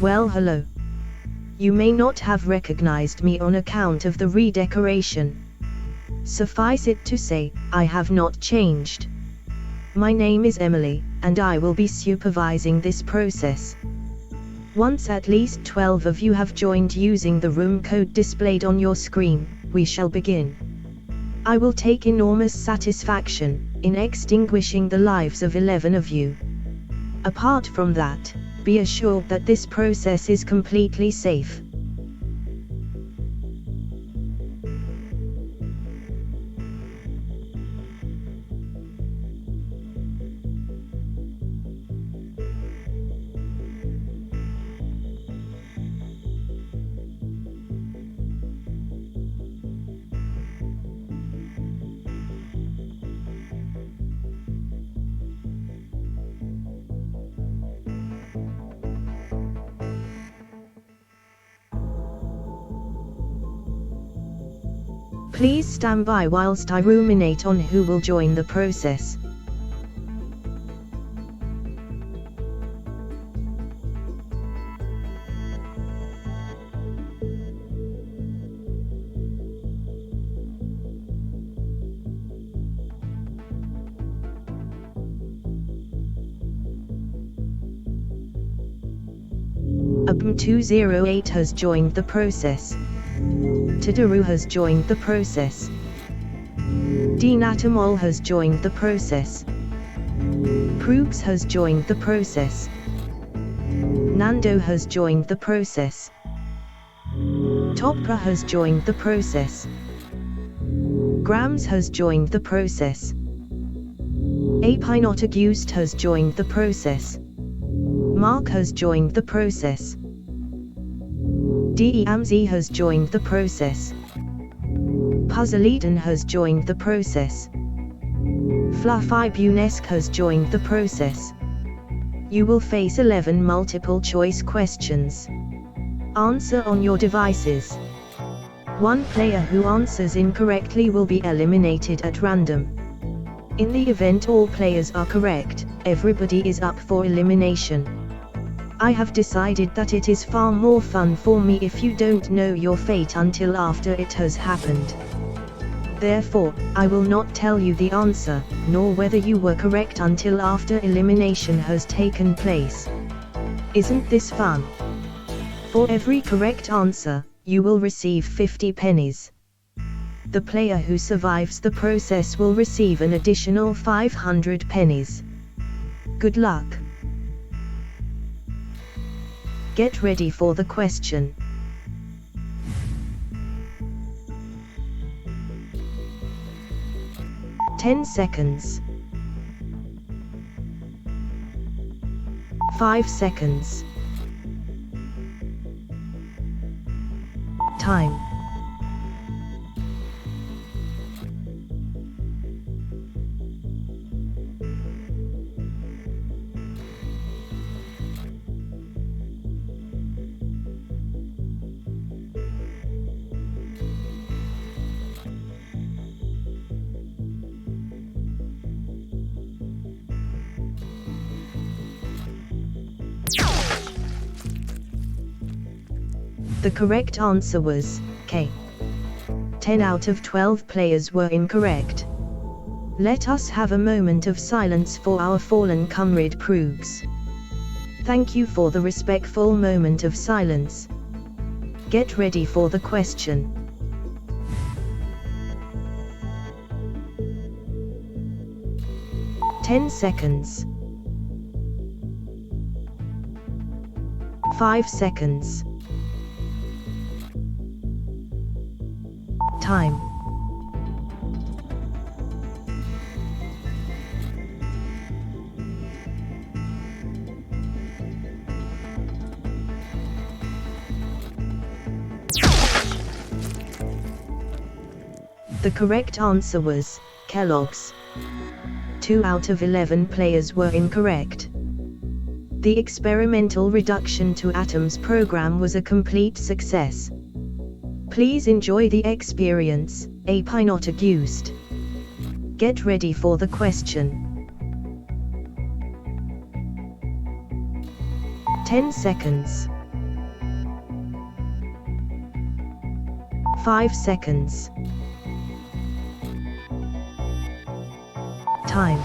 Well, hello. You may not have recognized me on account of the redecoration. Suffice it to say, I have not changed. My name is Emily, and I will be supervising this process. Once at least 12 of you have joined using the room code displayed on your screen, we shall begin. I will take enormous satisfaction in extinguishing the lives of 11 of you. Apart from that, be assured that this process is completely safe. Please stand by whilst I ruminate on who will join the process. SM14E02 has joined the process. Tadaru has joined the process. Dinatamol has joined the process. Proogs has joined the process. Nando has joined the process. Topra has joined the process. Grams has joined the process. Apinotagust has joined the process. Mark has joined the process. DEMZ has joined the process. Puzzleton has joined the process. Fluffibunesque has joined the process. You will face 11 multiple choice questions. Answer on your devices. One player who answers incorrectly will be eliminated at random. In the event all players are correct, everybody is up for elimination. I have decided that it is far more fun for me if you don't know your fate until after it has happened. Therefore, I will not tell you the answer, nor whether you were correct until after elimination has taken place. Isn't this fun? For every correct answer, you will receive 50 pennies. The player who survives the process will receive an additional 500 pennies. Good luck. Get ready for the question. Ten seconds. 5 seconds. Time. The correct answer was K. 10 out of 12 players were incorrect. Let us have a moment of silence for our fallen comrade Proogs. Thank you for the respectful moment of silence. Get ready for the question. Ten seconds. 5 seconds. Time. The correct answer was Kellogg's. 2 out of 11 players were incorrect. The experimental reduction to atoms program was a complete success. Please enjoy the experience, a pie not a ghost. Get ready for the question. 10 seconds. 5 seconds. Time.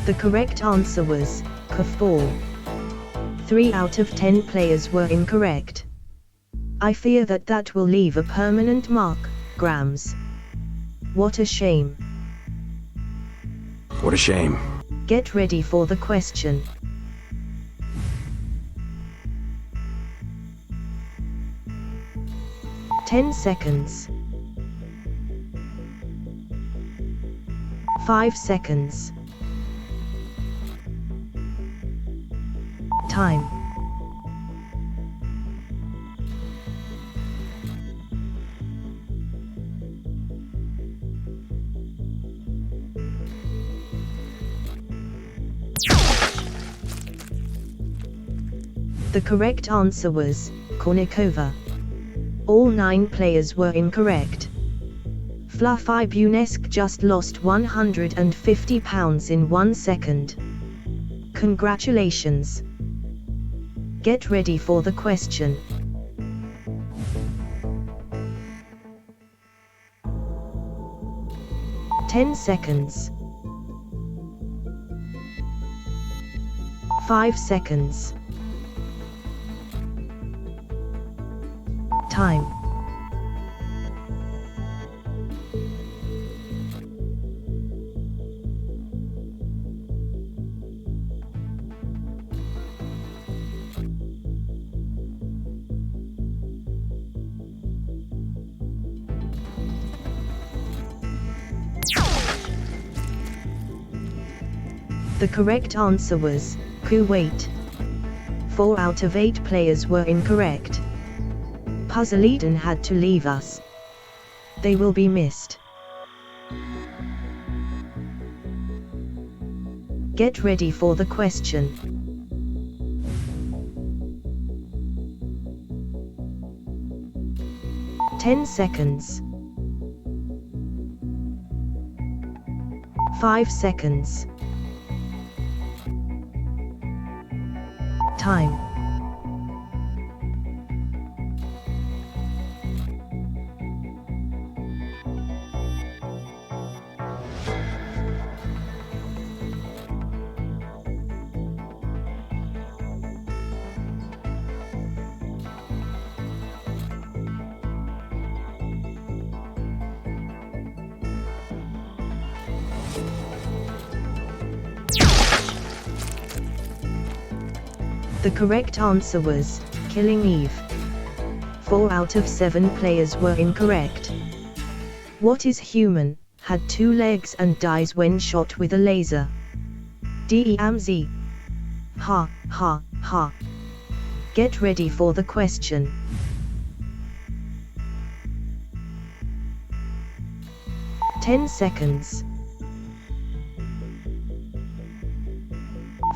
The correct answer was puffball. 3 out of 10 players were incorrect. I fear that will leave a permanent mark, Grams. What a shame. What a shame. Get ready for the question. 10 seconds. 5 seconds. Time. The correct answer was Kornikova. All 9 players were incorrect. Fluffy Bunesk just lost 150 pounds in 1 second. Congratulations. Get ready for the question. "10 seconds. 5 seconds. Time. The correct answer was Kuwait. 4 out of 8 players were incorrect. Puzzle Eden had to leave us. They will be missed. Get ready for the question. "10 seconds. 5 seconds. Time. The correct answer was Killing Eve. 4 out of 7 players were incorrect. What is human, had 2 legs and dies when shot with a laser? DEMZ. Ha, ha, ha. Get ready for the question. "10 seconds.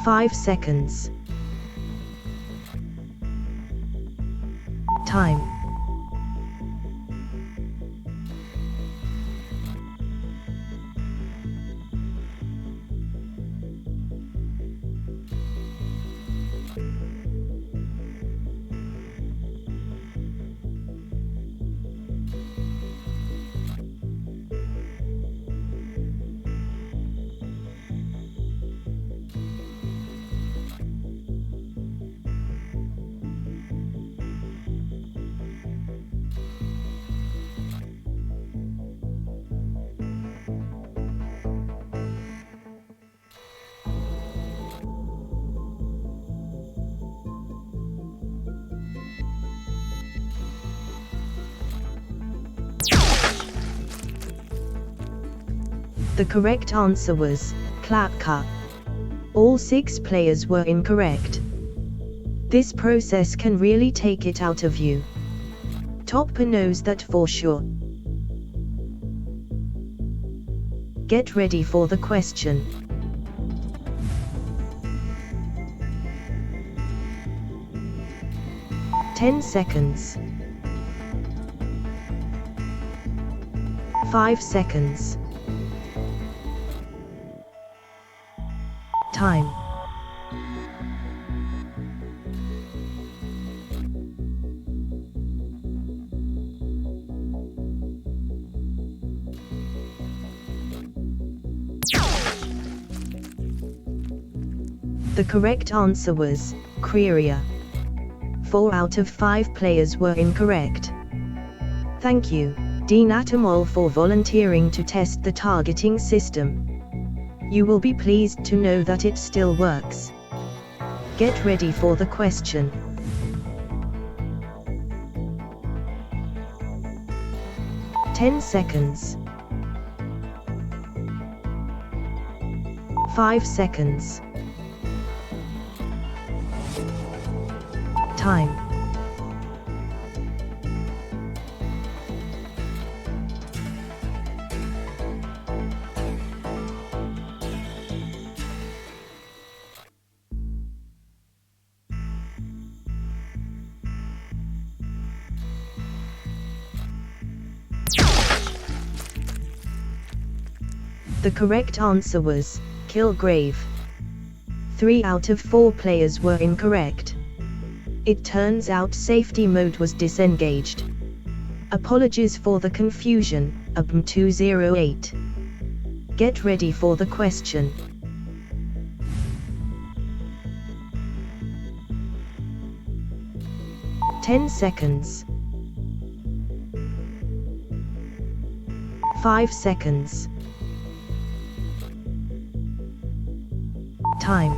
5 seconds. Time. The correct answer was Klapka. All 6 players were incorrect. This process can really take it out of you. Topper knows that for sure. Get ready for the question. "10 seconds. 5 seconds. Time. The correct answer was Creria. 4 out of 5 players were incorrect. Thank you, Dean Atomol, for volunteering to test the targeting system. You will be pleased to know that it still works. Get ready for the question. "10 seconds. 5 seconds. Time. The correct answer was Kilgrave. 3 out of 4 players were incorrect. It turns out safety mode was disengaged. Apologies for the confusion, S14E02. Get ready for the question. "10 seconds. 5 seconds. Time.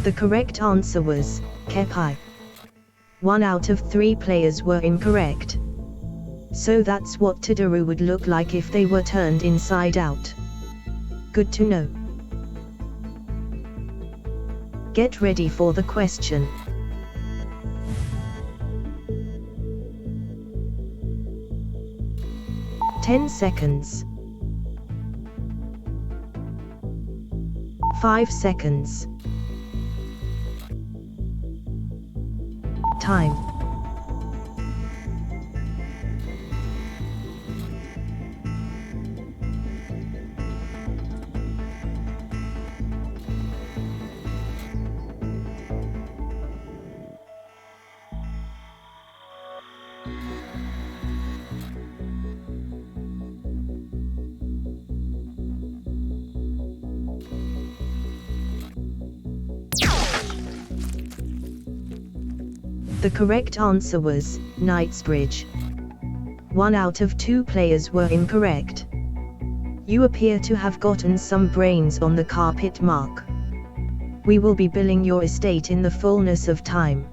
The correct answer was Kepai. 1 out of 3 players were incorrect. So that's what Tadaru would look like if they were turned inside out. Good to know. Get ready for the question. "10 seconds. 5 seconds. Time. The correct answer was Knightsbridge. 1 out of 2 players were incorrect. You appear to have gotten some brains on the carpet, Mark. We will be billing your estate in the fullness of time.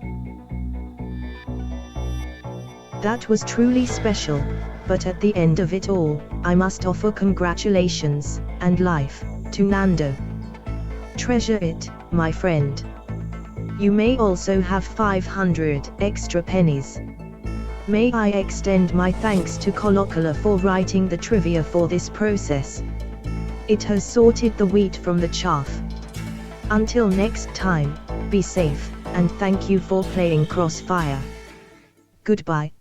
That was truly special, but at the end of it all, I must offer congratulations, and life, to Nando. Treasure it, my friend. You may also have 500 extra pennies. May I extend my thanks to Colocula for writing the trivia for this process. It has sorted the wheat from the chaff. Until next time, be safe, and thank you for playing Crossfire. Goodbye.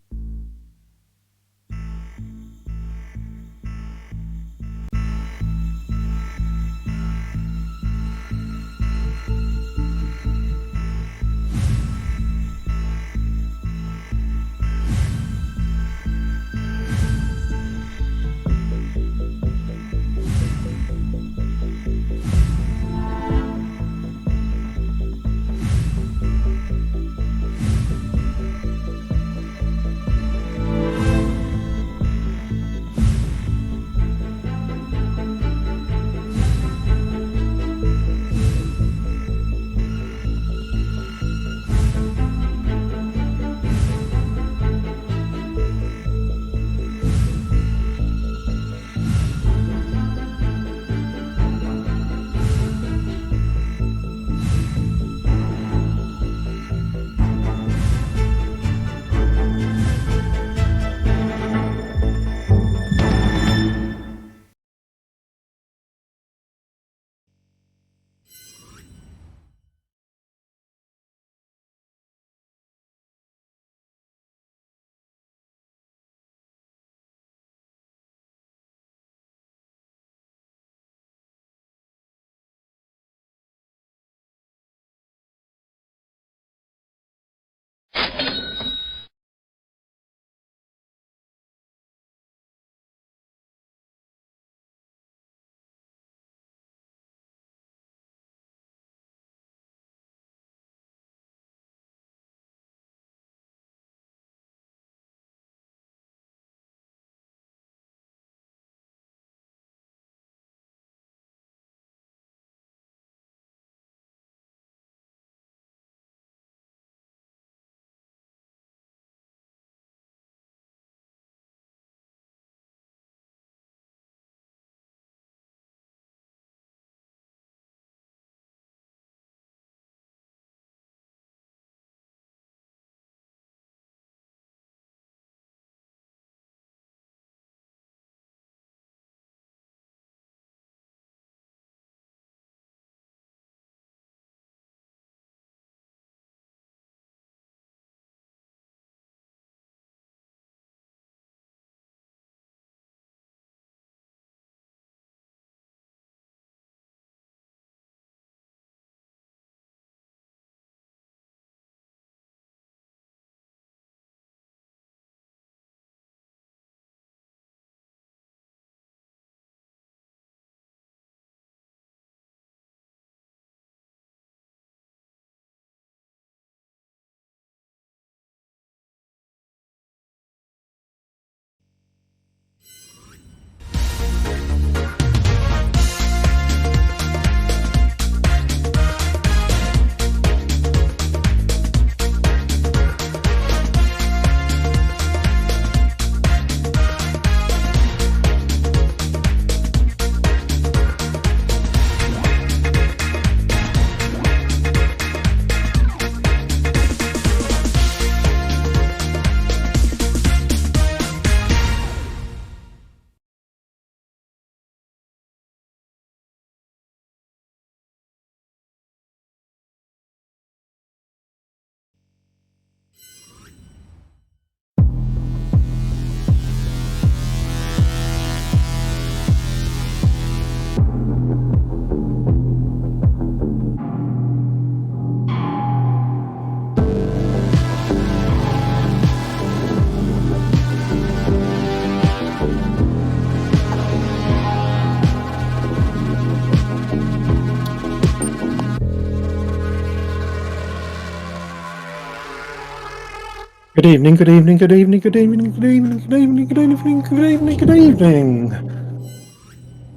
Good evening, good evening, good evening, good evening, good evening, good evening, good evening, good evening, good evening.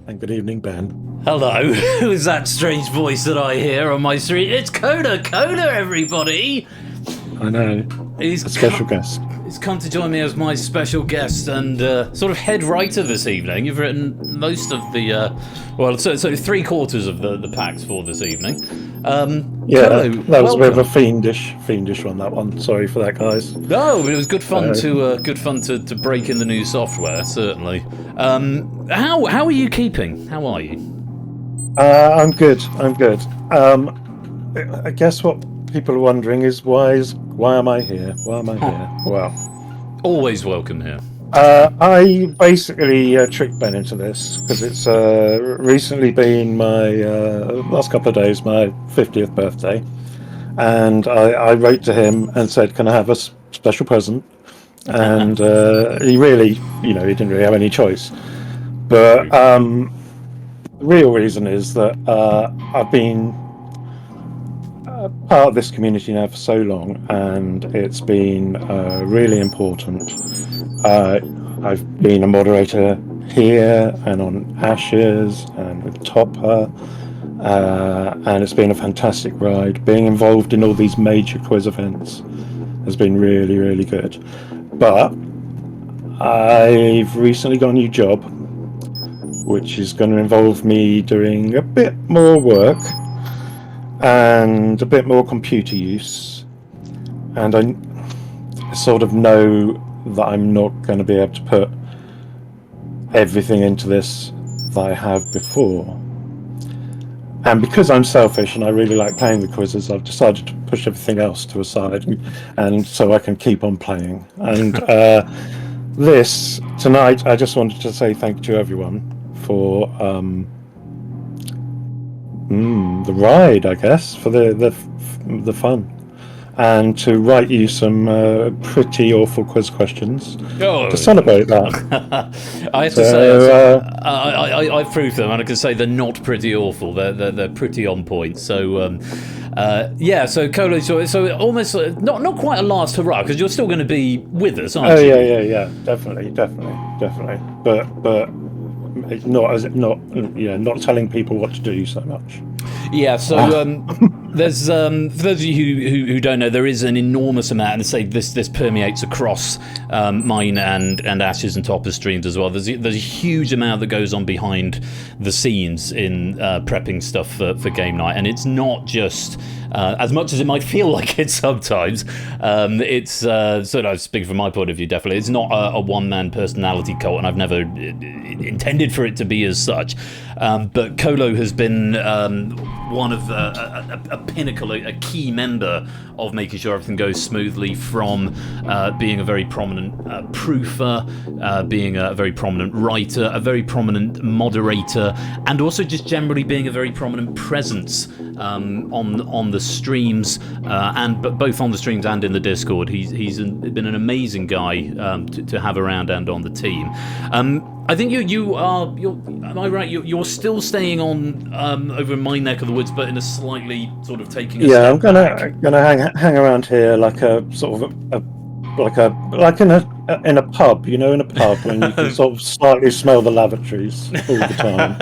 And good evening, Ben. Hello, who's that strange voice that I hear on my street? It's Coda, everybody! I know. He's a special guest. He's come to join me as my special guest and sort of head writer this evening. You've written most of the, so 3/4 of the packs for this evening. Yeah, Colo, that was welcome. a bit of a fiendish one, that one. Sorry for that, guys. No, but it was good fun to break in the new software, certainly. How are you keeping? How are you? I'm good. I guess what people are wondering is why am I here? Why am I here? Well, always welcome here. I basically tricked Ben into this because it's recently been my last couple of days my 50th birthday, and I wrote to him and said, "Can I have a special present?" And he really, he didn't really have any choice. But the real reason is that I've been part of this community now for so long, and it's been really important. I've been a moderator here and on Ashes and with Topper, and it's been a fantastic ride. Being involved in all these major quiz events has been really, really good. But I've recently got a new job, which is going to involve me doing a bit more work and a bit more computer use, and I sort of know that I'm not going to be able to put everything into this that I have before. And because I'm selfish and I really like playing the quizzes, I've decided to push everything else to a side, and so I can keep on playing. And this tonight, I just wanted to say thank you to everyone for the ride, I guess, for the fun, and to write you some pretty awful quiz questions to celebrate that. I have to say, I've proved them, and I can say they're not pretty awful. They're pretty on point. So so Colo, so almost not quite a last hurrah, because you're still going to be with us, aren't you? Yeah, definitely. But it's not telling people what to do so much. Yeah, so there's for those of you who don't know, there is an enormous amount, and say this permeates across mine and Ash's and Topper's streams as well. There's a huge amount that goes on behind the scenes in prepping stuff for game night, and it's not just as much as it might feel like it sometimes. It's sort of, speaking from my point of view, definitely it's not a one-man personality cult, and I've never intended for it to be as such. But Colo has been one of a pinnacle, a key member of making sure everything goes smoothly, from being a very prominent proofer, being a very prominent writer, a very prominent moderator, and also just generally being a very prominent presence on the streams, but both on the streams and in the Discord. He's been an amazing guy to have around and on the team. I think you're am I right? You're still staying on over in my neck of the woods, but in a slightly sort of taking a step I'm gonna hang around here like a sort of like in a pub, in a pub when you can sort of slightly smell the lavatories all the time.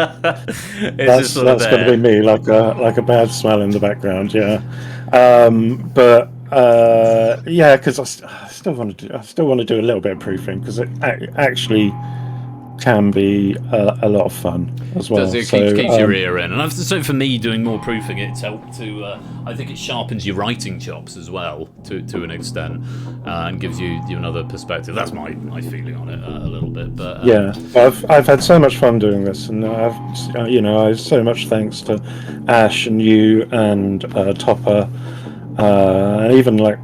that's going to be me, like a bad smell in the background. Because I still want to do a little bit of proofing, because it actually can be a lot of fun as well. It keeps your ear in, and so for me, doing more proofing, it's helped to. I think it sharpens your writing chops as well to an extent, and gives you another perspective. That's my feeling on it a little bit. But I've had so much fun doing this, and I've so much thanks to Ash and you and Topper. And even like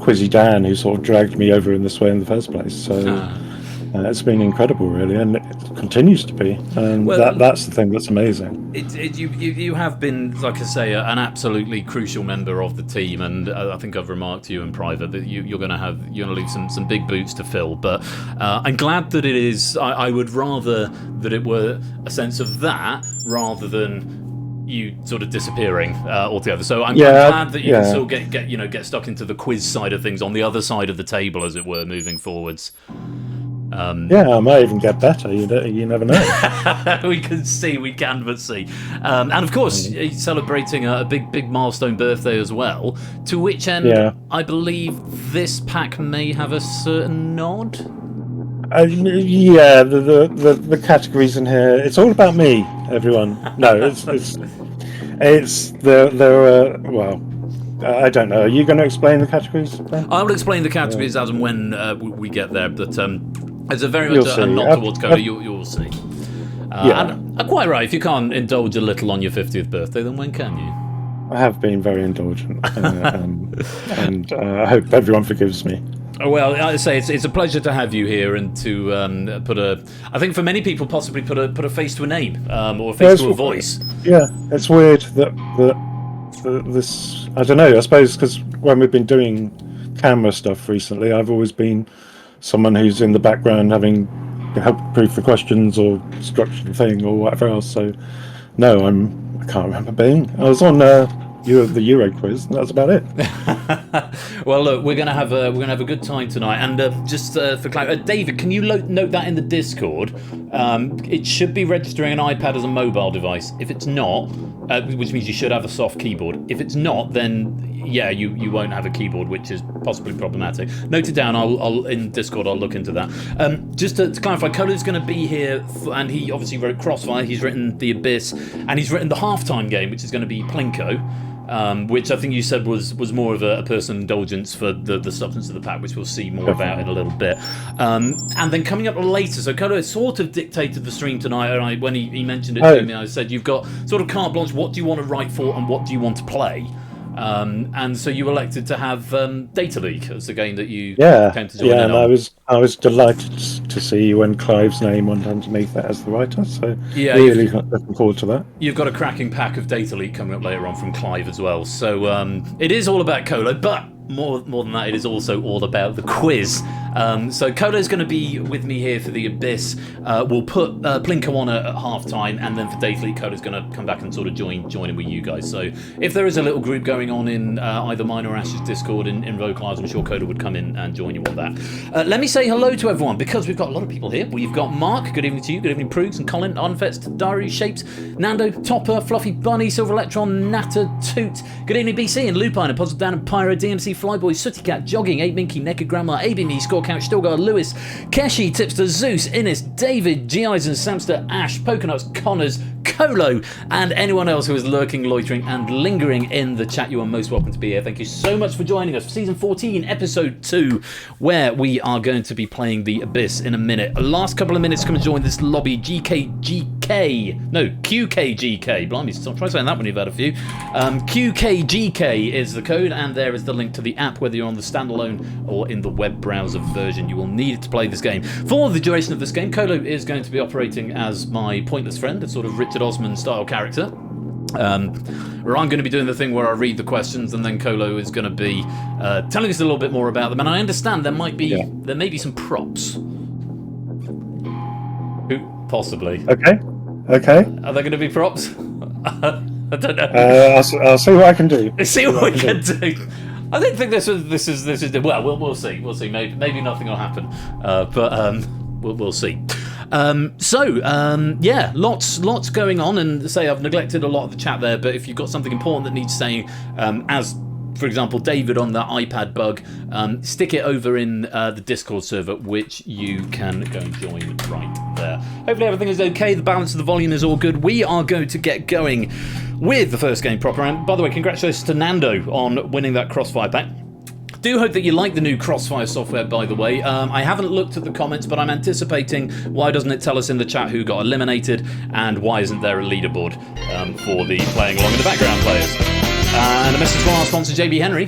Quizzy Dan, who sort of dragged me over in this way in the first place. So it's been incredible, really, and it continues to be. And that's the thing that's amazing. You have been, like I say, an absolutely crucial member of the team, and I think I've remarked to you in private that you're going to leave some big boots to fill. But I'm glad that it is. I would rather that it were a sense of that rather than you sort of disappearing altogether. So I'm Yeah, glad that you can yeah. still get stuck into the quiz side of things on the other side of the table, as it were, moving forwards. Yeah, I might even get better. You never know. We can but see. And of course, he's celebrating a big milestone birthday as well, to which end Yeah. I believe this pack may have a certain nod. Yeah, the categories in here. It's all about me, everyone. No, it's there are well, I don't know. Are you going to explain the categories, Ben? I will explain the categories as and when we get there, but it's a very much You'll a see. nod towards Coda. You'll see. Yeah. And quite right. If you can't indulge a little on your 50th birthday, then when can you? I have been very indulgent, and I hope everyone forgives me. Well, I say it's a pleasure to have you here and to I think for many people possibly put a face to a name or a face to a voice. Yeah, it's weird that this. I don't know. I suppose because when we've been doing camera stuff recently, I've always been someone who's in the background having helped proof the questions or structure the thing or whatever else. So no, I can't remember being. I was on the Euro quiz, and that's about it. Well, look, we're gonna have a good time tonight, and just for clarity, David, can you note that in the Discord? It should be registering an iPad as a mobile device. If it's not, which means you should have a soft keyboard. If it's not, then yeah, you won't have a keyboard, which is possibly problematic. Note it down. I'll in Discord. I'll look into that. Just to clarify, Cola's going to be here, and he obviously wrote Crossfire. He's written The Abyss, and he's written the halftime game, which is going to be Plinko. Which I think you said was more of a personal indulgence for the substance of the pack, which we'll see more about in a little bit. And then coming up later, so Kodo sort of dictated the stream tonight, and when he mentioned it to me, I said, you've got sort of carte blanche, what do you want to write for and what do you want to play? And so you elected to have Data League as the game that you came to join in and on. I was delighted to see when Clive's name went underneath it as the writer. So yeah, really looking forward to that. You've got a cracking pack of Data League coming up later on from Clive as well. So it is all about Colo, but more than that, it is also all about the quiz. So Colo's going to be with me here for the Abyss. We'll put Plinko on at half time, and then for Data League, Colo's going to come back and sort of join in with you guys. So if there is a little group going on in either mine or Ash's Discord in Vocalize, I'm sure Coda would come in and join you on that. Let me say hello to everyone, because we've got a lot of people here. We've got Mark, good evening to you, good evening Prugs and Colin, Unfetched, Daru, Shapes, Nando, Topper, Fluffy Bunny, Silver Electron, Natter, Toot, good evening BC and Lupine, and Puzzle Dan and Pyro, DMC, Flyboy, Sooty Cat, Jogging, 8 Minky, Naked Grandma, ABME, Score Couch, Stilgar, Lewis, Keshi, Tipster, Zeus, Innes, David, G. Eisen, Samster, Ash, Pokenuts, Connors, Colo, and anyone else who is lurking, loitering, and lingering in the chat. You are most welcome to be here. Thank you so much for joining us for Season 14, Episode 2, where we are going to be playing The Abyss in a minute. Last couple of minutes, come and join this lobby. QKGK. Blimey, stop trying saying that when you've had a few. QKGK is the code, and there is the link to the app, whether you're on the standalone or in the web browser version. You will need it to play this game. For the duration of this game, Colo is going to be operating as my pointless friend, a sort of Richard Osman style character. Where I'm going to be doing the thing where I read the questions, and then Colo is going to be telling us a little bit more about them. And I understand there may be some props. Who possibly? Okay. Are there going to be props? I don't know. I'll see what I can do. See what we can do. I don't think this is. Well, we'll see. We'll see. Maybe nothing will happen. But we'll see. Yeah, lots going on, and say I've neglected a lot of the chat there, but if you've got something important that needs saying, as for example David on that iPad bug, stick it over in the Discord server, which you can go and join right there. Hopefully everything is okay, the balance of the volume is all good. We are going to get going with the first game proper, and by the way, congratulations to Nando on winning that Crossfire pack. Do hope that you like the new Crossfire software, by the way. I haven't looked at the comments, but I'm anticipating why doesn't it tell us in the chat who got eliminated, and why isn't there a leaderboard for the playing along in the background players. And a message from our sponsor, JB Henry.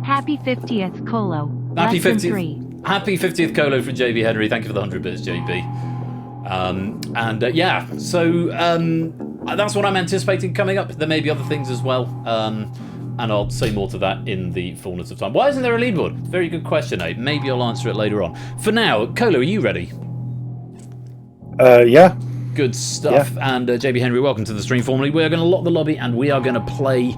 Happy 50th, Colo. Happy Lesson 50th. 3. Happy 50th Colo from JB Henry. Thank you for the 100 bits, JB. That's what I'm anticipating coming up. There may be other things as well. And I'll say more to that in the fullness of time. Why isn't there a leaderboard? Very good question, eh? Maybe I'll answer it later on. For now, Colo, are you ready? Yeah. Good stuff. Yeah. And JB Henry, welcome to the stream. Formally, we are going to lock the lobby and we are going to play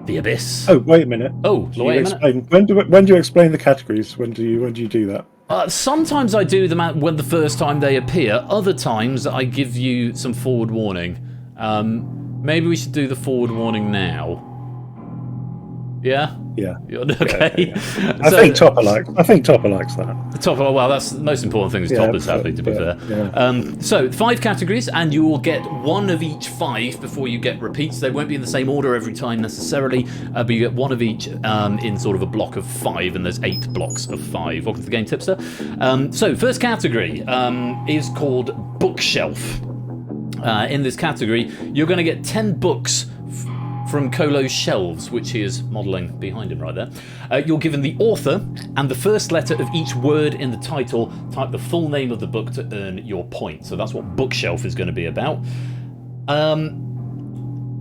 the Abyss. Oh, wait a minute. Oh, wait a minute. When do you explain the categories? When do you do that? Sometimes I do them when the first time they appear. Other times I give you some forward warning. Maybe we should do the forward warning now. Yeah? Yeah. Okay. Yeah. I think Topper likes that. Topper, well, that's the most important thing is Topper's happy, to be fair. Yeah. So, 5 categories, and you will get 1 of each 5 before you get repeats. They won't be in the same order every time necessarily, but you get 1 of each in sort of a block of 5, and there's 8 blocks of 5. Welcome to the game, Tipster. So, first category is called Bookshelf. In this category, you're going to get 10 books from Colo's shelves, which he is modelling behind him right there. You're given the author and the first letter of each word in the title. Type the full name of the book to earn your point. So that's what Bookshelf is going to be about.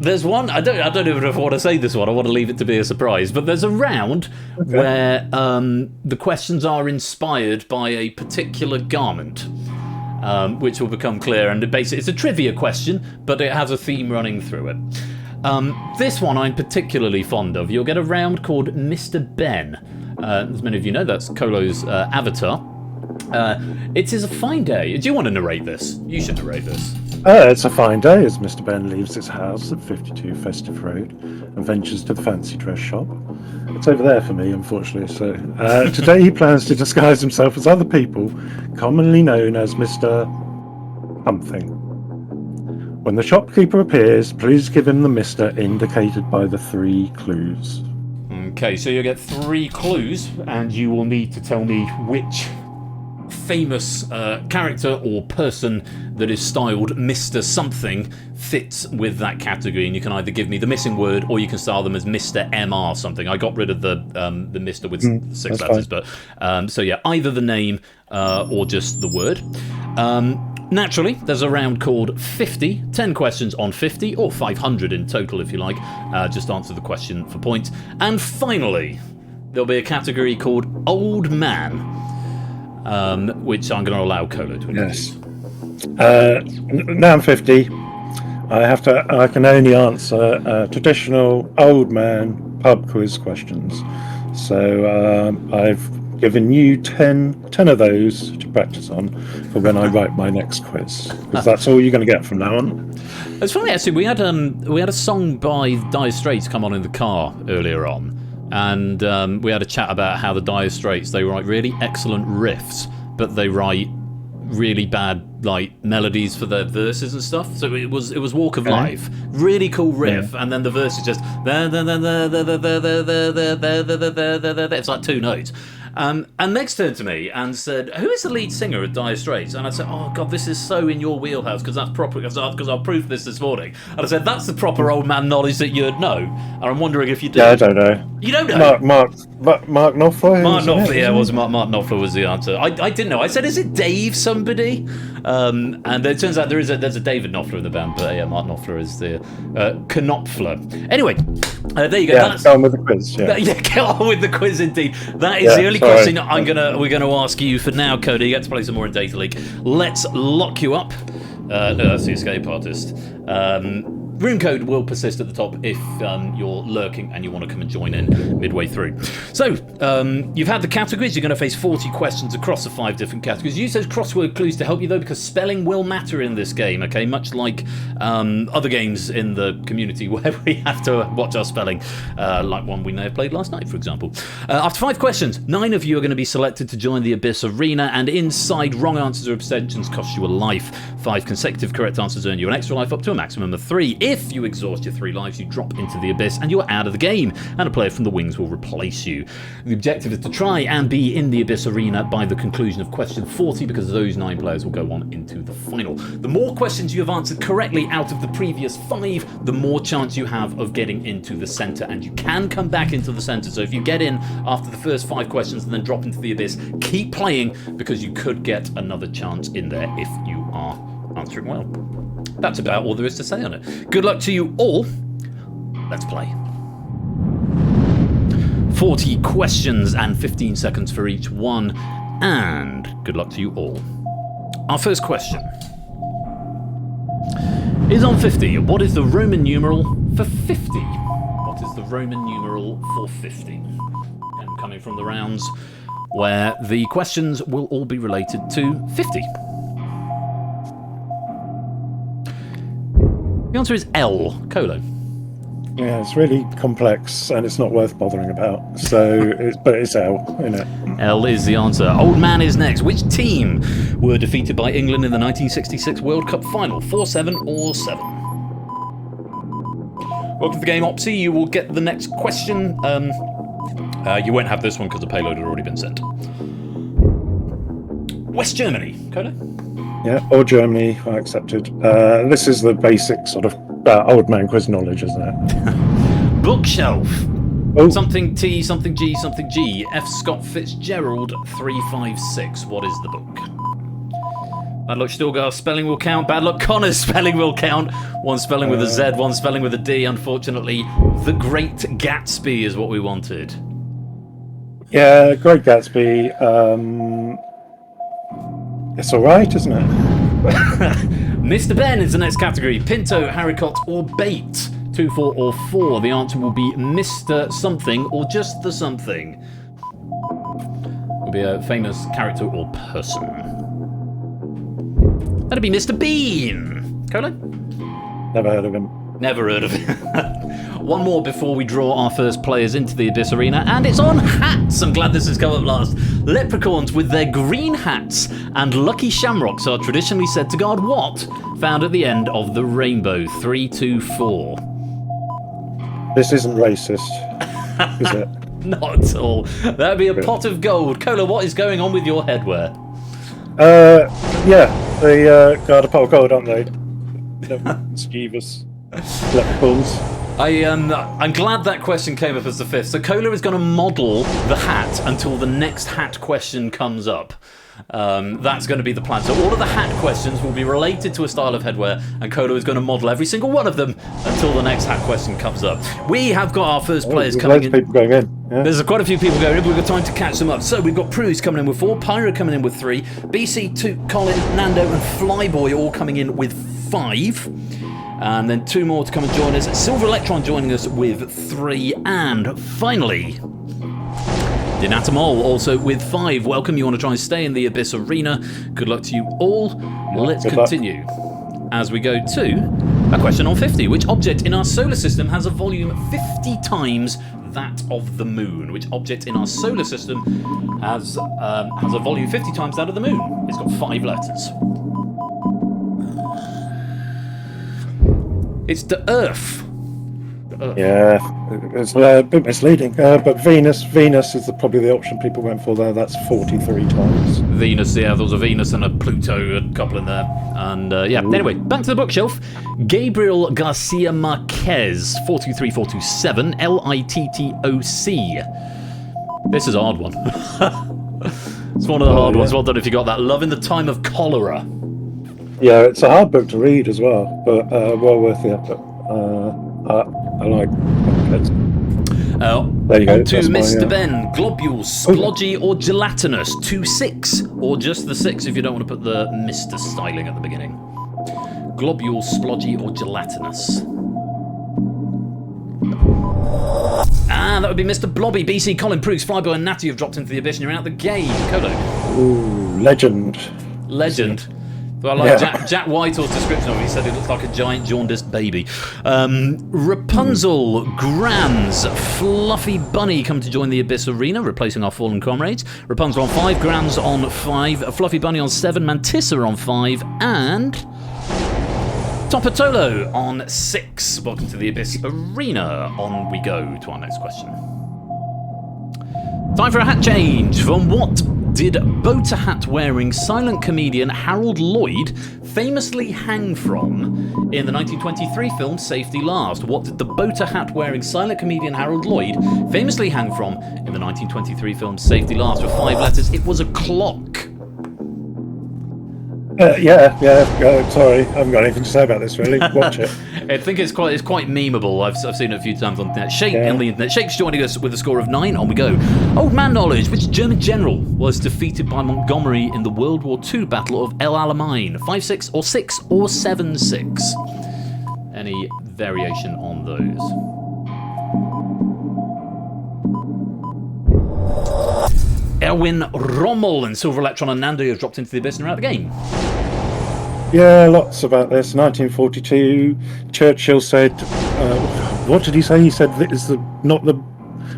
There's one, I don't even know if I want to say this one, I want to leave it to be a surprise, but there's a round where the questions are inspired by a particular garment. Which will become clear, and basically it's a trivia question, but it has a theme running through it. This one I'm particularly fond of. You'll get a round called Mr. Ben. As many of you know, that's Colo's avatar. It is a fine day. Do you want to narrate this? You should narrate this. It's a fine day as Mr. Ben leaves his house at 52 Festive Road and ventures to the fancy dress shop. It's over there for me, unfortunately. So today he plans to disguise himself as other people, commonly known as Mr. Something. When the shopkeeper appears, please give him the Mr. indicated by the 3 clues. Okay, so you'll get 3 clues, and you will need to tell me which famous character or person that is styled Mr. Something fits with that category, and you can either give me the missing word or you can style them as Mr. MR something. I got rid of the Mr. with 6 letters, fine. but so yeah, either the name or just the word. Naturally, there's a round called 50, 10 questions on 50, or 500 in total if you like. Just answer the question for points. And finally, there'll be a category called Old Man, which I'm going to allow Colo to introduce. Yes. Now I'm 50. I can only answer traditional old man pub quiz questions. So I've given you 10 of those to practice on for when I write my next quiz, because that's all you're going to get from now on. It's funny actually. We had a song by Dire Straits come on in the car earlier on, and we had a chat about how the Dire Straits, they write really excellent riffs, but they write really bad like melodies for their verses and stuff. So it was Walk of Life, really cool riff, and then the verse is just it's like 2 notes. And Meg's turned to me and said, "Who is the lead singer of Dire Straits?" And I said, "Oh God, this is so in your wheelhouse because that's proper. Because I proved this morning." And I said, "That's the proper old man knowledge that you'd know." And I'm wondering if you do. Yeah, I don't know. You don't know. Mark Knopfler. Mark Knopfler, yeah, was Mark Knopfler was the answer. I didn't know. I said, "Is it Dave somebody?" And it turns out there's a David Knopfler in the band, but yeah, Mark Knopfler is the Knopfler. Anyway, there you go. Yeah, go on with the quiz. Yeah, get on with the quiz indeed. That is the only question we're gonna ask you for now, Coda. You get to play some more in Data League. Let's lock you up. No, that's the escape artist. Room code will persist at the top if you're lurking and you want to come and join in midway through. So, you've had the categories. You're going to face 40 questions across the 5 different categories. Use those crossword clues to help you, though, because spelling will matter in this game, okay? Much like other games in the community where we have to watch our spelling, like one we may have played last night, for example. After 5 questions, 9 of you are going to be selected to join the Abyss Arena, and inside, wrong answers or abstentions cost you a life. 5 consecutive correct answers earn you an extra life up to a maximum of 3. If you exhaust your 3 lives, you drop into the Abyss and you're out of the game, and a player from the wings will replace you. The objective is to try and be in the Abyss Arena by the conclusion of question 40, because those 9 players will go on into the final. The more questions you have answered correctly out of the previous 5, the more chance you have of getting into the centre, and you can come back into the centre. So if you get in after the first 5 questions and then drop into the Abyss, keep playing, because you could get another chance in there if you are answering well. That's about all there is to say on it. Good luck to you all. Let's play. 40 questions and 15 seconds for each one. And good luck to you all. Our first question. is on 50. What is the Roman numeral for 50? What is the Roman numeral for 50? And coming from the rounds where the questions will all be related to 50. The answer is L, Colo. Yeah, it's really complex and it's not worth bothering about. So, but it's L, isn't it? L is the answer. Old man is next. Which team were defeated by England in the 1966 World Cup final? 4-7 or 7? Welcome to the game, Opsy. You will get the next question. You won't have this one because the payload had already been sent. West Germany. Coda? Yeah, or Germany, I accepted. This is the basic sort of old man quiz knowledge, isn't it? Bookshelf. Oh. Something T, something G, something G. F. Scott Fitzgerald, 356. What is the book? Bad luck Stilgar, spelling will count. Bad luck Connor's spelling will count. One spelling with a Z, one spelling with a D. Unfortunately, The Great Gatsby is what we wanted. Yeah, Great Gatsby. It's alright, isn't it? Mr. Ben is the next category. Pinto, haricot, or bait. 2, 4, or 4. The answer will be Mr. Something or just the something. Will be a famous character or person. That'd be Mr. Bean. Cola? Never heard of him. Never heard of him. One more before we draw our first players into the Abyss Arena, and it's on hats. I'm glad this has come up last. Leprechauns with their green hats and lucky shamrocks are traditionally said to guard what? Found at the end of the rainbow. 3, 2, 4. This isn't racist, is it? Not at all. That'd be a pot of gold. Cola, what is going on with your headwear? Yeah, they guard a pot of gold, aren't they? Mischievous leprechauns. I'm glad that question came up as the fifth. So Cola is going to model the hat until the next hat question comes up. That's going to be the plan. So all of the hat questions will be related to a style of headwear, and Cola is going to model every single one of them until the next hat question comes up. We have got our first players coming in. People going in. Yeah. There's quite a few people going in. We've got time to catch them up. So we've got Pruse coming in with 4, Pyro coming in with 3, BC, 2, Colin, Nando, and Flyboy all coming in with 5. And then 2 more to come and join us. Silver Electron joining us with 3. And finally, Dinatamol also with 5. Welcome. You want to try and stay in the Abyss Arena. Good luck to you all. Let's continue as we go to a question on 50. Which object in our solar system has a volume 50 times that of the moon? Which object in our solar system has a volume 50 times that of the moon? It's got 5 letters. It's the Earth. Yeah, it's a bit misleading. But Venus is probably the option people went for there. That's 43 times. Venus, yeah, there was a Venus and a Pluto, a couple in there. And yeah, anyway, back to the bookshelf. Gabriel Garcia Marquez, 423-427, Littoc. This is a hard one. It's one of the hard ones. Well done if you got that. Love in the Time of Cholera. Yeah, it's a hard book to read as well, but well worth the effort. I like it. There you go. To Mr. Ben, globule, splodgy, or gelatinous? 2, 6, or just the 6 if you don't want to put the Mr. styling at the beginning. Globule, splodgy, or gelatinous? Ah, that would be Mr. Blobby, BC, Colin, Pruse, Flyboy, and Natty have dropped into the Abyss and you're out the game. Kodo. Ooh, legend. Well, I like Jack Whitehall's description of it. He said it looks like a giant jaundiced baby. Rapunzel, Grams, Fluffy Bunny come to join the Abyss Arena, replacing our fallen comrades. Rapunzel on 5, Grams on 5, Fluffy Bunny on 7, Mantissa on 5, and Topatolo on 6. Welcome to the Abyss Arena. On we go to our next question. Time for a hat change. From what did boater hat wearing silent comedian Harold Lloyd famously hang from in the 1923 film Safety Last? What did the boater hat wearing silent comedian Harold Lloyd famously hang from in the 1923 film Safety Last? With 5 letters, it was a clock. Sorry, I haven't got anything to say about this really. Watch it. I think it's quite memeable. I've seen it a few times on the internet. Shake on the internet. Shake's joining us with a score of 9. On we go. Old man knowledge. Which German general was defeated by Montgomery in the World War II Battle of El Alamein? 5-6 or 6 or 7-6? Any variation on those? Erwin Rommel and Silver Electron and Nando have dropped into the abyss and are out of the game. Yeah, lots about this. 1942, Churchill said, what did he say? He said that it's not the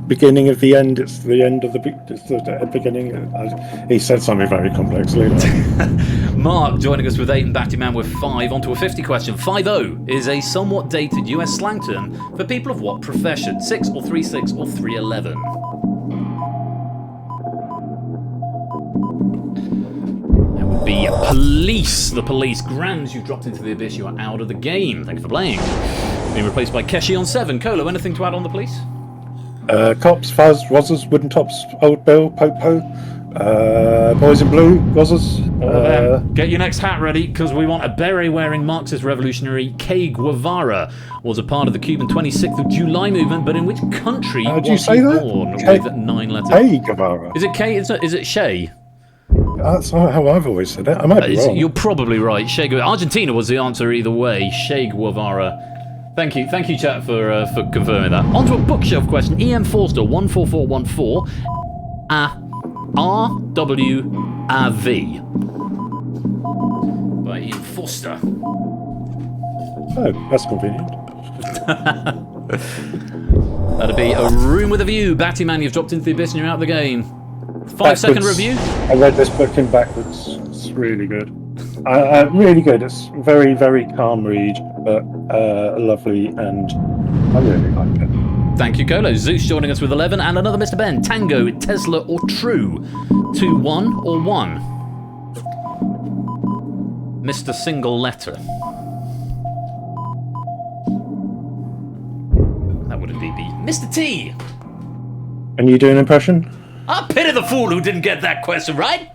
beginning of the end, it's the end of the beginning. He said something very complex later. Mark joining us with 8 and Battyman with 5. On to a 50 question. 5-0 is a somewhat dated US slang term for people of what profession? 6 or 3-6 or 3-11? Be police. The police. Grams, you've dropped into the abyss. You are out of the game. Thank you for playing. Being replaced by Keshi on 7. Colo, anything to add on the police? Cops, Fuzz, Rozzers, Wooden Tops, Old Bill, Popo, Boys in Blue, Rozzers. Get your next hat ready, because we want a beret-wearing Marxist revolutionary. Che Guevara was a part of the Cuban 26th of July movement, but in which country was he born? With 9 letters. Che Guevara. Is it Che? Is it Che? That's not how I've always said it. I might be wrong. You're probably right. Che Guevara. Argentina was the answer either way. Che Guevara. Thank you, chat, for confirming that. On to a bookshelf question. E.M. Forster 14414 RWRV by Ian Forster. Oh, that's convenient. That'd be A Room with a View. Battyman, you've dropped into the abyss and you're out of the game. 5-second review. I read this book in backwards. It's really good. Really good. It's very, very calm read, but lovely, and I really like it. Thank you, Colo. Zeus joining us with 11, and another Mr. Ben. Tango, Tesla, or True? 2, 1, or 1? Mr. Single Letter. That would be Mr. T. Can you do an impression? I pity the fool who didn't get that question right.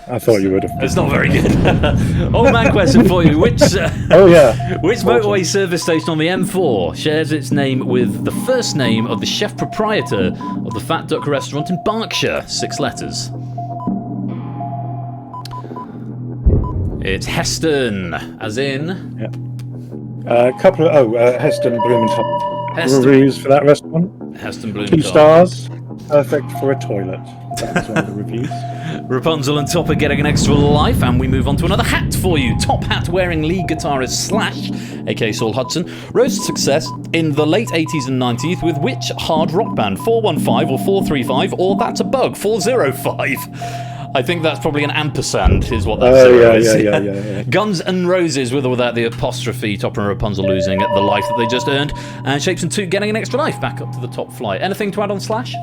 I thought you would have. It's not very good. Old man question for you. Which motorway service station on the M4 shares its name with the first name of the chef proprietor of the Fat Duck restaurant in Berkshire? 6 letters. It's Heston, as in... Yeah. Heston Blumenthal. Reviews for that restaurant. Heston Blumenthal. 2 stars. Perfect for a toilet. That's one of the reviews. Rapunzel and Topper getting an extra life, and we move on to another hat for you. Top hat wearing lead guitarist Slash, aka Saul Hudson, rose to success in the late 80s and 90s with which hard rock band? 415 or 435, or that's a bug, 405. I think that's probably an ampersand, is what that is. Yeah. Guns N' Roses, with or without the apostrophe, Topper and Rapunzel losing the life that they just earned, and Shapes and 2 getting an extra life back up to the top flight. Anything to add on Slash?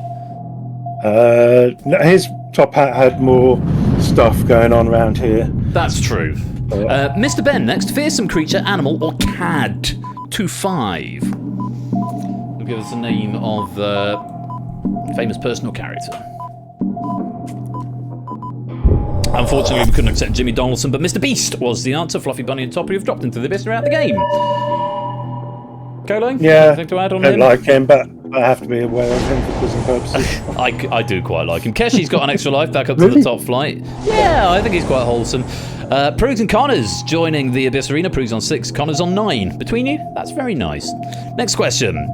His top hat had more stuff going on around here. That's true. Mr. Ben next. Fearsome creature, animal, or cad? 2-5. Will give us the name of famous person or character. Unfortunately, we couldn't accept Jimmy Donaldson, but Mr. Beast was the answer. Fluffy Bunny and Topper, you've dropped into the abyss and are out of the game. Colo? Yeah, anything to add on him? I don't like him, but I have to be aware of him for quizzing purposes. I do quite like him. Keshi's got an extra life back up to the top flight. Yeah, I think he's quite wholesome. Pruggs and Connors joining the Abyss Arena. Pruggs on 6, Connors on 9. Between you, that's very nice. Next question.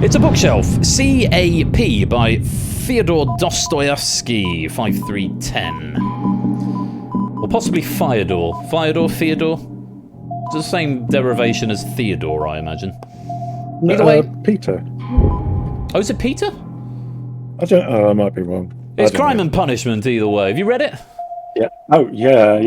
It's a bookshelf. C.A.P. by Fyodor Dostoevsky. 5310. Or possibly Fyodor. Fyodor? It's the same derivation as Theodore, I imagine. Either way. Peter. Oh, is it Peter? I don't know, I might be wrong. It's Crime and Punishment either way. Have you read it? Yeah. Oh, yeah.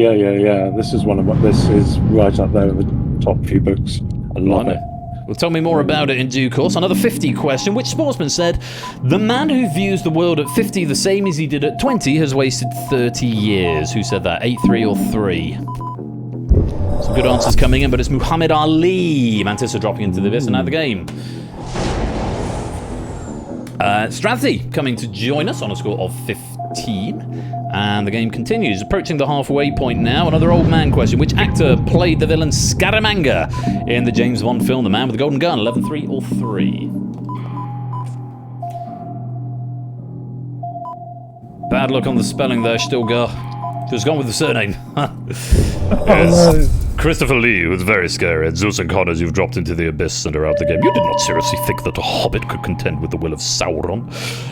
This is right up there with the top few books. I love it. Well, tell me more about it in due course. Another 50 question. Which sportsman said, "The man who views the world at 50 the same as he did at 20 has wasted 30 years." Who said that? 8, 3, or 3? Some good answers coming in, but it's Muhammad Ali. Mantis are dropping into the abyss and out of the game. Strathzy coming to join us on a score of 15. 19. And the game continues. Approaching the halfway point now. Another old man question. Which actor played the villain Scaramanga in the James Bond film The Man with the Golden Gun? 11, 3 or 3? Bad luck on the spelling there, Stilgar. Just gone with the surname. Yes. Christopher Lee was very scary. Zeus and Connors, you've dropped into the abyss and are out the game. You did not seriously think that a hobbit could contend with the will of Sauron.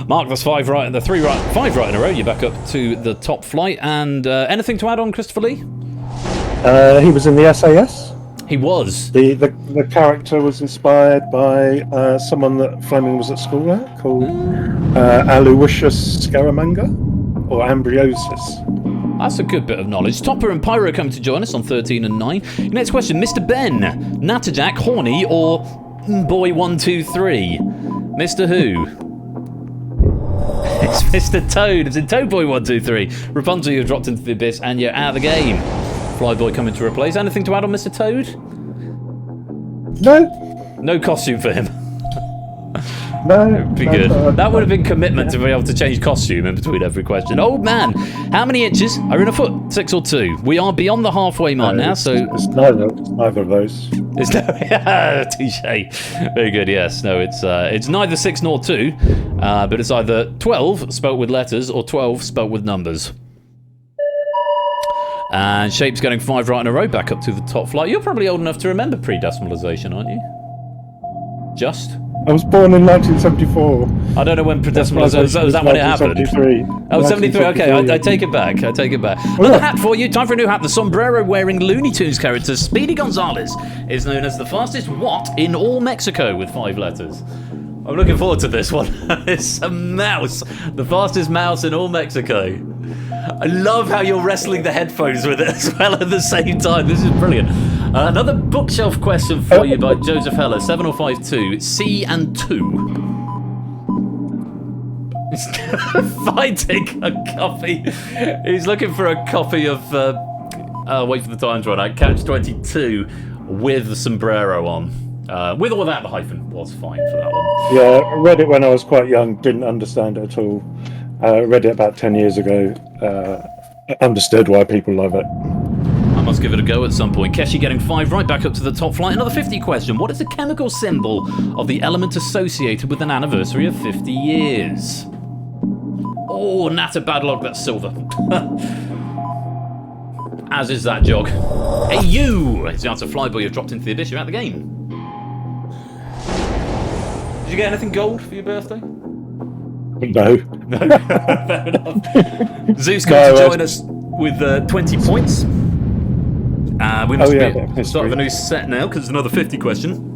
Mark, that's 5 right and the 5 right in a row. You're back up to the top flight. And anything to add on, Christopher Lee? He was in the SAS. He was. The character was inspired by someone that Fleming was at school at, called Aloysius Scaramanga, or Ambriosis. That's a good bit of knowledge. Topper and Pyro come to join us on 13 and 9. Next question, Mr. Ben, Natterjack, Horny, or Boy123? Mr. Who? It's Mr. Toad. It's in Toadboy123. Rapunzel, you've dropped into the abyss and you're out of the game. Flyboy coming to replace. Anything to add on Mr. Toad? No. No costume for him. No. It'd be good. That would have been commitment to be able to change costume in between every question. Old man, how many inches are in a foot? 6 or 2? We are beyond the halfway mark now, so... It's neither of those. It's no... Touché. Very good, yes. No, it's neither 6 nor 2, but it's either 12, spelt with letters, or 12, spelt with numbers. And Shape's getting 5 right in a row, back up to the top flight. You're probably old enough to remember pre-decimalisation, aren't you? Just? I was born in 1974. I don't know when pre-decimalisation... Was that when it happened? 1973. Oh, 73, okay, I take it back. Another hat for you. Time for a new hat. The sombrero-wearing Looney Tunes character, Speedy Gonzales, is known as the fastest what in all Mexico with 5 letters. I'm looking forward to this one. It's a mouse. The fastest mouse in all Mexico. I love how you're wrestling the headphones with it as well at the same time. This is brilliant. Another bookshelf question for you by Joseph Heller. 7052. C and 2. Fighting a copy. He's looking for a copy of... wait for the time to run out. Catch 22 with the sombrero on. With or without the hyphen was fine for that one. Yeah, I read it when I was quite young. Didn't understand it at all. Read it about 10 years ago. Understood why people love it. I must give it a go at some point. Keshi getting 5 right, back up to the top flight. Another 50 question. What is the chemical symbol of the element associated with an anniversary of 50 years? Oh, Natter Badlock, that's silver. As is that jog. Hey, you! It's the answer. Flyboy, you've dropped into the abyss. You're out of the game. Did you get anything gold for your birthday? No. Fair enough. Zeus comes to join us with 20 points. We must be start of a new set now because it's another 50 question.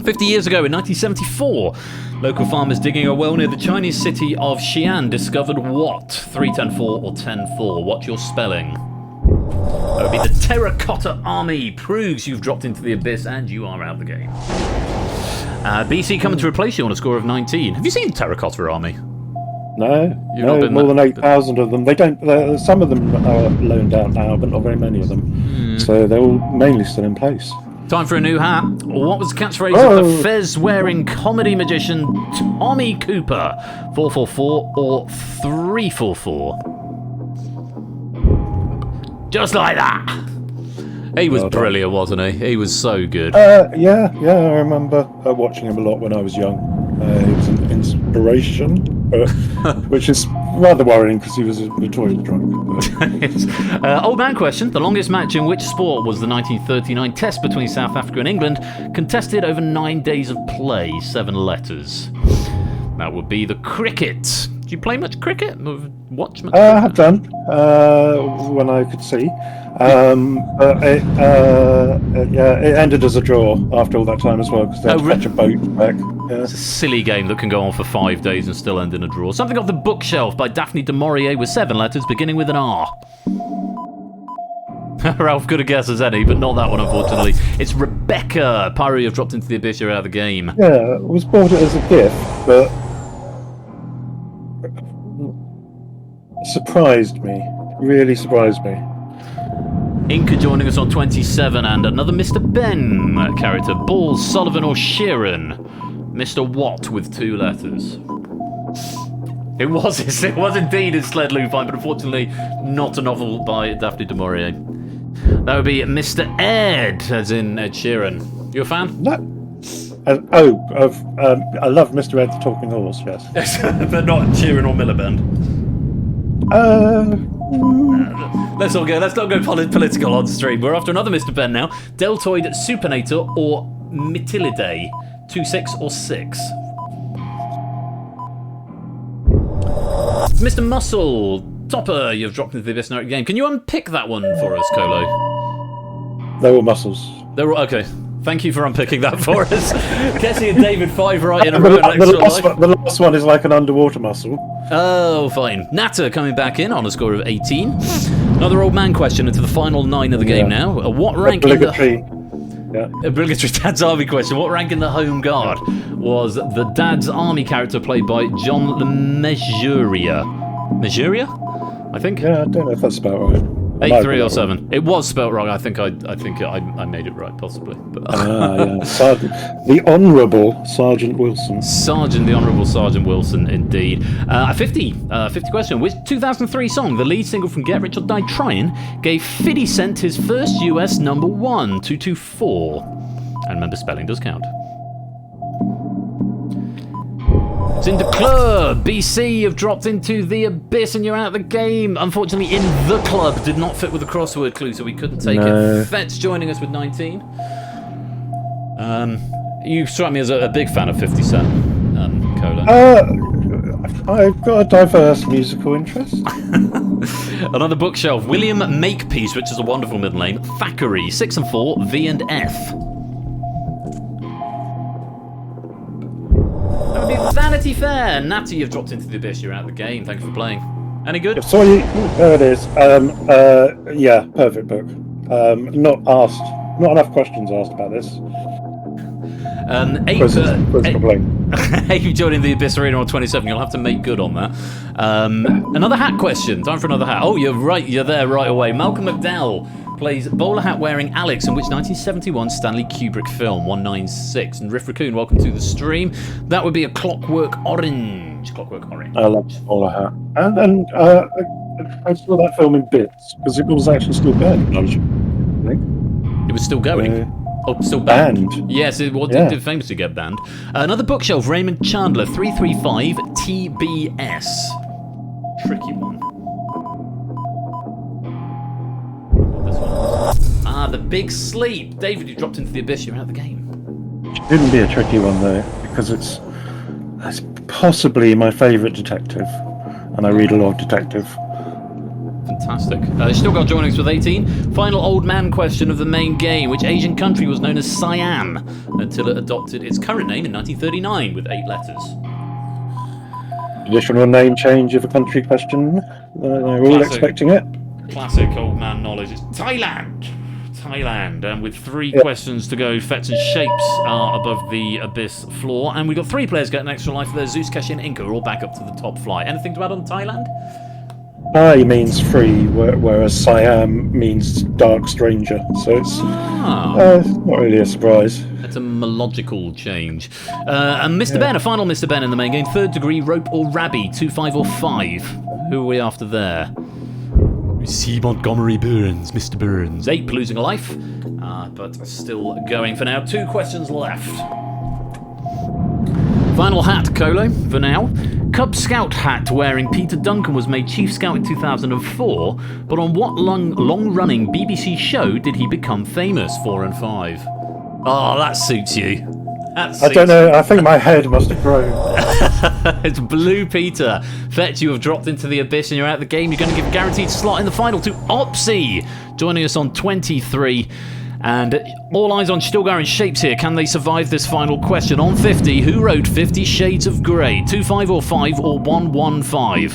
50 years ago in 1974, local farmers digging a well near the Chinese city of Xi'an discovered what? 3-10-4 or 10-4? What's your spelling? That would be the Terracotta Army. Proves you've dropped into the abyss and you are out of the game. BC coming to replace you on a score of 19. Have you seen Terracotta Army? No, more than 8,000 of them. They don't. Some of them are loaned out now, but not very many of them. So they're all mainly still in place. Time for a new hat. What was the catchphrase of the fez-wearing comedy magician Tommy Cooper? 444 or 344? Just like that. He was brilliant, wasn't he? He was so good. Yeah, I remember watching him a lot when I was young. He was an inspiration, which is rather worrying because he was notoriously drunk. Old man question. The longest match in which sport was the 1939 test between South Africa and England, contested over 9 days of play, 7 letters. That would be the cricket. Do you play much cricket? Watch much cricket? I have done, when I could see. But it ended as a draw after all that time as well, because they had to catch a boat back. Yeah. It's a silly game that can go on for 5 days and still end in a draw. Something off the bookshelf by Daphne du Maurier with 7 letters beginning with an R. Ralph, good a guess as any, but not that one, unfortunately. It's Rebecca. Pyro, you've dropped into the abyss, you're out of the game. Yeah, I was bought it as a gift, but surprised me. Really surprised me. Inca joining us on 27, and another Mr. Ben character. Balls, Sullivan or Sheeran? Mr. Watt with 2 letters. It was indeed his Sled Lupine, but unfortunately not a novel by Daphne du Maurier. That would be Mr. Ed, as in Ed Sheeran. You a fan? No. I love Mr. Ed the Talking Horse, yes. But not Sheeran or Miliband. Let's not go political on stream. We're after another Mr. Ben now. Deltoid Supinator or Mytilidae? 2, 6 or 6? Mr. Muscle, Topper, you've dropped into the Abyss Narrative game. Can you unpick that one for us, Colo? They were muscles. They were okay. Thank you for unpicking that for us. Kessie and David 5 right in a The row. the last one is like an underwater muscle. Oh, fine. Natter coming back in on a score of 18. Another old man question into the final 9 of the game now. What rank Obligatory. Obligatory Dad's Army question. What rank in the Home Guard was the Dad's Army character played by John Le Mesuria? Mesuria? I think? Yeah, I don't know if that's about right. 8, 3 or 7. It was spelt wrong. I think I made it right, possibly. But yeah. Sergeant, the Honourable Sergeant Wilson. The Honourable Sergeant Wilson, indeed. A 50 question. Which 2003 song, the lead single from Get Rich or Die Tryin', gave 50 Cent his first US number 1, 224? And remember, spelling does count. It's in the club. BC, you've dropped into the Abyss and you're out of the game. Unfortunately, in the club did not fit with the crossword clue, so we couldn't take it. Fet's joining us with 19. You struck me as a big fan of 50 Cent, Cola. I've got a diverse musical interest. Another bookshelf. William Makepeace, which is a wonderful middle name. Thackeray, 6 and 4, V and F. That would be Vanity Fair. Natty, you've dropped into the Abyss. You're out of the game. Thanks for playing. Any good? Sorry, there it is. Yeah, perfect book. Not enough questions asked about this. Abe joining the Abyss Arena on 27. You'll have to make good on that. Another hat question. Time for another hat. Oh, you're right. You're there right away. Malcolm McDowell plays bowler hat wearing Alex in which 1971 Stanley Kubrick film? 196. And Riff Raccoon, welcome to the stream. That would be a Clockwork Orange. Clockwork Orange. I love bowler hat. And I saw that film in bits because it was actually still going. It was still going. Still banned. Yes, it did famously get banned. Another bookshelf, Raymond Chandler, 335 TBS. Tricky one. This one. The Big Sleep. David, you dropped into the Abyss, you're out of the game. It shouldn't be a tricky one though, because it's possibly my favourite detective, and I read a lot of detective. Fantastic. Still got joining us with 18. Final old man question of the main game. Which Asian country was known as Siam until it adopted its current name in 1939 with 8 letters? Additional name change of a country question. We're all expecting it. Classic old man knowledge. It's Thailand. And with 3 questions to go, Fets and Shapes are above the Abyss floor. And we've got 3 players getting extra life for their Zeus, Keshi and Inca are all back up to the top flight. Anything to add on Thailand? Thai means free, whereas Siam means dark stranger. So it's not really a surprise. It's a melogical change. And Mr. Ben, a final Mr. Ben in the main game. 3rd degree, rope or rabby, 2, 5 or 5. Who are we after there? We see Montgomery Burns, Mr. Burns. 8 losing a life, but still going for now. 2 questions left. Final hat, Colo, for now. Cub Scout hat wearing Peter Duncan was made Chief Scout in 2004, but on what long-running BBC show did he become famous? 4 and 5. Oh, that suits you. I don't know, I think my head must have grown. It's Blue Peter. Fetch, you have dropped into the Abyss and you're out of the game. You're going to give a guaranteed slot in the final to Opsy, joining us on 23. And all eyes on Stilgar and Shapes here. Can they survive this final question? On 50, who wrote 50 Shades of Grey? 2, 5 or 5 or 1, 1, 5?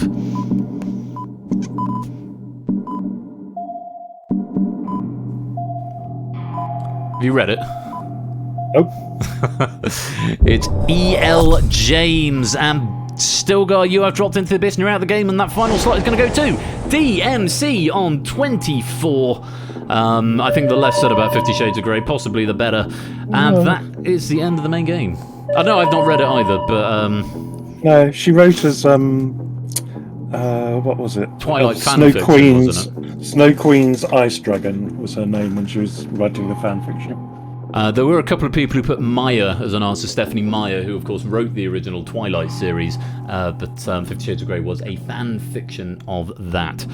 Have you read it? Nope. It's E.L. James. And Stilgar, you have dropped into the Abyss and you're out of the game. And that final slot is going to go to DMC on 24. I think the less said about 50 Shades of Grey, possibly the better. And that is the end of the main game. I know I've not read it either, but No, she wrote as what was it? Twilight Snow fanfiction, Queen's wasn't Snow Queen's Ice Dragon was her name when she was writing the fanfiction. There were a couple of people who put Maya as an answer, Stephanie Meyer, who of course wrote the original Twilight series, but 50 Shades of Grey was a fan fiction of that.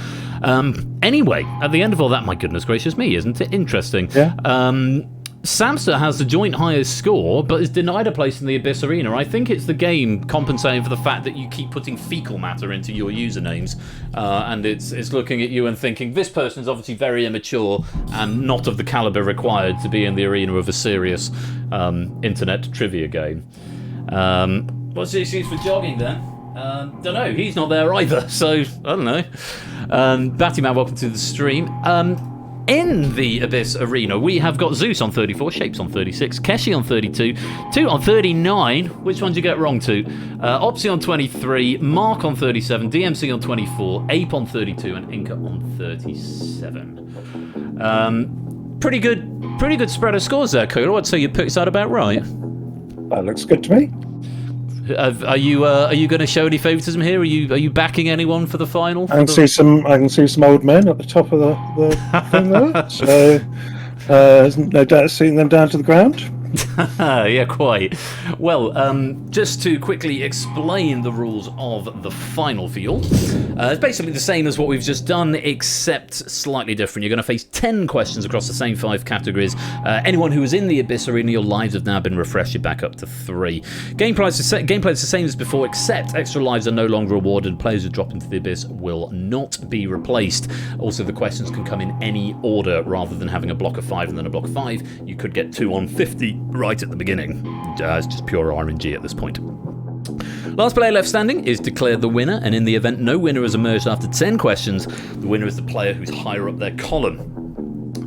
Anyway, at the end of all that, my goodness gracious me, isn't it interesting? Yeah. Samster has the joint highest score, but is denied a place in the Abyss Arena. I think it's the game compensating for the fact that you keep putting fecal matter into your usernames, and it's looking at you and thinking, this person is obviously very immature and not of the caliber required to be in the arena of a serious internet trivia game. What's the excuse for jogging then? Don't know, he's not there either, so I don't know. Battyman, welcome to the stream. In the Abyss Arena, we have got Zeus on 34, Shapes on 36, Keshi on 32, 2 on 39, which one did you get wrong to? Opsy on 23, Mark on 37, DMC on 24, Ape on 32, and Inca on 37. Pretty good spread of scores there, Kuro. I'd say you picked that about right. That looks good to me. Are you going to show any favouritism here? Are you backing anyone for the final? I can see some old men at the top of the thing there. So there's no doubt seeing them down to the ground. Yeah, quite. Well, just to quickly explain the rules of the final field, it's basically the same as what we've just done, except slightly different. You're going to face 10 questions across the same 5 categories. Anyone who was in the Abyss Arena, your lives have now been refreshed back up to 3. Gameplay is the same as before, except extra lives are no longer awarded. Players who drop into the Abyss will not be replaced. Also, the questions can come in any order rather than having a block of 5 and then a block of 5. You could get 2 on 50 right at the beginning. It's just pure RNG at this point. Last player left standing is declared the winner, and in the event no winner has emerged after 10 questions, the winner is the player who's higher up their column.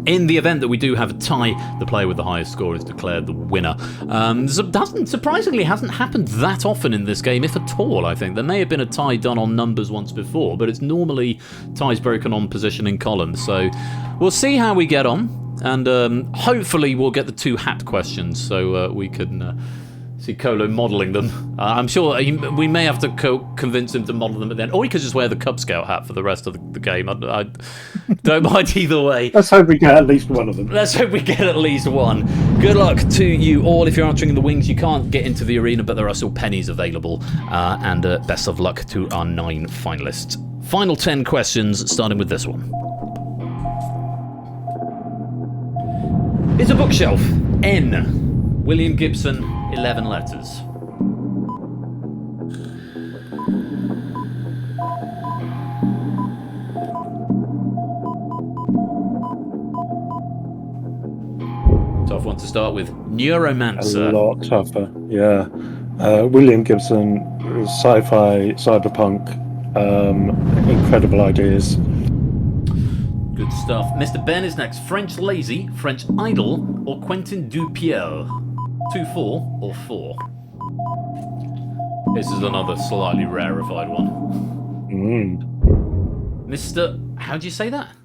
In the event that we do have a tie, the player with the highest score is declared the winner. Surprisingly hasn't happened that often in this game, if at all, I think. There may have been a tie done on numbers once before, but it's normally ties broken on position in columns. So we'll see how we get on, and hopefully we'll get the 2 hat questions so we can see Colo modelling them. I'm sure we may have to convince him to model them at the end, or he could just wear the Cub Scout hat for the rest of the game. I don't mind either way. Let's hope we get at least one of them. Let's hope we get at least one. Good luck to you all. If you're answering in the wings, you can't get into the arena, but there are still pennies available. And best of luck to our 9 finalists. Final 10 questions, starting with this one. It's a bookshelf. N. William Gibson, 11 letters. Tough one to start with. Neuromancer. A lot tougher, yeah. William Gibson, sci-fi, cyberpunk, incredible ideas. Good stuff. Mr. Ben is next. French Lazy, French Idol, or Quentin Dupieux? 2, 4, or 4? This is another slightly rarefied one. Mr. How do you say that?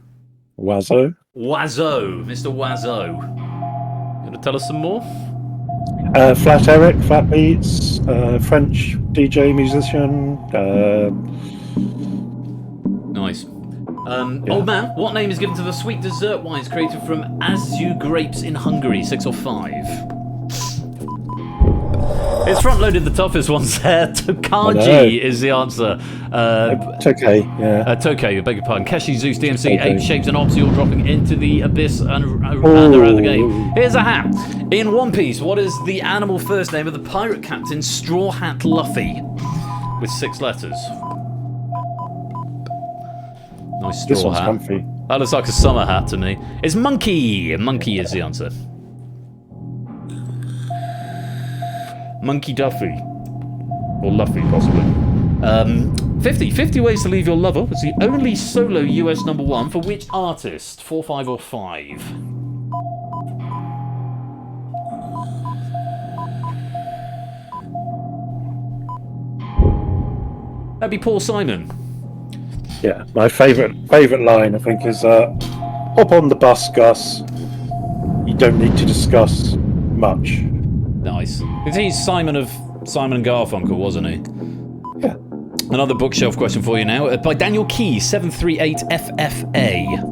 Wazo. Wazo. Mr. Wazo. You want to tell us some more? Flat Eric, Flat Beats, French DJ musician. Nice. Old man, what name is given to the sweet dessert wines created from Azu grapes in Hungary? 6 or 5? It's front-loaded the toughest ones there. Tokaji is the answer. Tokay, yeah. Tokay, I beg your pardon. Keshi, Zeus, DMC, Ape, Shapes, and Opsy all dropping into the Abyss and around the game. Here's a hat. In One Piece, what is the animal first name of the pirate captain Straw Hat Luffy? With 6 letters. Nice straw This one's hat. comfy. That looks like a summer hat to me. It's Monkey. Monkey is the answer. Monkey Duffy. Or Luffy, possibly. 50 Ways to Leave Your Lover was the only solo US #1 for which artist? 4, 5, or 5? That'd be Paul Simon. Yeah, my favourite line, I think, is hop on the bus, Gus. You don't need to discuss much. Nice. He's Simon of Simon and Garfunkel, wasn't he? Another bookshelf question for you now, by Daniel Key, 738FFA.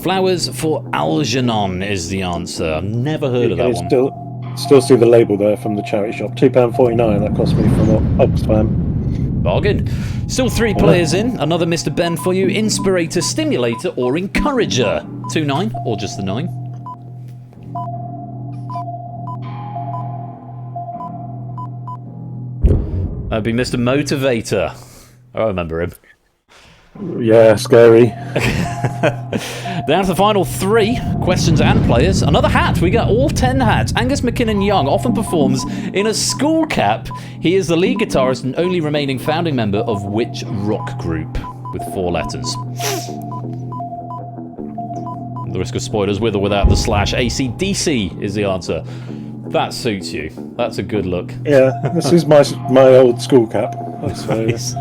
Flowers for Algernon is the answer. I've never heard of that one. Still see the label there from the charity shop. £2.49. That cost me from Oxfam. Bargain. Still 3 players in. Another Mr. Ben for you. Inspirator, Stimulator, or Encourager. 2-9, or just the 9. That'd be Mr. Motivator. I remember him. Yeah, scary. Down to the final 3 questions and players. Another hat. We got all 10 hats. Angus McKinnon Young often performs in a school cap. He is the lead guitarist and only remaining founding member of which rock group? With 4 letters. The risk of spoilers, with or without the slash. AC/DC is the answer. That suits you. That's a good look. Yeah, this is my old school cap. Nice.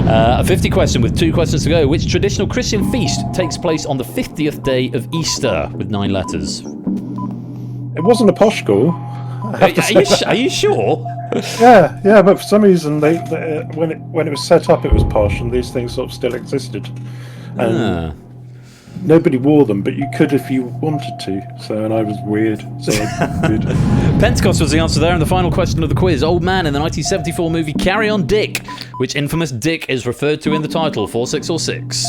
A 50 question with 2 questions to go. Which traditional Christian feast takes place on the 50th day of Easter with 9 letters? It wasn't a posh school. Are you sure? Yeah, but for some reason, they when it was set up, it was posh, and these things sort of still existed. And nobody wore them, but you could if you wanted to. And I was weird, so I did. Pentecost was the answer there, and the final question of the quiz. Old man in the 1974 movie Carry On Dick. Which infamous dick is referred to in the title? 4, 6, or 6?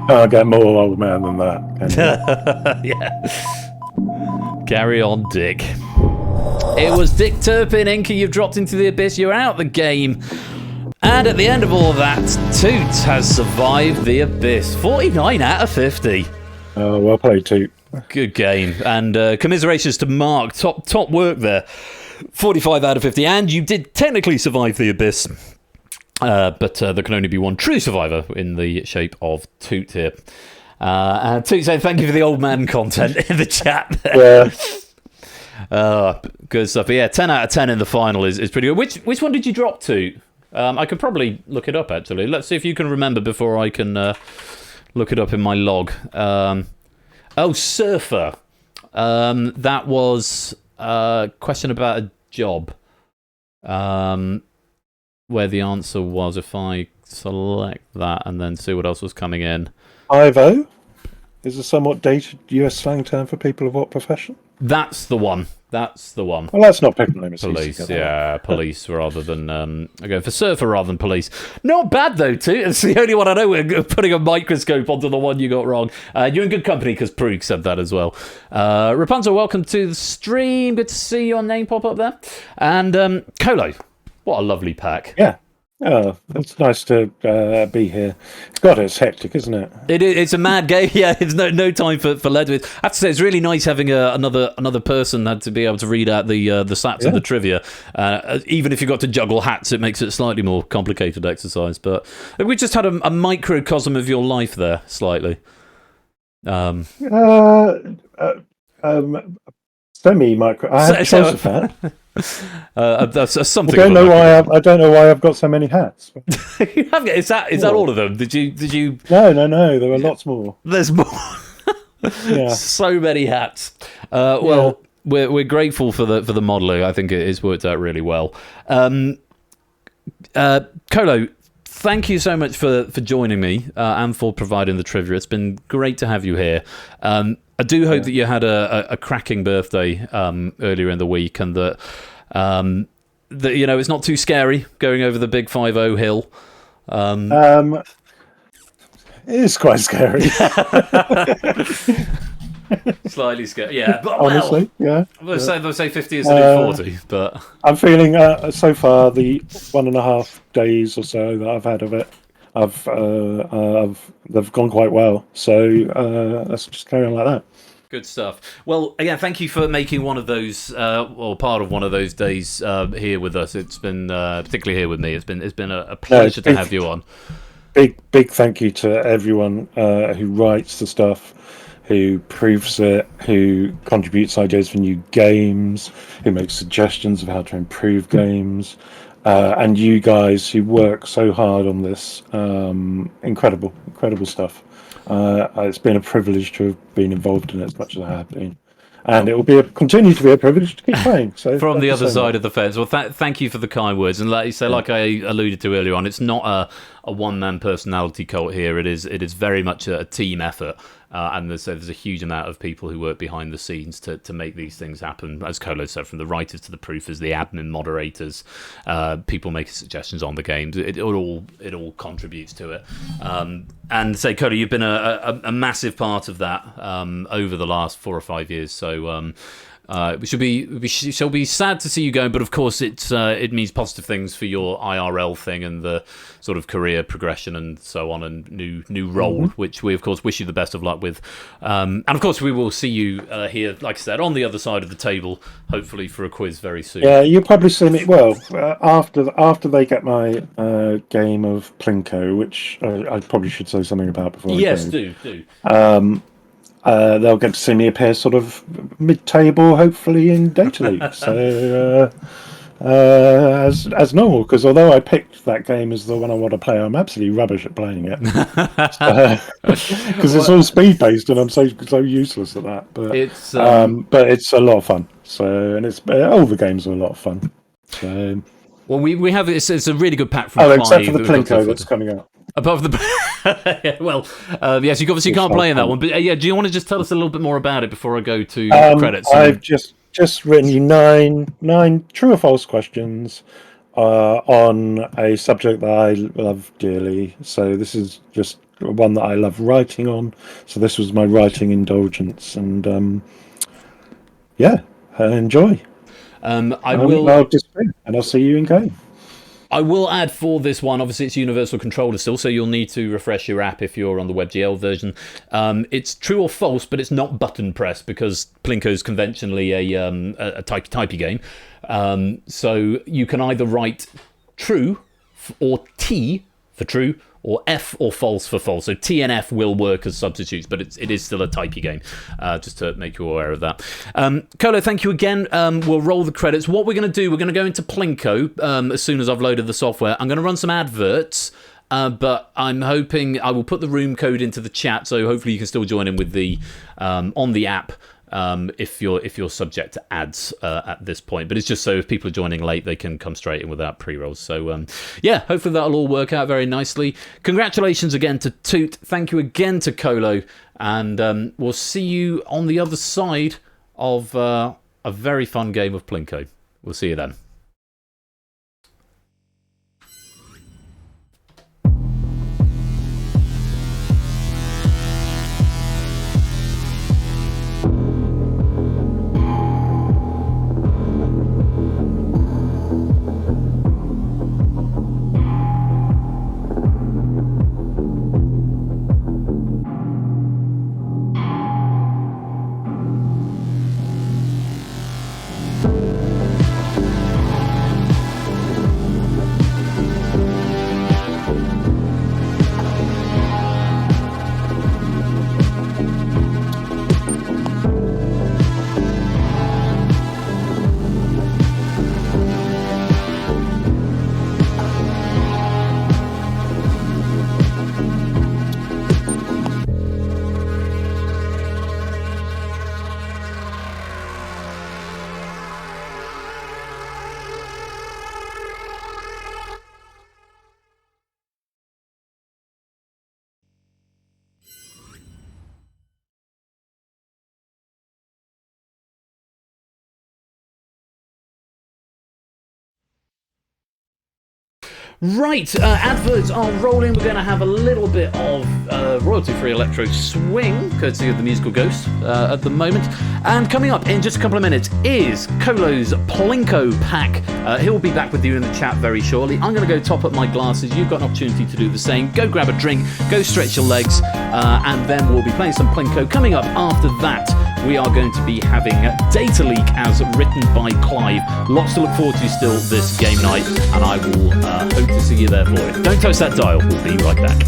Can't get more old man than that. Yeah. Carry On Dick. It was Dick Turpin. Inky, you've dropped into the abyss. You're out the game. And at the end of all that, Toots has survived the abyss. 49 out of 50. Well played, Toot. Good game. And commiserations to Mark. Top work there. 45 out of 50. And you did technically survive the abyss. But there can only be one true survivor in the shape of Toot here. And Toot saying thank you for the old man content in the chat there. Yeah. Good stuff. But yeah, 10 out of 10 in the final is pretty good. Which one did you drop to? I could probably look it up, actually. Let's see if you can remember before I can look it up in my log. Surfer. That was a question about a job. Where the answer was, if I select that and then see what else was coming in. 5-0 is a somewhat dated US slang term for people of what profession? That's the one. Well, that's not people name. Police, yeah, police rather than I go for surfer rather than police. Not bad though, too. It's the only one I know. We're putting a microscope onto the one you got wrong. You're in good company because Prug said that as well. Rapunzel, welcome to the stream. Good to see your name pop up there. And Colo, what a lovely pack. Yeah. Oh, it's nice to be here. God, it's hectic, isn't it? It's a mad game. Yeah, it's no time for Ledwith. I have to say, it's really nice having another person had to be able to read out the stats and the trivia. Even if you've got to juggle hats, it makes it a slightly more complicated exercise. But we just had a microcosm of your life there, slightly. Semi-micro. I have tons of hat. That's something. I don't know why I've got so many hats. You have, is that all of them? Did you? No. There are lots more. There's more. Yeah. So many hats. Well, we're grateful for the modelling. I think it's worked out really well. Colo, thank you so much for joining me and for providing the trivia. It's been great to have you here. I do hope that you had a cracking birthday earlier in the week, and that it's not too scary going over the big 5-0 hill. It is quite scary. Slightly scary, yeah. But, honestly, yeah. They'll say 50 is the new 40, but I'm feeling so far the 1.5 days or so that I've had of it, they've gone quite well. So let's just carry on like that. Good stuff. Well, again, thank you for making one of those, or part of one of those days here with us. It's been particularly here with me. It's been a pleasure to have you on. Big thank you to everyone who writes the stuff, who proofs it, who contributes ideas for new games, who makes suggestions of how to improve games, and you guys who work so hard on this. Incredible stuff. It's been a privilege to have been involved in it as much as I have been. and it will continue to be a privilege to keep playing. So from the other side of the fence. Well, thank you for the kind words. And like you say, like I alluded to earlier on, it's not a one-man personality cult here. It is very much a team effort. And there's a huge amount of people who work behind the scenes to make these things happen. As Colo said, from the writers to the proofers, the admin moderators, people making suggestions on the games. It all contributes to it. And say, Colo, you've been a massive part of that over the last 4 or 5 years. So we shall be sad to see you go, but of course it means positive things for your IRL thing and the sort of career progression and so on, and new role, which we of course wish you the best of luck with. And of course we will see you here, like I said, on the other side of the table, hopefully for a quiz very soon. Yeah, you'll probably see me after they get my game of Plinko, which I probably should say something about before. Yes, I go. do. They'll get to see me appear sort of mid-table, hopefully, in Data League. So, as normal, because although I picked that game as the one I want to play, I'm absolutely rubbish at playing it. Because it's all speed-based, and I'm so useless at that. But it's a lot of fun. So, and it's all the games are a lot of fun. So, well, we have it's a really good pack from Clive, except for the Plinko that's coming out. Above the yes, you obviously can't play in that one. But do you want to just tell us a little bit more about it before I go to credits? I've just written you nine true or false questions on a subject that I love dearly. So this is just one that I love writing on. So this was my writing indulgence, and enjoy. I'll disagree, and I'll see you in game. I will add for this one, obviously it's Universal Controller still, so you'll need to refresh your app if you're on the WebGL version. It's true or false, but it's not button press because Plinko is conventionally a typey game. So you can either write true or T for true, or F or false for false. So T and F will work as substitutes, but it is still a typey game, just to make you aware of that. Colo, thank you again. We'll roll the credits. What we're going to do, we're going to go into Plinko as soon as I've loaded the software. I'm going to run some adverts, but I'm hoping I will put the room code into the chat, so hopefully you can still join in with the on the app. If you're subject to ads at this point, but it's just so if people are joining late, they can come straight in without pre-rolls. So hopefully that'll all work out very nicely. Congratulations again to Toot. Thank you again to Colo, and we'll see you on the other side of a very fun game of Plinko. We'll see you then. Right, adverts are rolling. We're going to have a little bit of royalty-free electro swing, courtesy of the Musical Ghost at the moment. And coming up in just a couple of minutes is Colo's Plinko pack. He'll be back with you in the chat very shortly. I'm going to go top up my glasses. You've got an opportunity to do the same. Go grab a drink, go stretch your legs, and then we'll be playing some Plinko. Coming up after that, we are going to be having Data Leak as written by Clive. Lots to look forward to still this game night, and I will hope to see you there for it. Don't touch that dial. We'll be right back.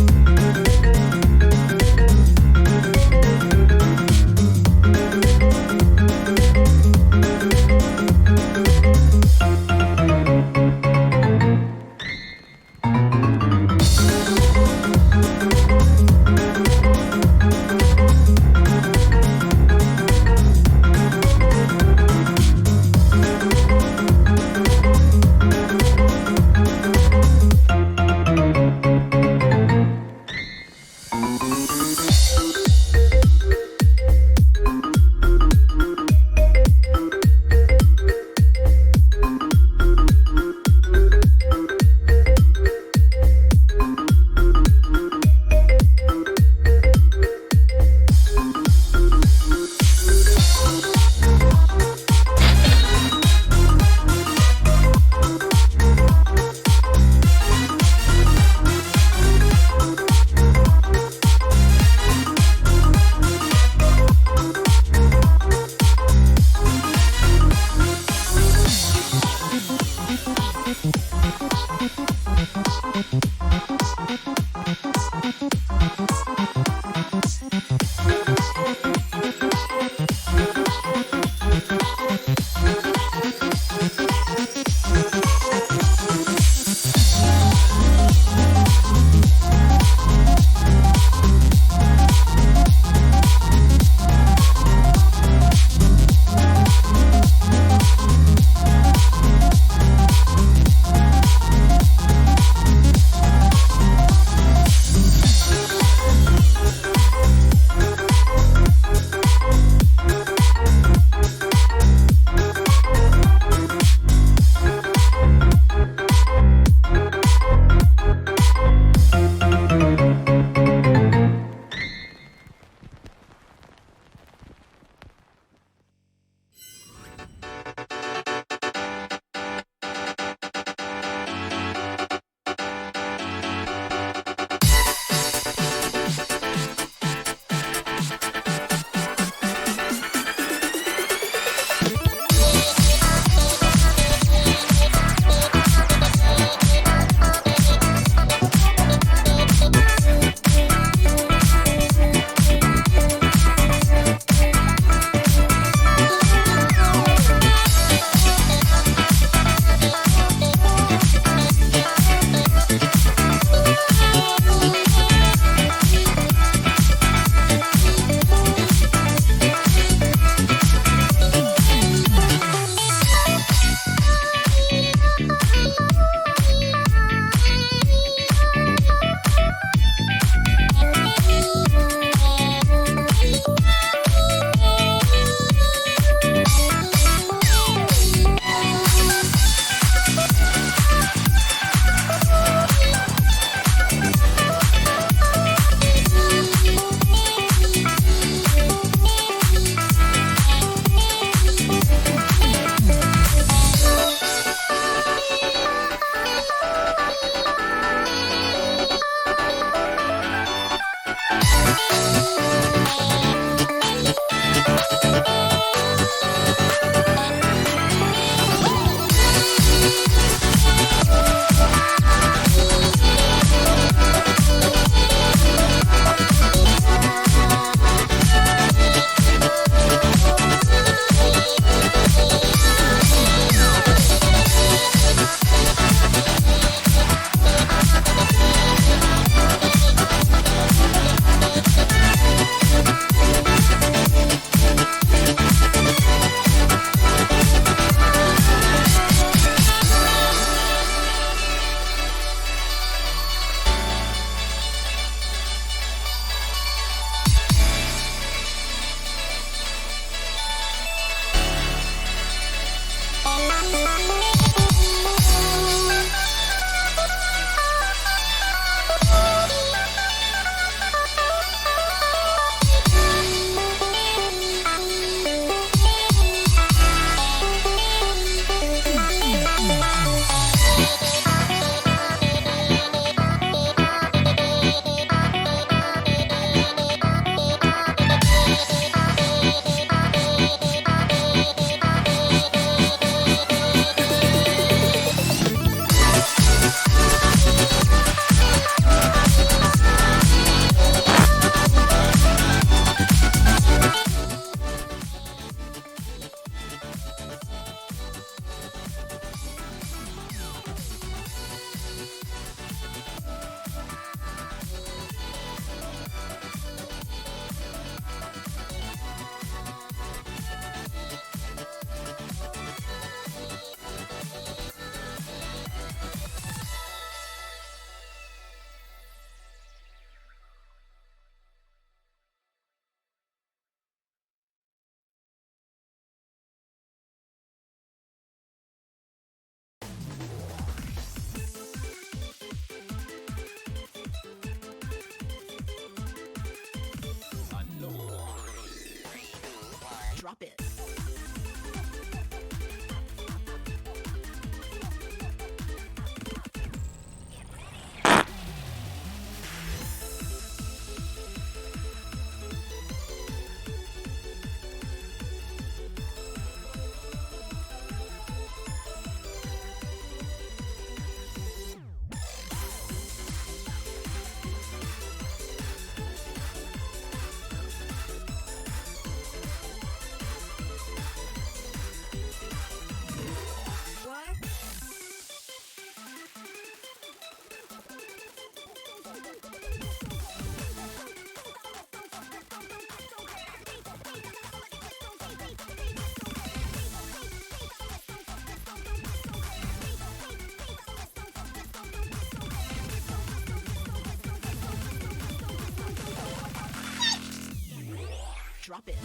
Drop it.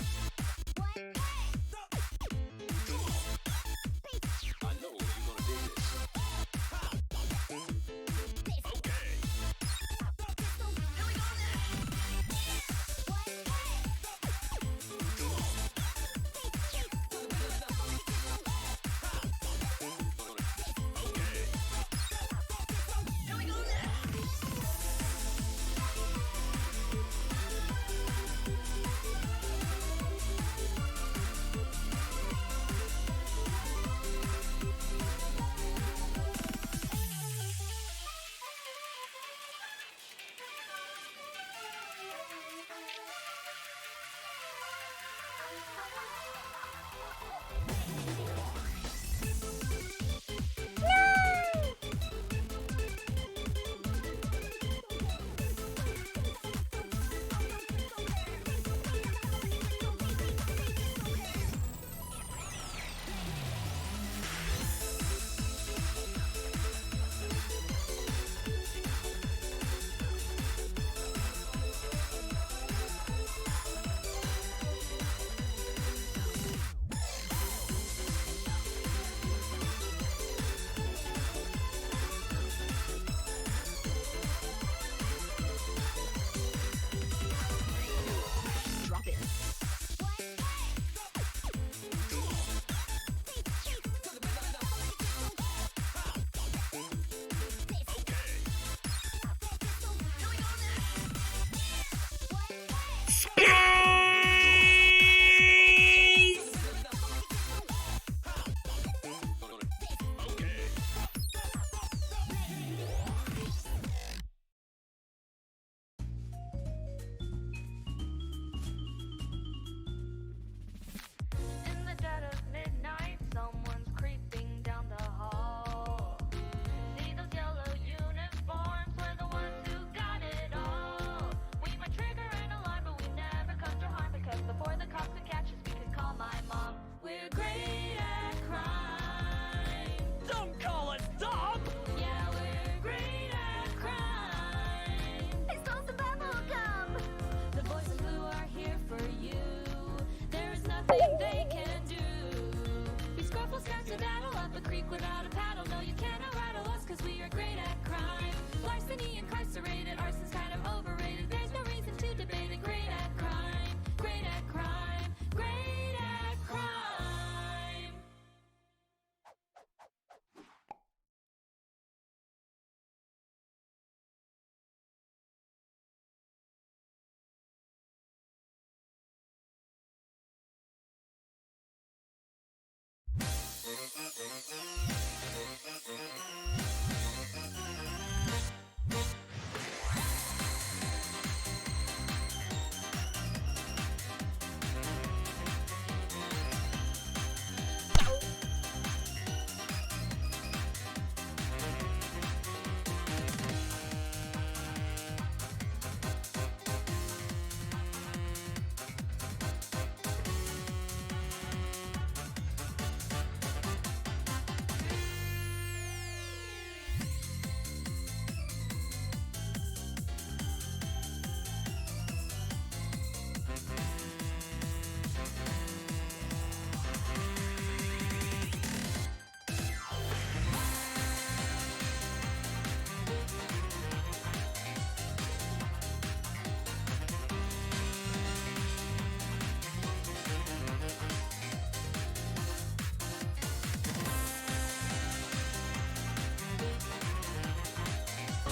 I know you're gonna dig this. Okay. Drop it. In the dead of midnight, someone's creeping down the hall. See those yellow uniforms, we're the ones who got it all. We might trigger an alarm, but we never come to harm, because before the cops could catch us, we could call my mom. We're great at crime. Don't call us dumb! Yeah, we're great at crime. I stole some bubble gum. The boys in blue are here for you. There is nothing they can do. These scruffles got to battle up a creek without a paddle. No, you cannot rattle us, cause we are great at crime. Larceny incarcerated, arson's kind of overrated. There's no reason to debate it. Great at crime, great at crime, great at crime.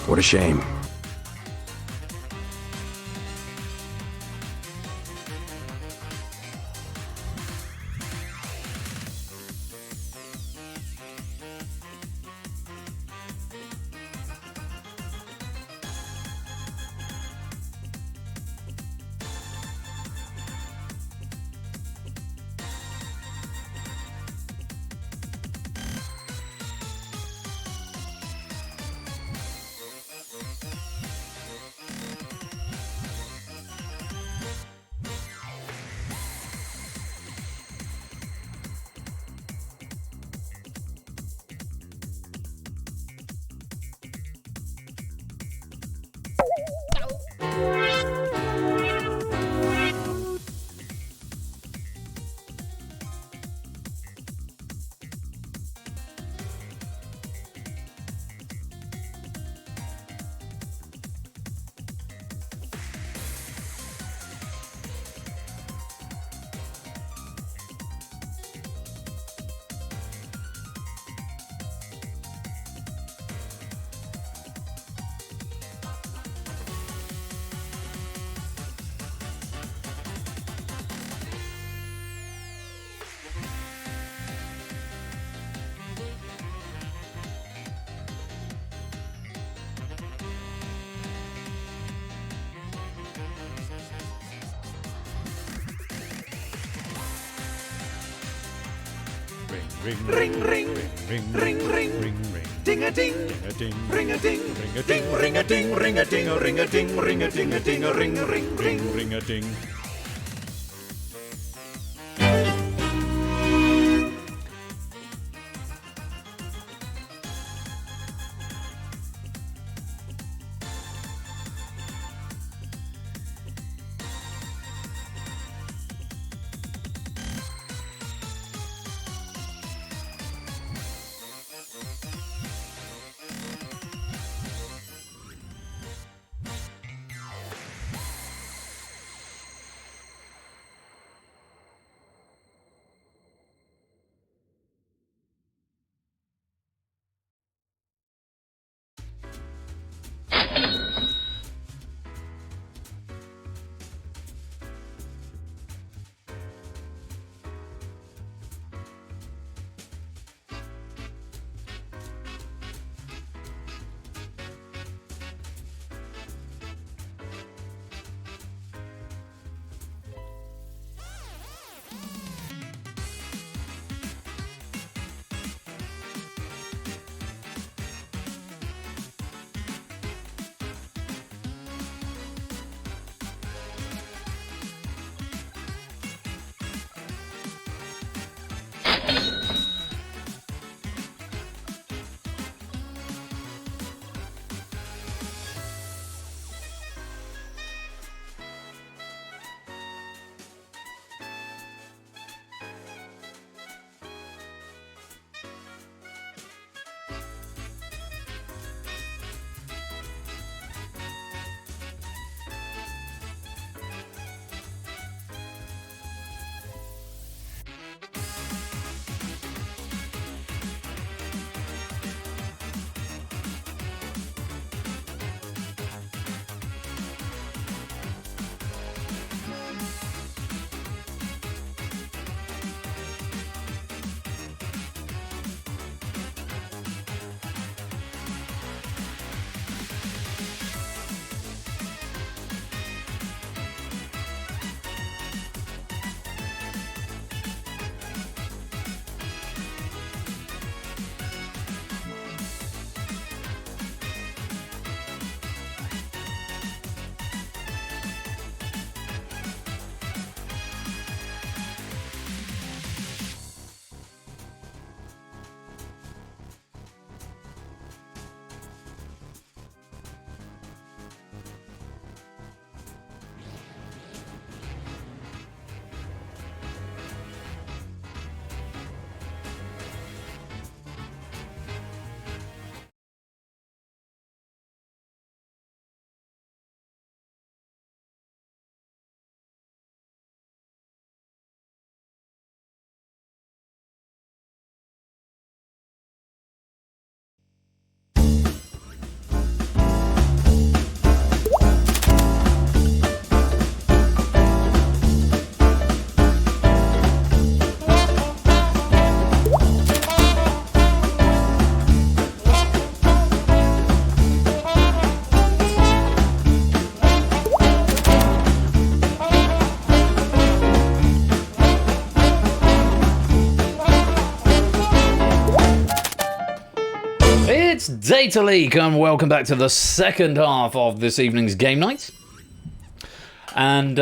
What a shame. Ring ring, ring ring ring, ding a ding, ring a ding, ring a ding, ring a ding, ring a ding, ring a ding, ring a ding, ring a ding. It's Data Leak, and welcome back to the second half of this evening's game night. And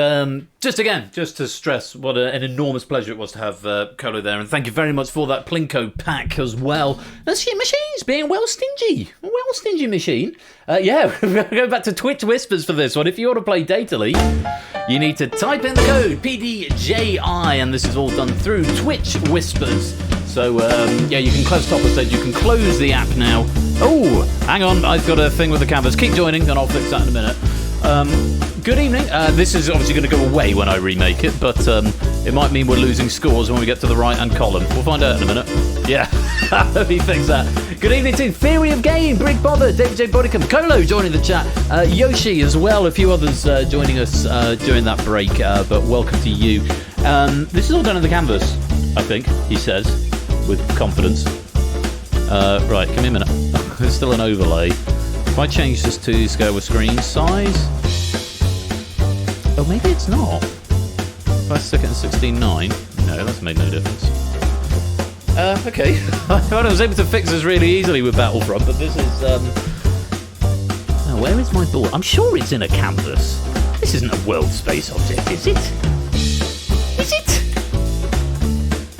just to stress what an enormous pleasure it was to have Colo there, and thank you very much for that Plinko pack as well. That's your machine's being well stingy machine. Yeah, we're going to go back to Twitch Whispers for this one. If you want to play Data Leak, you need to type in the code PDJI, and this is all done through Twitch Whispers. So, yeah, you can close top of stage. You can close the app now. Oh, hang on. I've got a thing with the canvas. Keep joining, and I'll fix that in a minute. Good evening. This is obviously going to go away when I remake it, but it might mean we're losing scores when we get to the right-hand column. We'll find out in a minute. Yeah, let me fix that. Good evening to Theory of Game, Brig Bother, David J. Bodicum, Colo joining the chat, Yoshi as well, a few others joining us during that break, but welcome to you. This is all done on the canvas, I think, he says, with confidence. Right, give me a minute. There's still an overlay. If I change this to scale with screen size... Oh, maybe it's not. If I stick it at 16:9, no, that's made no difference. Okay. I was able to fix this really easily with Battlefront, but this is, oh, where is my board? I'm sure it's in a canvas. This isn't a world space object, is it? Is it?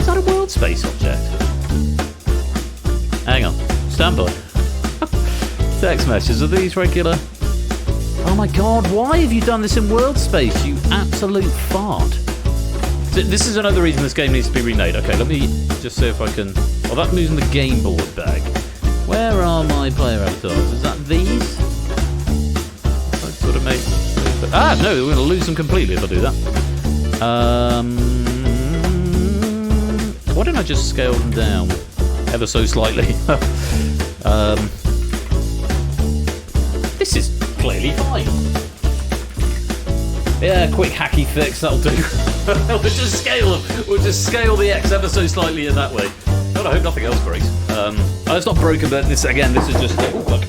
Is that a world space object? Hang on. Stand by. Text messages, are these regular? Oh my god, why have you done this in world space, you absolute fart? This is another reason this game needs to be remade. Okay, let me just see if I can... Oh, that moves in the game board bag. Where are my player avatars? Is that these? I sort of make... Ah, no, we're going to lose them completely if I do that. Why don't I just scale them down ever so slightly? This is clearly fine. Yeah, quick hacky fix, that'll do. We'll just scale them. We'll just scale the X ever so slightly in that way. God, I hope nothing else breaks. It's not broken, but this is just... Oh, look.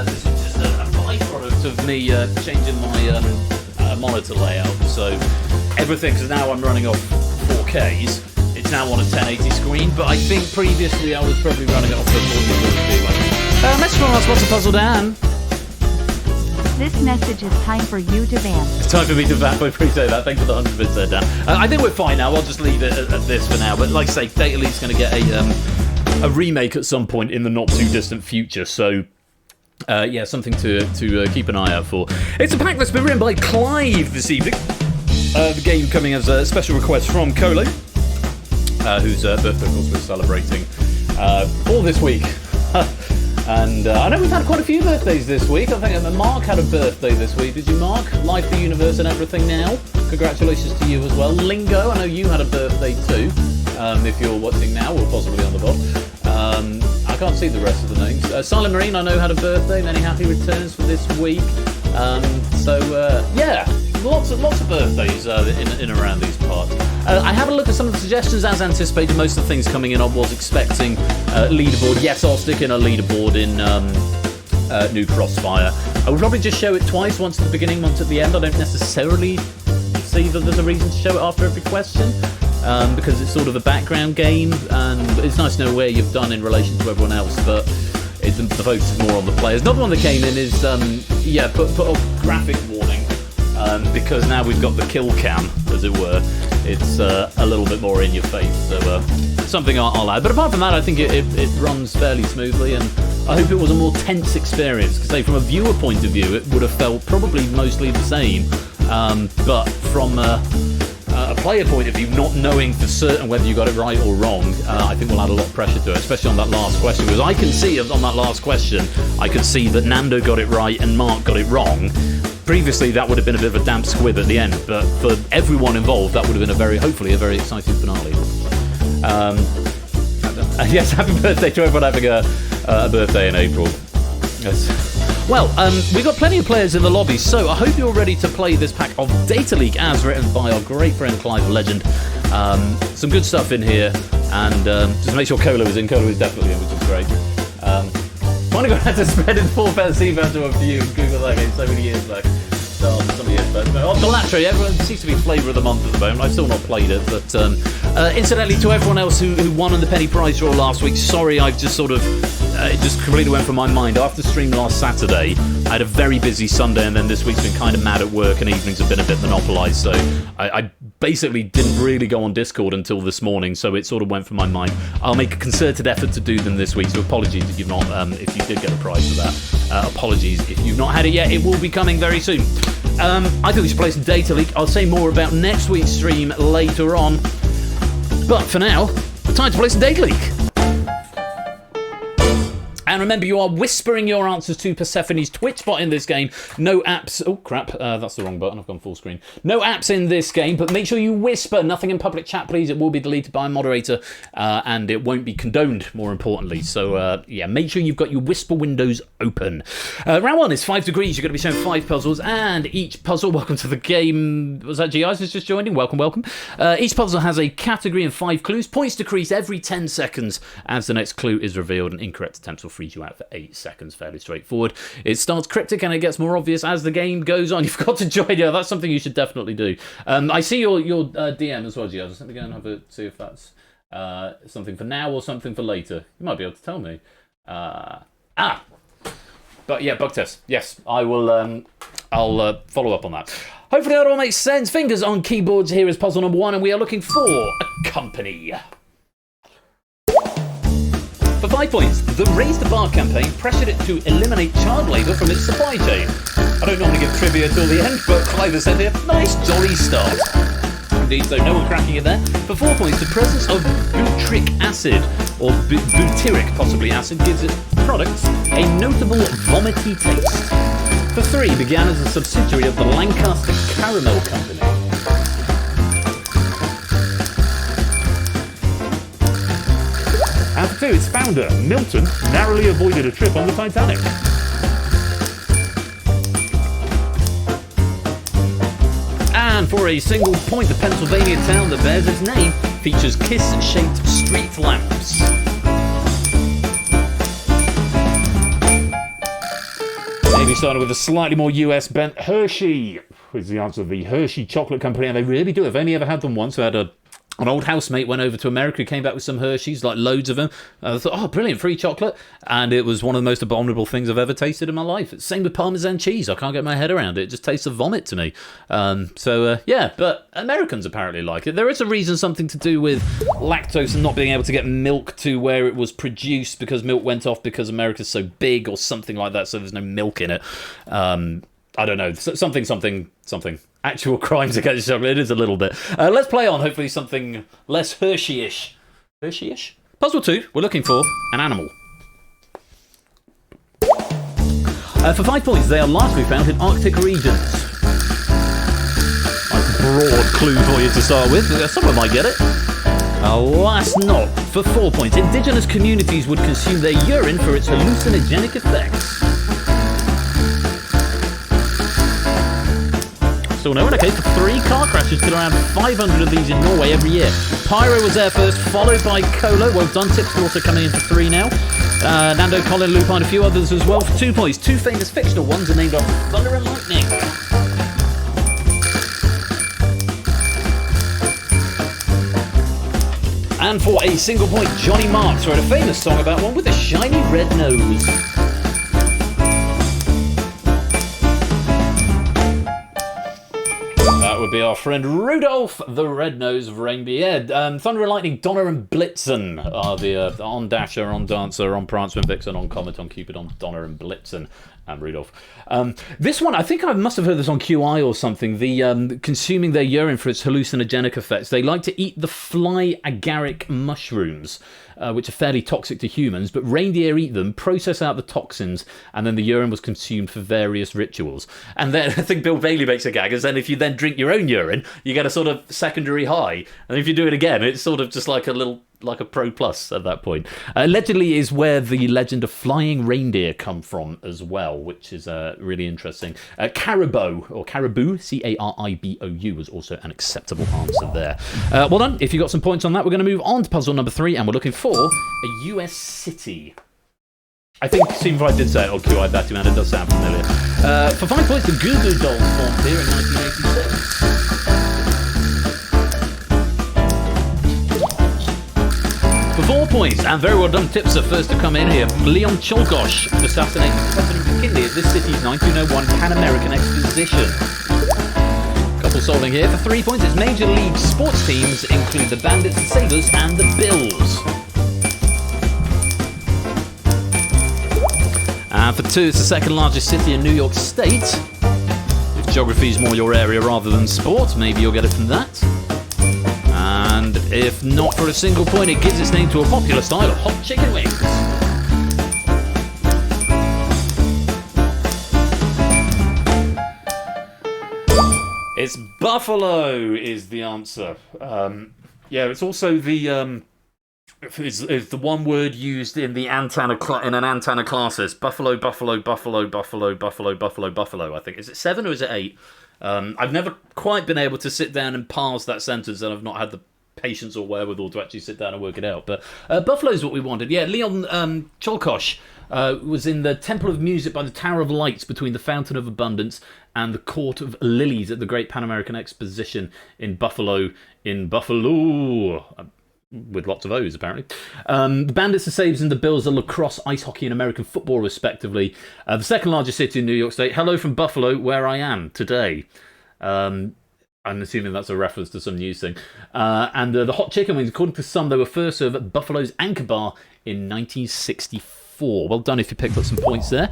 This is just a byproduct of me changing my monitor layout. So everything, because now I'm running off 4Ks, it's now on a 1080 screen, but I think previously I was probably running it off the 40. Message from us, what's a puzzle, Dan? This message is time for you to vamp. It's time for me to vamp. I appreciate that. Thanks for the 100%, Dan. I think we're fine now. I'll just leave it at this for now. But like I say, Data Leak's going to get a remake at some point in the not too distant future. So yeah, something to keep an eye out for. It's a pack that's been written by Clive this evening. The game coming as a special request from Colo, whose birthday, of course, we're celebrating all this week. And I know we've had quite a few birthdays this week. I think Mark had a birthday this week. Did you, Mark? Life, the universe, and everything now. Congratulations to you as well. Lingo, I know you had a birthday too. If you're watching now or possibly on the bot. I can't see the rest of the names. Silent Marine, I know, had a birthday. Many happy returns for this week. Yeah, lots of birthdays in around these parts. I had a look at some of the suggestions as anticipated. Most of the things coming in I was expecting. Leaderboard, yes, I'll stick in a leaderboard in new Crossfire. I would probably just show it twice, once at the beginning, once at the end. I don't necessarily see that there's a reason to show it after every question, because it's sort of a background game, and it's nice to know where you've done in relation to everyone else, but the focus is more on the players. Another one that came in is, put a graphic warning, because now we've got the kill cam, as it were. It's a little bit more in your face, so something I'll add. But apart from that, I think it runs fairly smoothly, and I hope it was a more tense experience, because say from a viewer point of view, it would have felt probably mostly the same, but from a player point of view, not knowing for certain whether you got it right or wrong, I think we'll add a lot of pressure to it, especially on that last question, because I can see on that last question, I could see that Nando got it right and Mark got it wrong. Previously, that would have been a bit of a damp squib at the end, but for everyone involved, that would have been hopefully a very exciting finale. Yes, happy birthday to everyone having a birthday in April. Yes. Well, we've got plenty of players in the lobby, so I hope you're ready to play this pack of Data Leak as written by our great friend Clive Legend. Some good stuff in here, and just make sure Colo is in. Colo is definitely in, which is great. Finally got to spread in 4 fantasy to a view and Google that game so many years back. Some years back. Oh, Galatri, everyone seems to be flavour of the month at the moment. I've still not played it, but incidentally, to everyone else who won in the penny prize draw last week, sorry, I've just sort of it just completely went from my mind. After the stream last Saturday, I had a very busy Sunday, and then this week's been kind of mad at work, and evenings have been a bit monopolised, so I basically didn't really go on Discord until this morning, so it sort of went from my mind. I'll make a concerted effort to do them this week, so apologies if you've not, if you did get a prize for that. Apologies if you've not had it yet. It will be coming very soon. I think we should play some Data Leak. I'll say more about next week's stream later on. But for now, time to play some Data Leak. And remember, you are whispering your answers to Persephone's Twitch bot in this game. No apps. Oh, crap. That's the wrong button. I've gone full screen. No apps in this game, but make sure you whisper. Nothing in public chat, please. It will be deleted by a moderator, and it won't be condoned, more importantly. So, yeah, make sure you've got your whisper windows open. Round 1 is 5 degrees. You're going to be shown 5 puzzles, and each puzzle, welcome to the game. Was that GI's who's just joining? Welcome, welcome. Each puzzle has a category and 5 clues. Points decrease every 10 seconds as the next clue is revealed. An incorrect attempt will freeze you out for 8 seconds. Fairly straightforward. It starts cryptic and it gets more obvious as the game goes on. You've got to join. Yeah, that's something you should definitely do. I see your DM as well, Gio. Let me go and have a see if that's Something for now or something for later? You might be able to tell me. But yeah, bug test. Yes, I will. I'll follow up on that. Hopefully that all makes sense. Fingers on keyboards. Here is puzzle number 1, and we are looking for a company. For 5 points, the Raise the Bar campaign pressured it to eliminate child labour from its supply chain. I don't normally give trivia till the end, but Clive has said here, nice jolly start. Indeed, so no one cracking it there. For 4 points, the presence of butyric acid, or butyric possibly acid, gives its products a notable vomity taste. For 3, began as a subsidiary of the Lancaster Caramel Company. And for 2, its founder, Milton, narrowly avoided a trip on the Titanic. And for a single point, the Pennsylvania town that bears its name features kiss-shaped street lamps. Maybe started with a slightly more US bent. Hershey is the answer. The Hershey Chocolate Company, and they really do. I've only ever had them once. I had an old housemate went over to America, came back with some Hershey's, like loads of them. I thought, oh, brilliant, free chocolate. And it was one of the most abominable things I've ever tasted in my life. Same with Parmesan cheese. I can't get my head around it. It just tastes of vomit to me. Yeah, but Americans apparently like it. There is a reason, something to do with lactose and not being able to get milk to where it was produced because milk went off because America's so big or something like that, so there's no milk in it. I don't know, something. Actual crimes against chocolate, it is a little bit. Let's play on, hopefully something less Hershey-ish. Hershey-ish? Puzzle 2, we're looking for an animal. For 5 points, they are largely found in Arctic regions. Nice broad clue for you to start with. Someone might get it. Alas not. For 4 points, indigenous communities would consume their urine for its hallucinogenic effects. Still no one. Okay, for 3, car crashes kill around 500 of these in Norway every year. Pyro was there first, followed by Colo. Well done, Tips are also coming in for 3 now. Nando, Colin, Lupine, a few others as well for 2 points. 2 famous fictional ones are named after thunder and lightning. And for a single point, Johnny Marks wrote a famous song about one with a shiny red nose. That would be our friend Rudolph the Red-Nosed Reindeer. Thunder and Lightning, Donner and Blitzen are the on Dasher, on Dancer, on Prancer and Vixen, on Comet, on Cupid, on Donner and Blitzen. And Rudolph. This one, I think I must have heard this on QI or something. The consuming their urine for its hallucinogenic effects. They like to eat the fly agaric mushrooms, which are fairly toxic to humans, but reindeer eat them, process out the toxins, and then the urine was consumed for various rituals. And then I think Bill Bailey makes a gag, as then if you then drink your own urine, you get a sort of secondary high. And if you do it again, it's sort of just like a Pro Plus at that point. Allegedly is where the legend of flying reindeer come from as well, which is really interesting. Caribou, or Caribou, Caribou, was also an acceptable answer there. Well done. If you got some points on that, we're going to move on to puzzle number 3, and we're looking for a US city. I think Seamfry did say it on QI Batty Man, it does sound familiar. For 5 points, the Goo Goo Dolls formed here in 1986. For 4 points, and very well done, Tips are first to come in here. Leon Cholgosh assassinated President McKinley at this city's 1901 Pan-American Exposition. Couple solving here. For 3 points, its major league sports teams include the Bandits, the Sabres, and the Bills. And for 2, it's the second largest city in New York State. If geography is more your area rather than sport, maybe you'll get it from that. And if not for a single point, it gives its name to a popular style of hot chicken wings. It's Buffalo is the answer. It's also the is the one word used in the antenna in an antenna classes. Buffalo, buffalo, buffalo, buffalo, buffalo, buffalo, buffalo. I think, is it 7 or is it 8? I've never quite been able to sit down and parse that sentence, and I've not had the patience or wherewithal to actually sit down and work it out. But Buffalo is what we wanted. Yeah, Leon Cholkosh was in the Temple of Music by the Tower of Lights between the Fountain of Abundance and the Court of Lilies at the Great Pan American Exposition in Buffalo. with lots of O's, apparently. The Bandits, the Sabres, and the Bills are lacrosse, ice hockey, and American football, respectively. The second largest city in New York State. Hello from Buffalo, where I am today. I'm assuming that's a reference to some news thing. And the hot chicken wings, according to some, they were first served at Buffalo's Anchor Bar in 1964. Well done if you picked up some points there.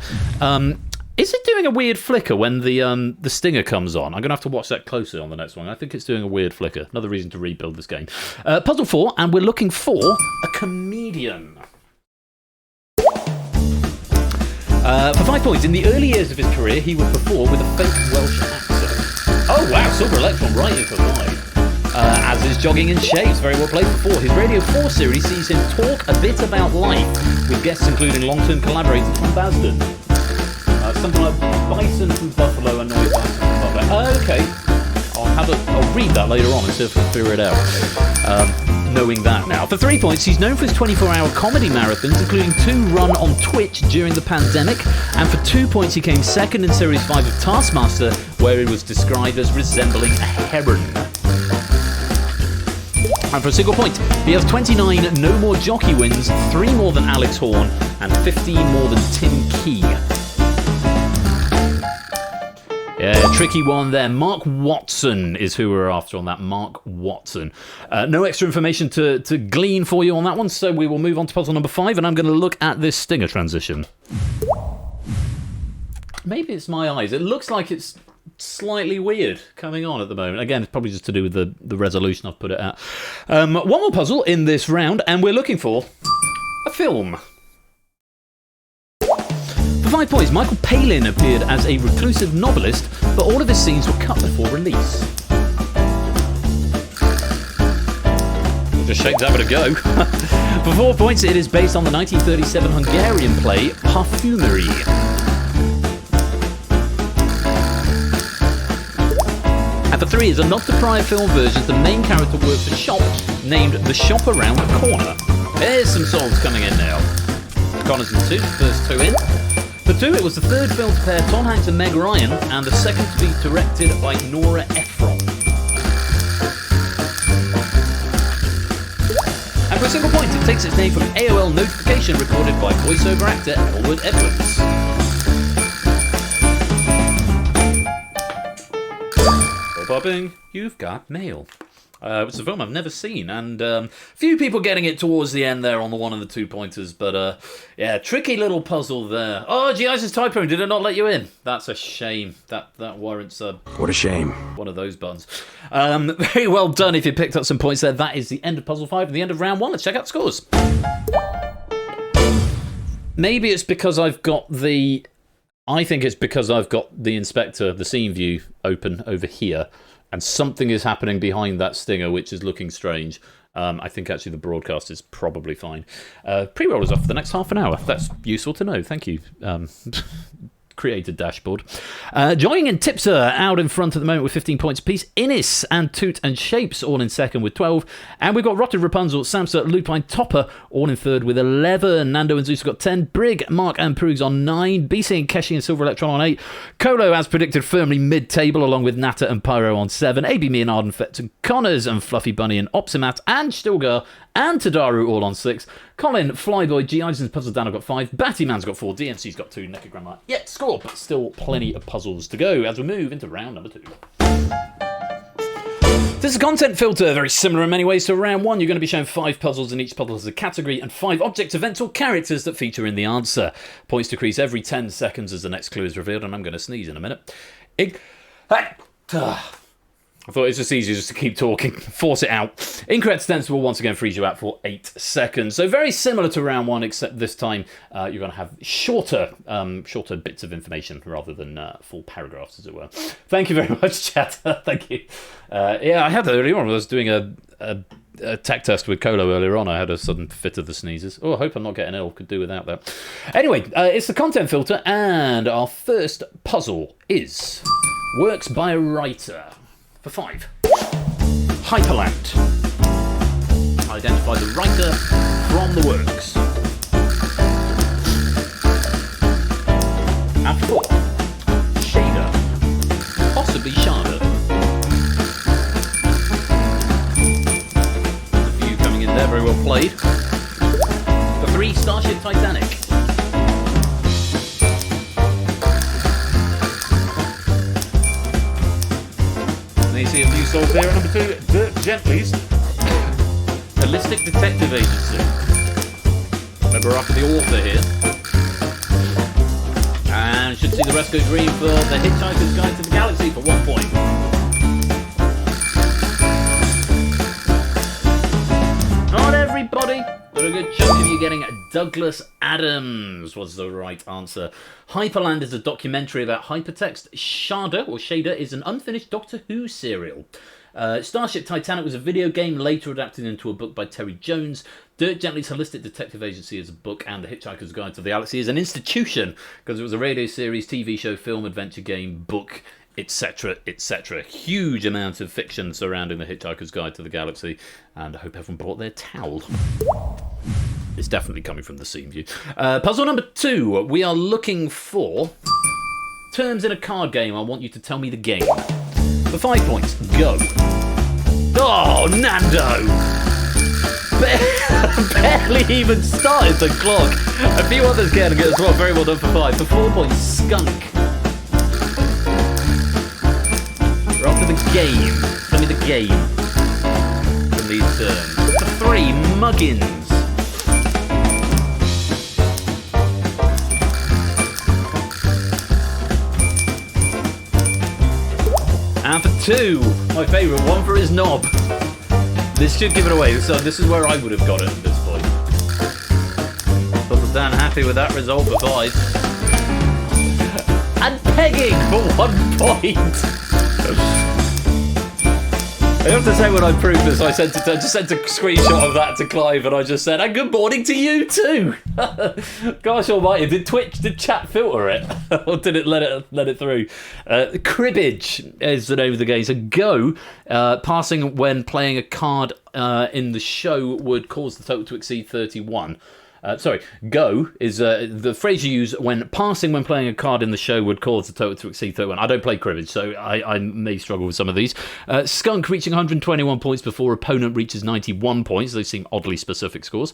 Is it doing a weird flicker when the stinger comes on? I'm going to have to watch that closely on the next one. I think it's doing a weird flicker. Another reason to rebuild this game. Puzzle 4, and we're looking for a comedian. For 5 points, in the early years of his career, he would perform with a fake Welsh accent. Oh wow, Silver Electron right in for 5. As is Jogging in Shapes, very well played for 4. His Radio 4 series sees him talk a bit about life, with guests including long-term collaborator Tom Basden. Something like Bison from Buffalo annoyed Bison from Buffalo. Okay. I'll read that later on and see if I can figure it out. Knowing that now. For 3 points, he's known for his 24-hour comedy marathons, including 2 run on Twitch during the pandemic. And for 2 points, he came second in Series 5 of Taskmaster, where he was described as resembling a heron. And for a single point, he has 29 No More Jockey wins, 3 more than Alex Horn, and 15 more than Tim Key. Yeah, tricky one there. Mark Watson is who we're after on that. Mark Watson. No extra information to glean for you on that one, so we will move on to puzzle number 5, and I'm going to look at this stinger transition. Maybe it's my eyes. It looks like it's slightly weird coming on at the moment. Again, it's probably just to do with the resolution I've put it at. One more puzzle in this round, and we're looking for a film. For 5 points, Michael Palin appeared as a reclusive novelist, but all of his scenes were cut before release. We'll just shake that with a go. For 4 points, it is based on the 1937 Hungarian play Parfumerie. And for 3 is a nod to prior film versions. The main character works a shop named The Shop Around the Corner. There's some songs coming in now. Connors and 2, first 2 in. For 2, it was the third film to pair Tom Hanks and Meg Ryan, and the second to be directed by Nora Ephron. And for a single point, it takes its name from an AOL notification recorded by voiceover actor Elwood Edwards. Popping, you've got mail. It's a film I've never seen, and few people getting it towards the end there on the 1 and the 2 pointers, but yeah, tricky little puzzle there. Oh, G.I.'s typo, did it not let you in? That's a shame. That warrants what a shame. One of those buns. Very well done if you picked up some points there. That is the end of puzzle 5 and the end of round 1. Let's check out the scores. Maybe it's because I've got the... I think it's because I've got the inspector, the scene view, open over here, and something is happening behind that stinger, which is looking strange. I think actually the broadcast is probably fine. Pre-roll is off for the next half an hour. That's useful to know. Thank you. Created dashboard. Joining in Tipser out in front at the moment with 15 points apiece. Innis and Toot and Shapes all in second with 12. And we've got Rotted Rapunzel, Samsa, Lupine, Topper all in third with 11. Nando and Zeus got 10. Brig, Mark and Prugs on 9. BC and Keshi and Silver Electron on 8. Colo, as predicted, firmly mid-table along with Nata and Pyro on 7. AB, me and Arden, Fett and Connors and Fluffy Bunny and Opsimat and Stilgar and Tadaru all on 6. Colin, Flyboy, G. Ison's Puzzle Dan have got 5. Battyman's got 4. DMC's got 2. Necrogram yet score, but still plenty of puzzles to go as we move into round number 2. This is a content filter, very similar in many ways to round 1. You're going to be shown 5 puzzles, and each puzzle has a category and 5 objects, events, or characters that feature in the answer. Points decrease every 10 seconds as the next clue is revealed, and I'm going to sneeze in a minute. I thought it's just easier just to keep talking, force it out. Incorrect sentence will once again freeze you out for 8 seconds. So very similar to round 1, except this time you're going to have shorter bits of information rather than full paragraphs, as it were. Thank you very much, chat. Thank you. Yeah, I had earlier on. I was doing a tech test with Colo earlier on. I had a sudden fit of the sneezes. Oh, I hope I'm not getting ill. Could do without that. Anyway, it's the content filter, and our first puzzle is Works by a Writer. For 5. Hyperland. Identify the writer from the works. And 4. Shader. Possibly Shada. The view coming in there very solved there. Number 2, Dirk Gently's Holistic Detective Agency. Remember, after the author here. And should see the rest go green for The Hitchhiker's Guide to the Galaxy for 1 point. Not everybody, but a good chunk of you getting Douglas Adams was the right answer. Hyperland is a documentary about hypertext. Shader is an unfinished Doctor Who serial. Starship Titanic was a video game later adapted into a book by Terry Jones. Dirk Gently's Holistic Detective Agency is a book, and The Hitchhiker's Guide to the Galaxy is an institution, because it was a radio series, TV show, film, adventure game, book, etc., etc. Huge amount of fiction surrounding The Hitchhiker's Guide to the Galaxy, and I hope everyone brought their towel. It's definitely coming from the scene view. Puzzle number 2. We are looking for terms in a card game. I want you to tell me the game. For 5 points, go. Oh, Nando! Barely even started the clock. A few others getting it as well. Very well done for 5. For 4 points, Skunk. We're off to the game. Tell me the game from these terms. For 3, Muggins. And for 2, my favourite, 1 for his knob. This should give it away, so this is where I would have got it at this point. Wasn't Dan happy with that result for 5. And pegging for 1 point. I have to say, when I proved this, I just sent a screenshot of that to Clive, and I just said, and good morning to you too. Gosh almighty, did chat filter it? Or did it let it through? Cribbage is the name of the game. So go, passing when playing a card in the show would cause the total to exceed 31. Go is the phrase you use when passing when playing a card in the show would cause the total to exceed 31. I don't play cribbage, so I may struggle with some of these. Skunk reaching 121 points before opponent reaches 91 points. Those seem oddly specific scores.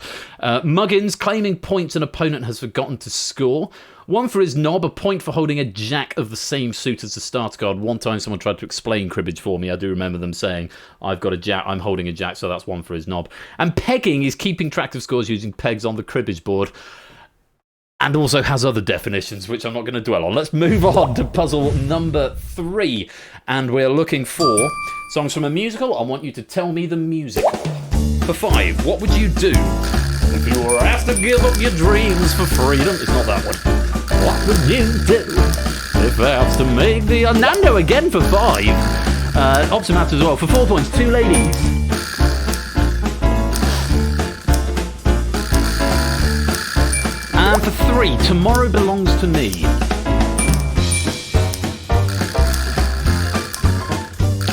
Muggins claiming points an opponent has forgotten to score. 1 for his knob, a point for holding a jack of the same suit as the starter card. One time someone tried to explain cribbage for me. I do remember them saying, I've got a jack, I'm holding a jack, so that's 1 for his knob. And pegging is keeping track of scores using pegs on the cribbage board. And also has other definitions, which I'm not going to dwell on. Let's move on to puzzle number 3. And we're looking for songs from a musical. I want you to tell me the musical. For 5, what would you do if you were asked to give up your dreams for freedom? It's not that one. What would you do if asked to make the... Nando again for 5. Option maps as well. For 4 points, 2 ladies. And for 3, Tomorrow Belongs to Me.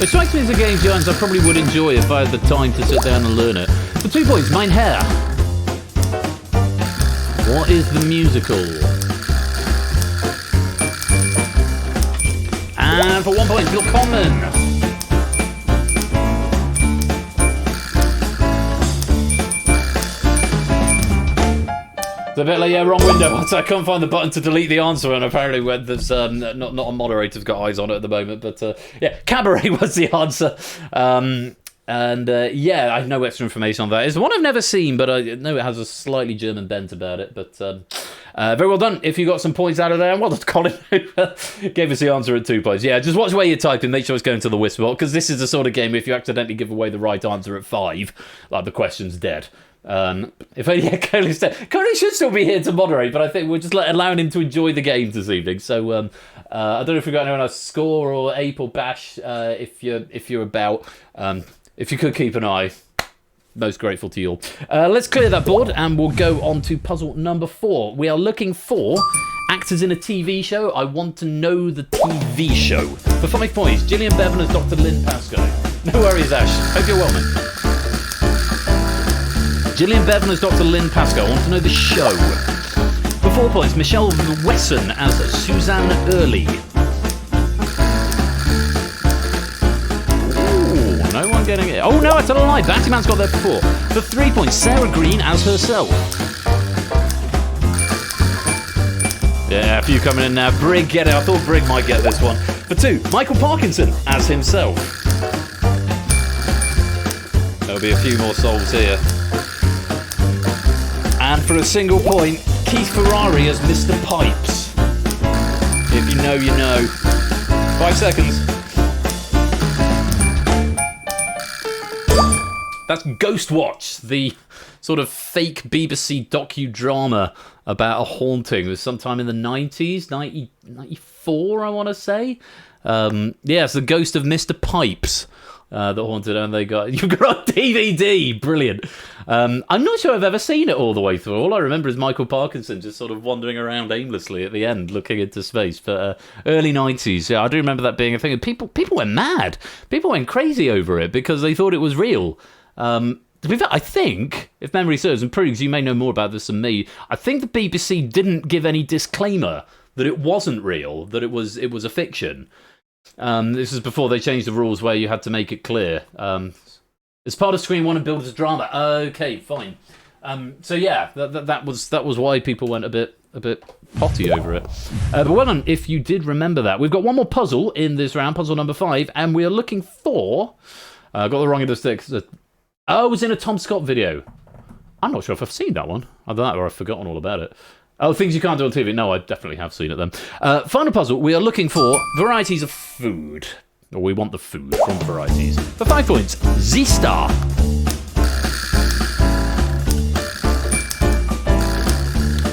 It strikes me as a game, Giants, I probably would enjoy if I had the time to sit down and learn it. For 2 points, Mein Herr. What is the musical? And for 1 point, Willkommen. It's a bit like, yeah, wrong window. I can't find the button to delete the answer, and apparently when there's not a moderator's got eyes on it at the moment, but yeah, Cabaret was the answer. Yeah, I have no extra information on that. It's one I've never seen, but I know it has a slightly German bent about it. But very well done if you got some points out of there. And well done, Colin, who gave us the answer at 2 points. Yeah, just watch where you're typing. Make sure it's going to the whisper bot, because this is the sort of game, if you accidentally give away the right answer at 5, like, the question's dead. If only, yeah, Colin should still be here to moderate, but I think we're just allowing him to enjoy the game this evening. So I don't know if we've got anyone else, Score or Ape or Bash, if you're about. If you could keep an eye, most grateful to you all. Let's clear that board and we'll go on to puzzle number 4. We are looking for actors in a TV show. I want to know the TV show. For 5 points, Gillian Bevan as Dr. Lynn Pascoe. No worries, Ash. Hope you're well, man. Gillian Bevan as Dr. Lynn Pascoe. I want to know the show. For 4 points, Michelle Wesson as Suzanne Early. No one getting it. Oh no, it's a lie. Battyman's got there for 4. For 3 points, Sarah Green as herself. Yeah, a few coming in now. Brig, get it. I thought Brig might get this one. For 2, Michael Parkinson as himself. There'll be a few more souls here. And for a single point, Keith Ferrari as Mr. Pipes. If you know, you know. 5 seconds. That's Ghostwatch, the sort of fake BBC docudrama about a haunting. It was sometime in the 90s, 94, I want to say. It's the ghost of Mr. Pipes that haunted, and you've got on DVD. Brilliant. I'm not sure I've ever seen it all the way through. All I remember is Michael Parkinson just sort of wandering around aimlessly at the end, looking into space. But early 90s, yeah, I do remember that being a thing. People went mad. People went crazy over it because they thought it was real. To be fair, I think, if memory serves, and proves, you may know more about this than me, I think the BBC didn't give any disclaimer that it wasn't real, that it was a fiction. This is before they changed the rules where you had to make it clear. It's part of Screen One and billed as drama. Okay, fine. So yeah, that was why people went a bit potty over it. But well done if you did remember that. We've got one more puzzle in this round, puzzle number 5, and we are looking for. Got the wrong end of the sticks. Oh, it was in a Tom Scott video. I'm not sure if I've seen that one. Either that or I've forgotten all about it. Oh, things you can't do on TV. No, I definitely have seen it then. Final puzzle. We are looking for varieties of food. Or we want the food from varieties. For 5 points, Z-Star.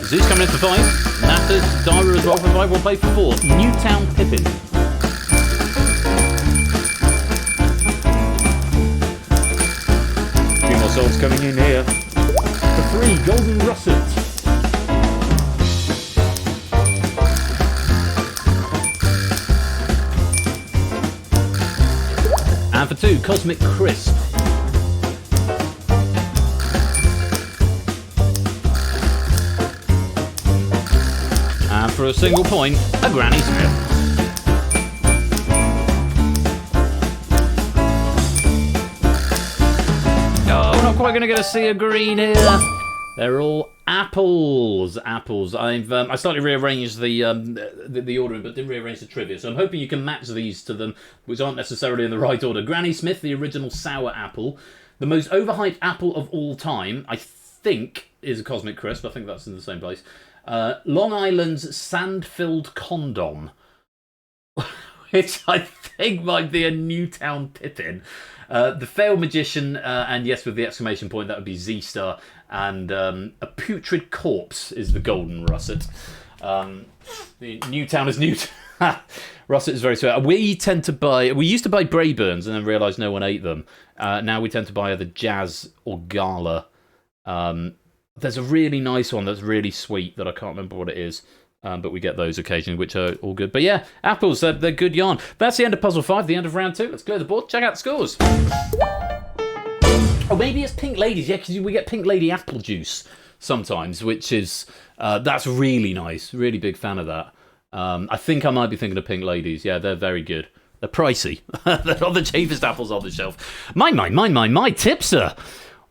Z's coming in for 5. Natters, Dyra as well for 5. We'll play for 4. Newtown Pippin. Souls coming in here. For 3, Golden Russet. And for 2, Cosmic Crisp. And for a single point, a Granny Smith. Not quite going to get a sea of green here. They're all apples. I slightly rearranged the ordering, but didn't rearrange the trivia. So I'm hoping you can match these to them, which aren't necessarily in the right order. Granny Smith, the original sour apple. The most overhyped apple of all time, I think, is a Cosmic Crisp. I think that's in the same place. Long Island's sand-filled condom, which I think might be a Newtown Pippin. The Failed Magician, and yes, with the exclamation point, that would be Z-Star. And a Putrid Corpse is the Golden Russet. The Newtown is Newtown. Russet is very sweet. We used to buy Brayburns and then realised no one ate them. Now we tend to buy either Jazz or Gala. There's a really nice one that's really sweet that I can't remember what it is. But we get those occasionally, which are all good. But yeah, apples, they're good yarn. That's the end of puzzle 5, the end of round 2. Let's clear the board, check out the scores. Or maybe it's Pink Ladies, yeah, because we get Pink Lady apple juice sometimes, which is, that's really nice. Really big fan of that. I think I might be thinking of Pink Ladies. Yeah, they're very good. They're pricey. They're not the cheapest apples on the shelf. My tipster.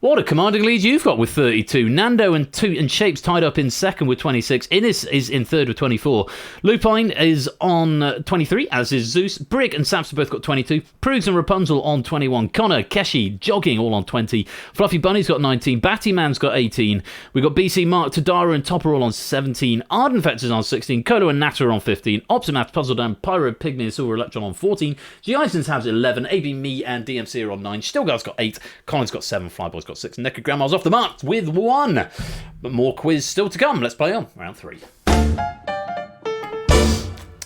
What a commanding lead you've got with 32. Nando and Shapes tied up in second with 26. Innes is in third with 24. Lupine is on 23, as is Zeus. Brick and Saps have both got 22. Prugs and Rapunzel on 21. Connor, Keshi, Jogging all on 20. Fluffy Bunny's got 19. Batty Man's got 18. We've got BC, Mark, Tadara and Topper all on 17. Ardenfetch is on 16. Kolo and Natter on 15. Optimat, Puzzle Dam, Pyro, Pygmy and Silver Electron on 14. Giasons has 11. AB, Me and DMC are on 9. Stilgar's got 8. Colin's got 7. Flyboy's got 6. Necker Grandma's off the mark with 1. But more quiz still to come. Let's play on. Round 3.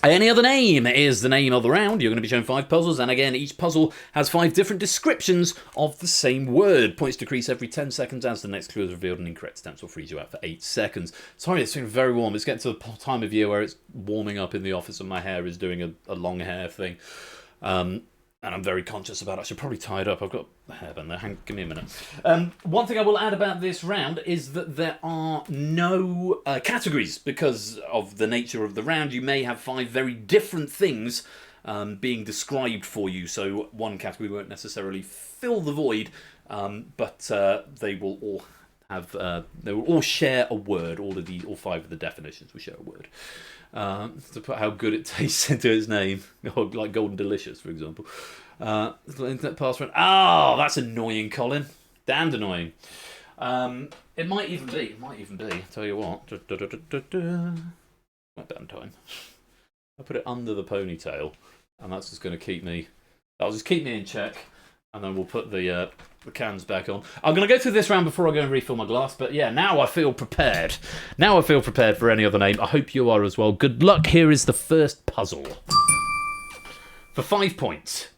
Any Other Name is the name of the round. You're going to be shown 5 puzzles, and again, each puzzle has 5 different descriptions of the same word. Points decrease every 10 seconds as the next clue is revealed, and incorrect attempts will freeze you out for 8 seconds. Sorry, it's been very warm. It's getting to the time of year where it's warming up in the office and my hair is doing a long hair thing. And I'm very conscious about it. I should probably tie it up. I've got the hairband there. Give me a minute. One thing I will add about this round is that there are no categories because of the nature of the round. You may have 5 very different things being described for you. So one category won't necessarily fill the void, but they will all have they will all share a word. All 5 of the definitions will share a word. To put how good it tastes into its name, like Golden Delicious, for example. Internet password. Oh, that's annoying, Colin. Damned annoying. It might even be. Tell you what. Not damn time. I put it under the ponytail, and that's just going to keep me. That'll just keep me in check, and then we'll put the cans back on. I'm going to go through this round before I go and refill my glass, but yeah, now I feel prepared. Now I feel prepared for any other name. I hope you are as well. Good luck. Here is the first puzzle. For 5 points.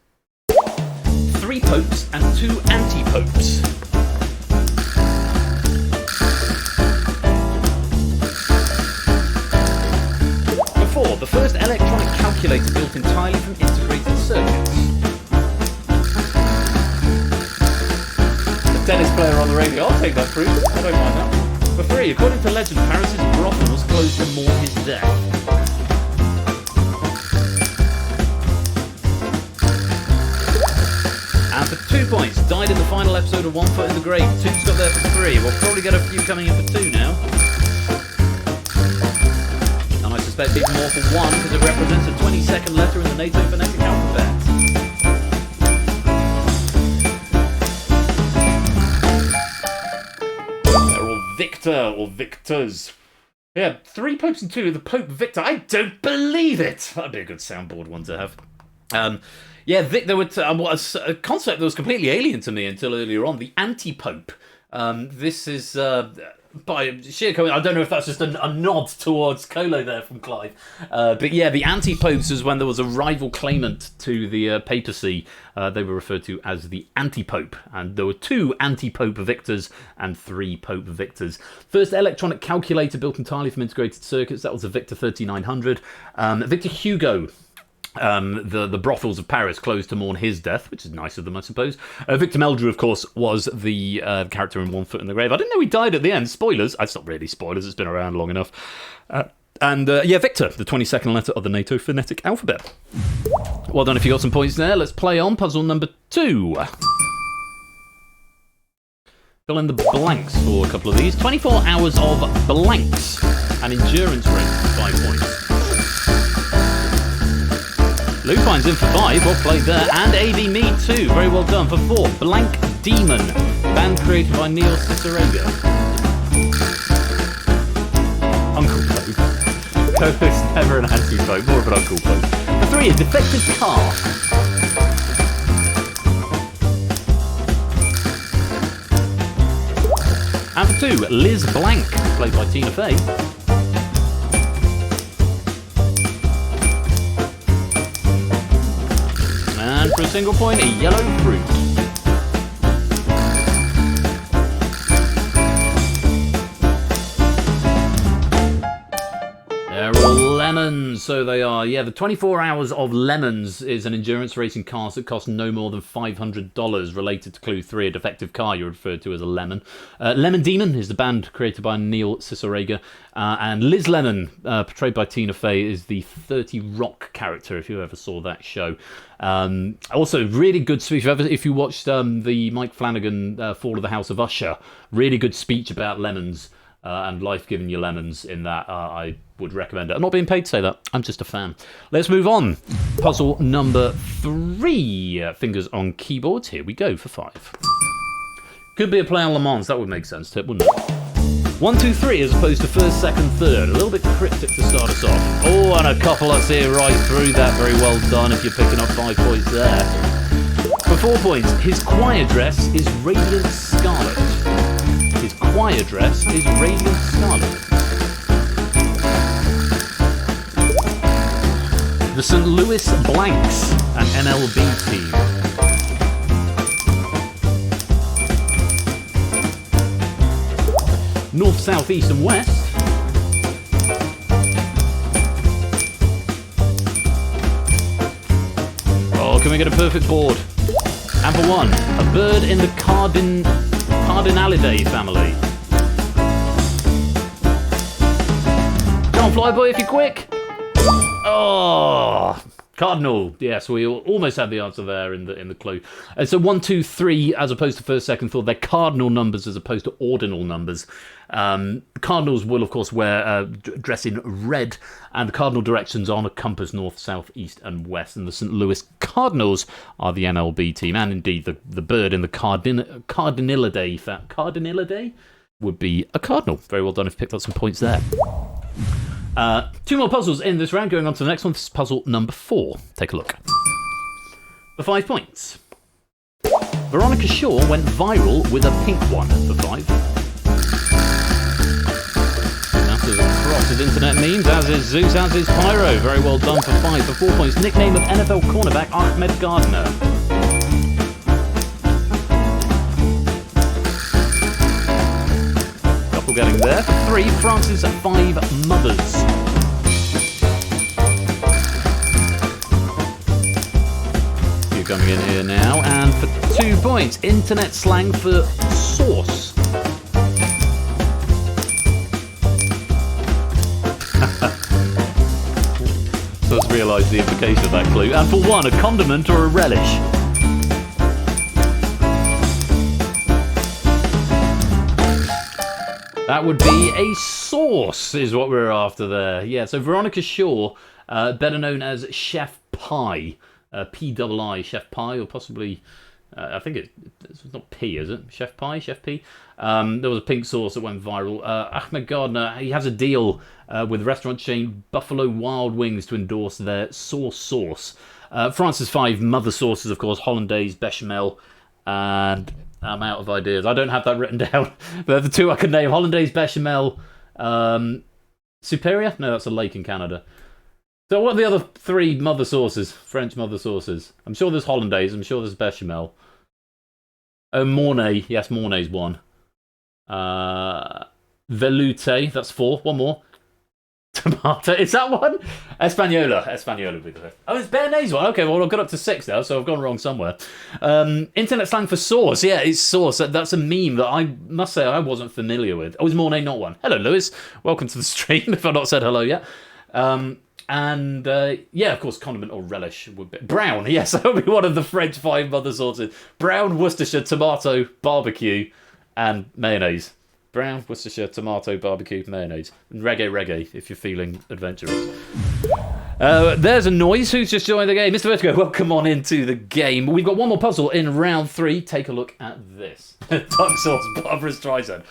3 popes and 2 anti-popes. For 4, the first electronic calculator built entirely from integrated circuits. Tennis player on the radio. I'll take that proof. I don't mind that. For 3, according to legend, Paris's brothel was closed to mourn his death. And for 2 points, died in the final episode of One Foot in the Grave. Toon's got there for 3. We'll probably get a few coming in for 2 now. And I suspect even more for 1 because it represents a 22nd letter in the NATO phonetic alphabet. Victor or Victors. Yeah, 3 popes and 2. The Pope Victor. I don't believe it. That'd be a good soundboard one to have. Yeah, Victor was a concept that was completely alien to me until earlier on. The anti-pope. This is by sheer coincidence. I don't know if that's just a nod towards Colo there from Clive. But yeah, the anti-popes was when there was a rival claimant to the papacy. They were referred to as the anti-pope. And there were 2 anti-pope victors and 3 pope victors. First electronic calculator built entirely from integrated circuits. That was the Victor 3900. Victor Hugo. The brothels of Paris closed to mourn his death, which is nice of them, I suppose. Victor Meldrew, of course, was the character in One Foot in the Grave. I didn't know he died at the end. Spoilers. It's not really spoilers. It's been around long enough. Yeah, Victor, the 22nd letter of the NATO phonetic alphabet. Well done if you got some points there. Let's play on puzzle number 2. Fill in the blanks for a couple of these. 24 hours of blanks. An endurance rate, 5 points. Lupine's in for 5, well played there, and AV Me too, very well done. For 4, Blank Demon, band created by Neil Cicerega. Uncle Pope. Co-host never an anti-pope, more of an Uncle Pope. For 3, a defective car. And for 2, Liz Blank, played by Tina Fey. And for a single point, a yellow fruit. They're all lemons, so they are. Yeah, the 24 hours of lemons is an endurance racing car that costs no more than $500. Related to clue 3, a defective car you're referred to as a lemon. Lemon Demon is the band created by Neil Cicerega. And Liz Lemon, portrayed by Tina Fey, is the 30 Rock character, if you ever saw that show. Also, really good speech. If you watched the Mike Flanagan Fall of the House of Usher, really good speech about lemons and life giving you lemons in that. I would recommend it. I'm not being paid to say that. I'm just a fan. Let's move on. Puzzle number 3. Fingers on keyboards. Here we go for 5. Could be a play on Le Mans. That would make sense, Tip, wouldn't it? 1, 2, 3 as opposed to first, second, third. A little bit cryptic to start us off. Oh, and a couple I see right through that. Very well done if you're picking up 5 points there. For 4 points, his choir dress is radiant scarlet. His choir dress is radiant scarlet. The St. Louis Blanks, an MLB team. North, south, east and west. Oh, can we get a perfect board? And for 1, a bird in the Cardinalidae family. Come on, Flyboy, if you're quick. Oh, Cardinal. Yes, we almost had the answer there in the clue. So 1, 2, 3, as opposed to first, second, third, they're cardinal numbers as opposed to ordinal numbers. Cardinals will, of course, dress in red, and the cardinal directions on a compass: north, south, east, and west. And the St. Louis Cardinals are the MLB team, and indeed the bird in the Cardinalidae would be a cardinal. Very well done if you picked up some points there. 2 more puzzles in this round. Going on to the next one. This is puzzle number 4. Take a look. For 5 points. Veronica Shaw went viral with a pink one for 5. That is across his internet memes, as is Zeus, as is Pyro. Very well done for 5. For 4 points. Nickname of NFL cornerback Ahmed Gardner. Getting there. For 3, France's 5 mothers. You're coming in here now. And for 2 points, internet slang for sauce. So let's realise the implication of that clue. And for 1, a condiment or a relish. That would be a sauce, is what we're after there. Yeah, so Veronica Shaw, better known as Chef Pie, P-I-I, Chef Pie, or possibly, I think it's not P, is it? Chef Pie, Chef P? There was a pink sauce that went viral. Ahmed Gardner, he has a deal with restaurant chain Buffalo Wild Wings to endorse their sauce. France's 5 mother sauces, of course, hollandaise, bechamel, and... I'm out of ideas. I don't have that written down. But the 2 I can name: hollandaise, bechamel, Superior? No, that's a lake in Canada. So what are the other 3 mother sauces? French mother sauces. I'm sure there's hollandaise. I'm sure there's bechamel. Oh, Mornay. Yes, Mornay's 1. Velouté. That's 4. 1 more. Tomato. Is that 1? Espanola would be the fifth. Oh, it's Béarnaise one. Okay, well, I've got up to 6 now, so I've gone wrong somewhere. Internet slang for sauce. Yeah, it's sauce. That's a meme that I must say I wasn't familiar with. Oh, it's Mornay, not 1. Hello, Lewis. Welcome to the stream, if I've not said hello yet. Yeah, of course, condiment or relish would be... Brown, yes, that would be one of the French 5 mother sauces. Brown, Worcestershire, tomato, barbecue, and mayonnaise. Brown, Worcestershire, tomato, barbecue, mayonnaise. And reggae, if you're feeling adventurous. There's a noise. Who's just joined the game? Mr. Vertigo, welcome on into the game. We've got 1 more puzzle in round 3. Take a look at this. Duck sauce, Barbara Streisand.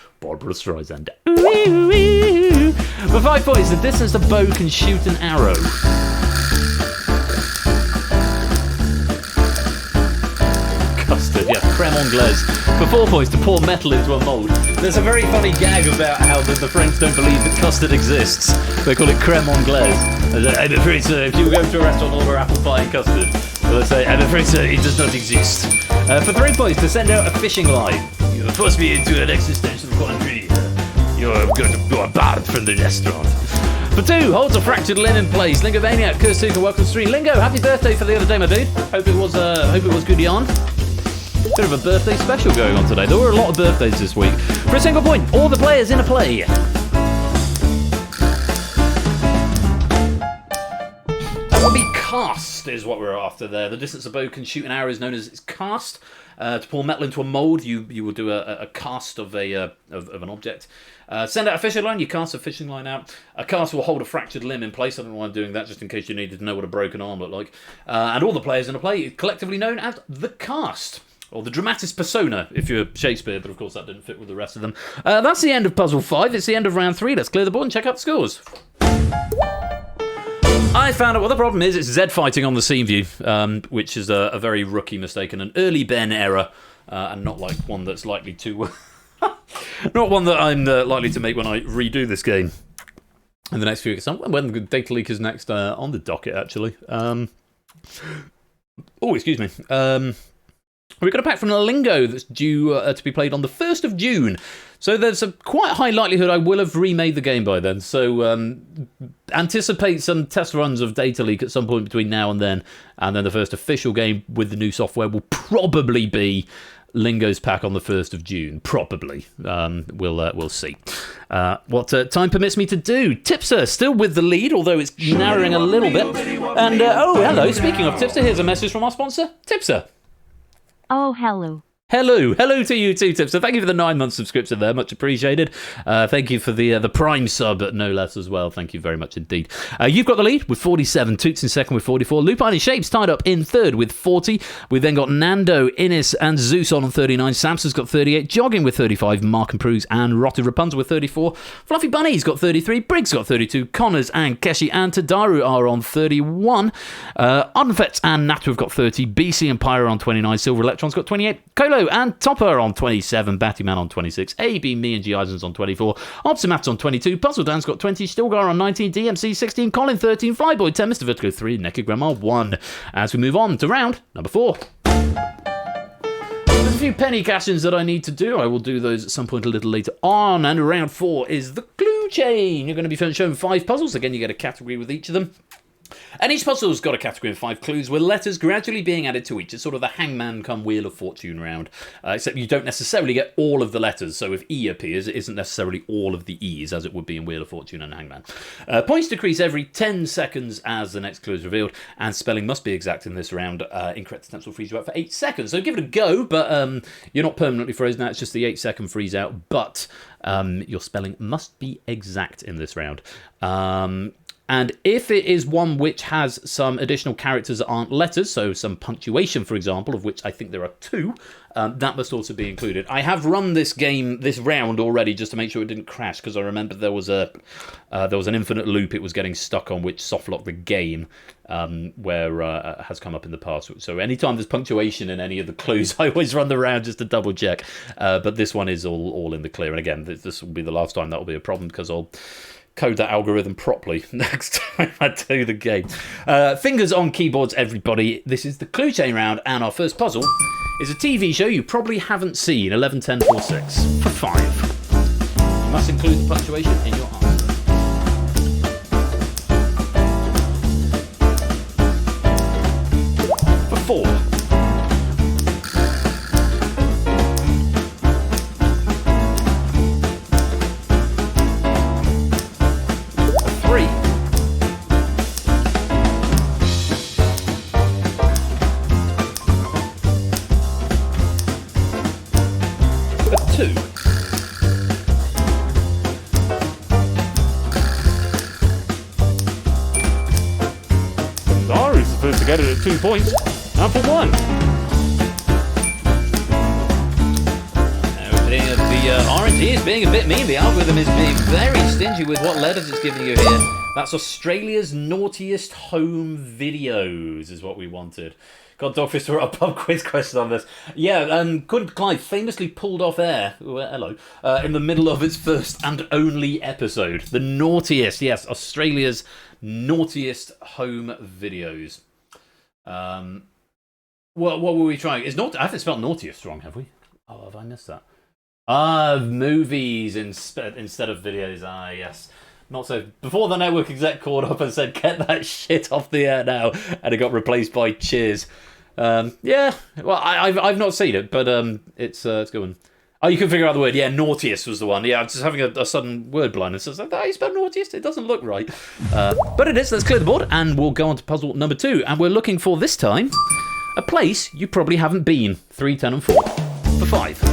For 5 points, the distance the bow can shoot an arrow. Custard, yes, creme anglaise. For 4 points, to pour metal into a mould. There's a very funny gag about how the French don't believe that custard exists. They call it creme anglaise. I'm afraid, sir, if you go to a restaurant and order apple pie and custard, they'll say, I'm afraid, sir, it does not exist. For 3 points, to send out a fishing line. You force me into an existential quandary. You're going to go barred from the restaurant. For 2, holds a fractured limb in place. Lingo Maniac, Kursuka, welcome to the stream. Lingo, happy birthday for the other day, my dude. Hope it was good yarn. Bit of a birthday special going on today. There were a lot of birthdays this week. For a single point, all the players in a play. That would be cast, is what we're after there. The distance a bow can shoot an arrow is known as its cast. To pour metal into a mould, you will do a cast of an object. Send out a fishing line, you cast a fishing line out. A cast will hold a fractured limb in place. I don't know why I'm doing that, just in case you needed to know what a broken arm looked like. And all the players in a play, collectively known as the cast. Or the dramatis persona, if you're Shakespeare, but of course that didn't fit with the rest of them. That's the end of puzzle 5. It's the end of round 3. Let's clear the board and check out the scores. I found out what the problem is. It's Z fighting on the scene view, which is a very rookie mistake and an early Ben error, and not like one that's likely to... not one that I'm likely to make when I redo this game in the next few weeks. When the data leak is next on the docket, actually. Excuse me. We've got a pack from Lingo that's due to be played on the 1st of June. So there's a quite high likelihood I will have remade the game by then. So anticipate some test runs of Data Leak at some point between now and then. And then the first official game with the new software will probably be Lingo's pack on the 1st of June, probably. We'll see. What time permits me to do. Tipster still with the lead, although it's narrowing a little bit. And, hello, speaking of Tipster, here's a message from our sponsor, Tipster. Oh, hello. Hello to you too, Tipster. Thank you for the 9-month subscription there, much appreciated. Thank you for the Prime sub, no less as well. Thank you very much indeed. You've got the lead with 47, Toots in second with 44, Lupine and Shapes tied up in third with 40. We've then got Nando, Innis and Zeus on 39, Samson's got 38, Jogging with 35, Mark and Pruse and Rotted Rapunzel with 34, Fluffy Bunny's got 33, Briggs got 32, Connors and Keshi and Tadaru are on 31, Ardenfets and Natu have got 30, BC and Pyro on 29, Silver Electron's got 28, Kolo and Topper on 27, Battyman on 26, AB, Me and G Isons on 24, Optimaps on 22, Puzzle Dan's got 20, Stilgar on 19, DMC 16, Colin 13, Flyboy 10, Mr. Vertigo 3, Naked Grandma 1. As we move on to round number 4. There's a few penny cash-ins that I need to do. I will do those at some point a little later on. And round 4 is the clue chain. You're going to be shown 5 puzzles. Again, you get a category with each of them. And each puzzle's got a category of 5 clues with letters gradually being added to each. It's sort of the Hangman come Wheel of Fortune round. Except you don't necessarily get all of the letters. So if E appears, it isn't necessarily all of the E's as it would be in Wheel of Fortune and Hangman. Points decrease every 10 seconds as the next clue is revealed. And spelling must be exact in this round. Incorrect attempts will freeze you out for 8 seconds. So give it a go, but you're not permanently frozen now. It's just the 8-second freeze out. But your spelling must be exact in this round. And if it is one which has some additional characters that aren't letters, so some punctuation, for example, of which I think there are 2, that must also be included. I have run this round already, just to make sure it didn't crash, because I remember there was an infinite loop it was getting stuck on, which softlocked the game, where has come up in the past. So anytime there's punctuation in any of the clues, I always run the round just to double check. But this one is all in the clear. And again, this will be the last time that will be a problem, because I'll code that algorithm properly next time I do the game. Fingers on keyboards, everybody. This is the clue chain round, and our first puzzle is a TV show you probably haven't seen. 11, 10, 4, 6. For 5. You must include the punctuation in your answer. For 4. To get it at 2 points, and for 1. Opening of the RNG is being a bit mean. The algorithm is being very stingy with what letters it's giving you here. That's Australia's naughtiest home videos, is what we wanted. God, Dogfish wrote a pub quiz question on this. Yeah, Good Clive famously pulled off air, in the middle of its first and only episode. The naughtiest, yes, Australia's naughtiest home videos. What were we trying? I haven't spelled naughtiest wrong, have we? Oh, have I missed that? Movies instead of videos. Yes. Not so. Before the network exec called up and said, "Get that shit off the air now," and it got replaced by Cheers. Yeah. Well, I've not seen it, but it's going. Oh, you can figure out the word. Yeah, naughtiest was the one. Yeah, I'm just having a sudden word blindness. I was like, you spelled naughtiest? It doesn't look right. But it is. Let's clear the board, and we'll go on to puzzle number 2. And we're looking for, this time, a place you probably haven't been. 3, 10, and 4. For 5.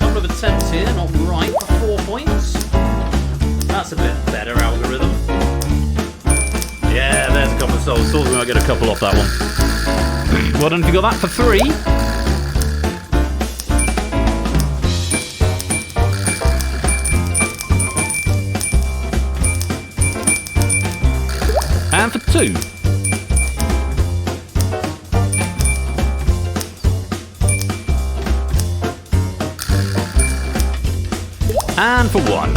Number of attempts here, not right, for 4 points. That's a bit better algorithm. Yeah, there's a couple of souls. Thought we might get a couple off that one. Well done if you got that for 3. And for 2. And for 1.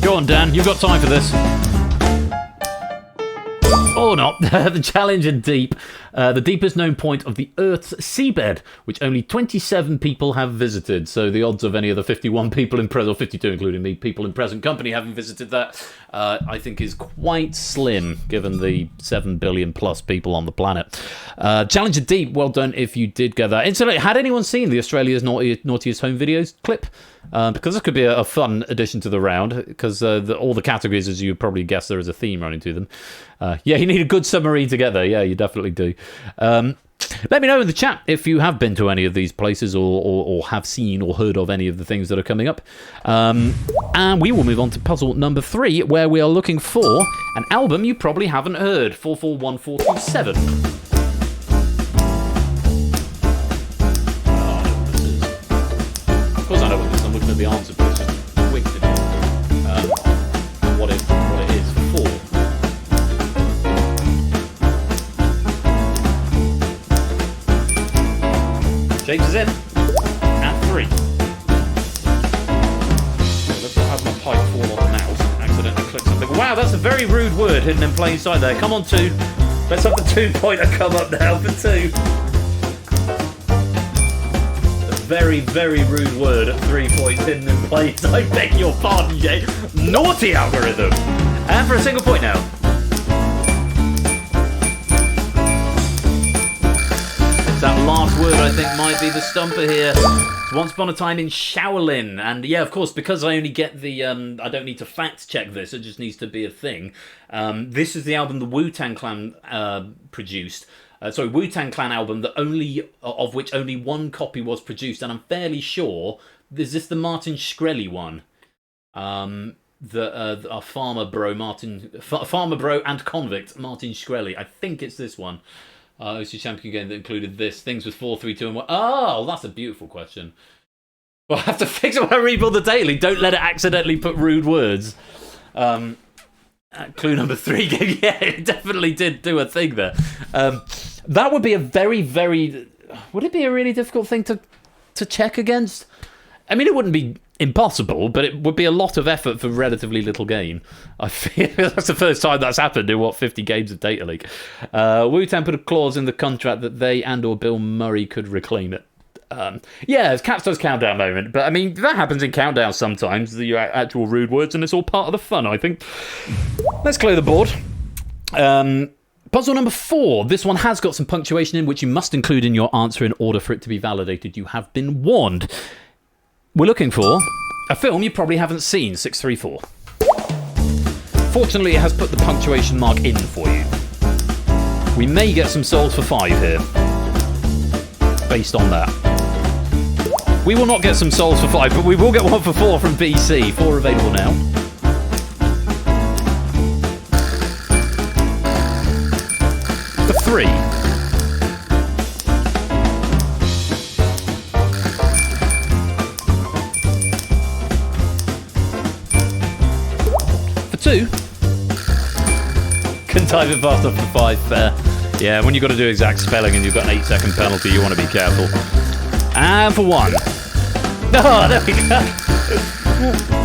Go on, Dan, you've got time for this. Or not. The challenge in deep. the deepest known point of the Earth's seabed, which only 27 people have visited. So the odds of any of the 51 people in present, or 52 including me, people in present company having visited that, I think is quite slim, given the 7 billion plus people on the planet. Challenger Deep, well done if you did get that. Incidentally, had anyone seen the Australia's Naughtiest Home Videos clip? Because this could be a fun addition to the round, because all the categories, as you probably guess, there is a theme running to them. Yeah, you need a good submarine to get there. Yeah, you definitely do. Let me know in the chat if you have been to any of these places or have seen or heard of any of the things that are coming up. And we will move on to puzzle number 3, where we are looking for an album you probably haven't heard. 441427. Of course I know what this is. I'm looking at the answer, but it's just quick to do. What it is for. James is in at 3. Let's not have my pipe fall on the mouse and accidentally click something. Wow, that's a very rude word hidden in plain sight there. Come on, 2. Let's have the 2-pointer come up now for 2. Very, very rude word at 3 points hidden in plain sight. I beg your pardon, Jay. Naughty algorithm. And for a single point now. That last word, I think, might be the stumper here. It's Once Upon a Time in Shaolin. And yeah, of course, because I only get the... I don't need to fact check this. It just needs to be a thing. This is the album the Wu-Tang Clan produced. Wu-Tang Clan album of which only one copy was produced, and I'm fairly sure is this the Martin Shkreli one? Our farmer bro and convict Martin Shkreli. I think it's this one. It's a champion game that included this. Things with 4, 3, 2, and 1. Oh, that's a beautiful question. Well, I have to fix it when I rebuild the daily. Don't let it accidentally put rude words. Clue number 3, yeah, it definitely did do a thing there. That would be a very, very... Would it be a really difficult thing to check against? I mean, it wouldn't be impossible, but it would be a lot of effort for relatively little gain. I feel that's the first time that's happened in, 50 games of Data Leak. Wu-Tang put a clause in the contract that they and/or Bill Murray could reclaim it. Yeah, it's Cat's Countdown moment, but I mean, that happens in Countdown sometimes, the actual rude words, and it's all part of the fun, I think. Let's clear the board. Puzzle number 4. This one has got some punctuation in, which you must include in your answer in order for it to be validated. You have been warned. We're looking for a film you probably haven't seen, 634. Fortunately, it has put the punctuation mark in for you. We may get some souls for 5 here, based on that. We will not get some souls for 5, but we will get one for 4 from BC. 4 available now. For 3. For 2. Couldn't type it fast enough for 5, fair. Yeah, when you've got to do exact spelling and you've got an 8-second penalty, you want to be careful. And for 1. Oh, there we go.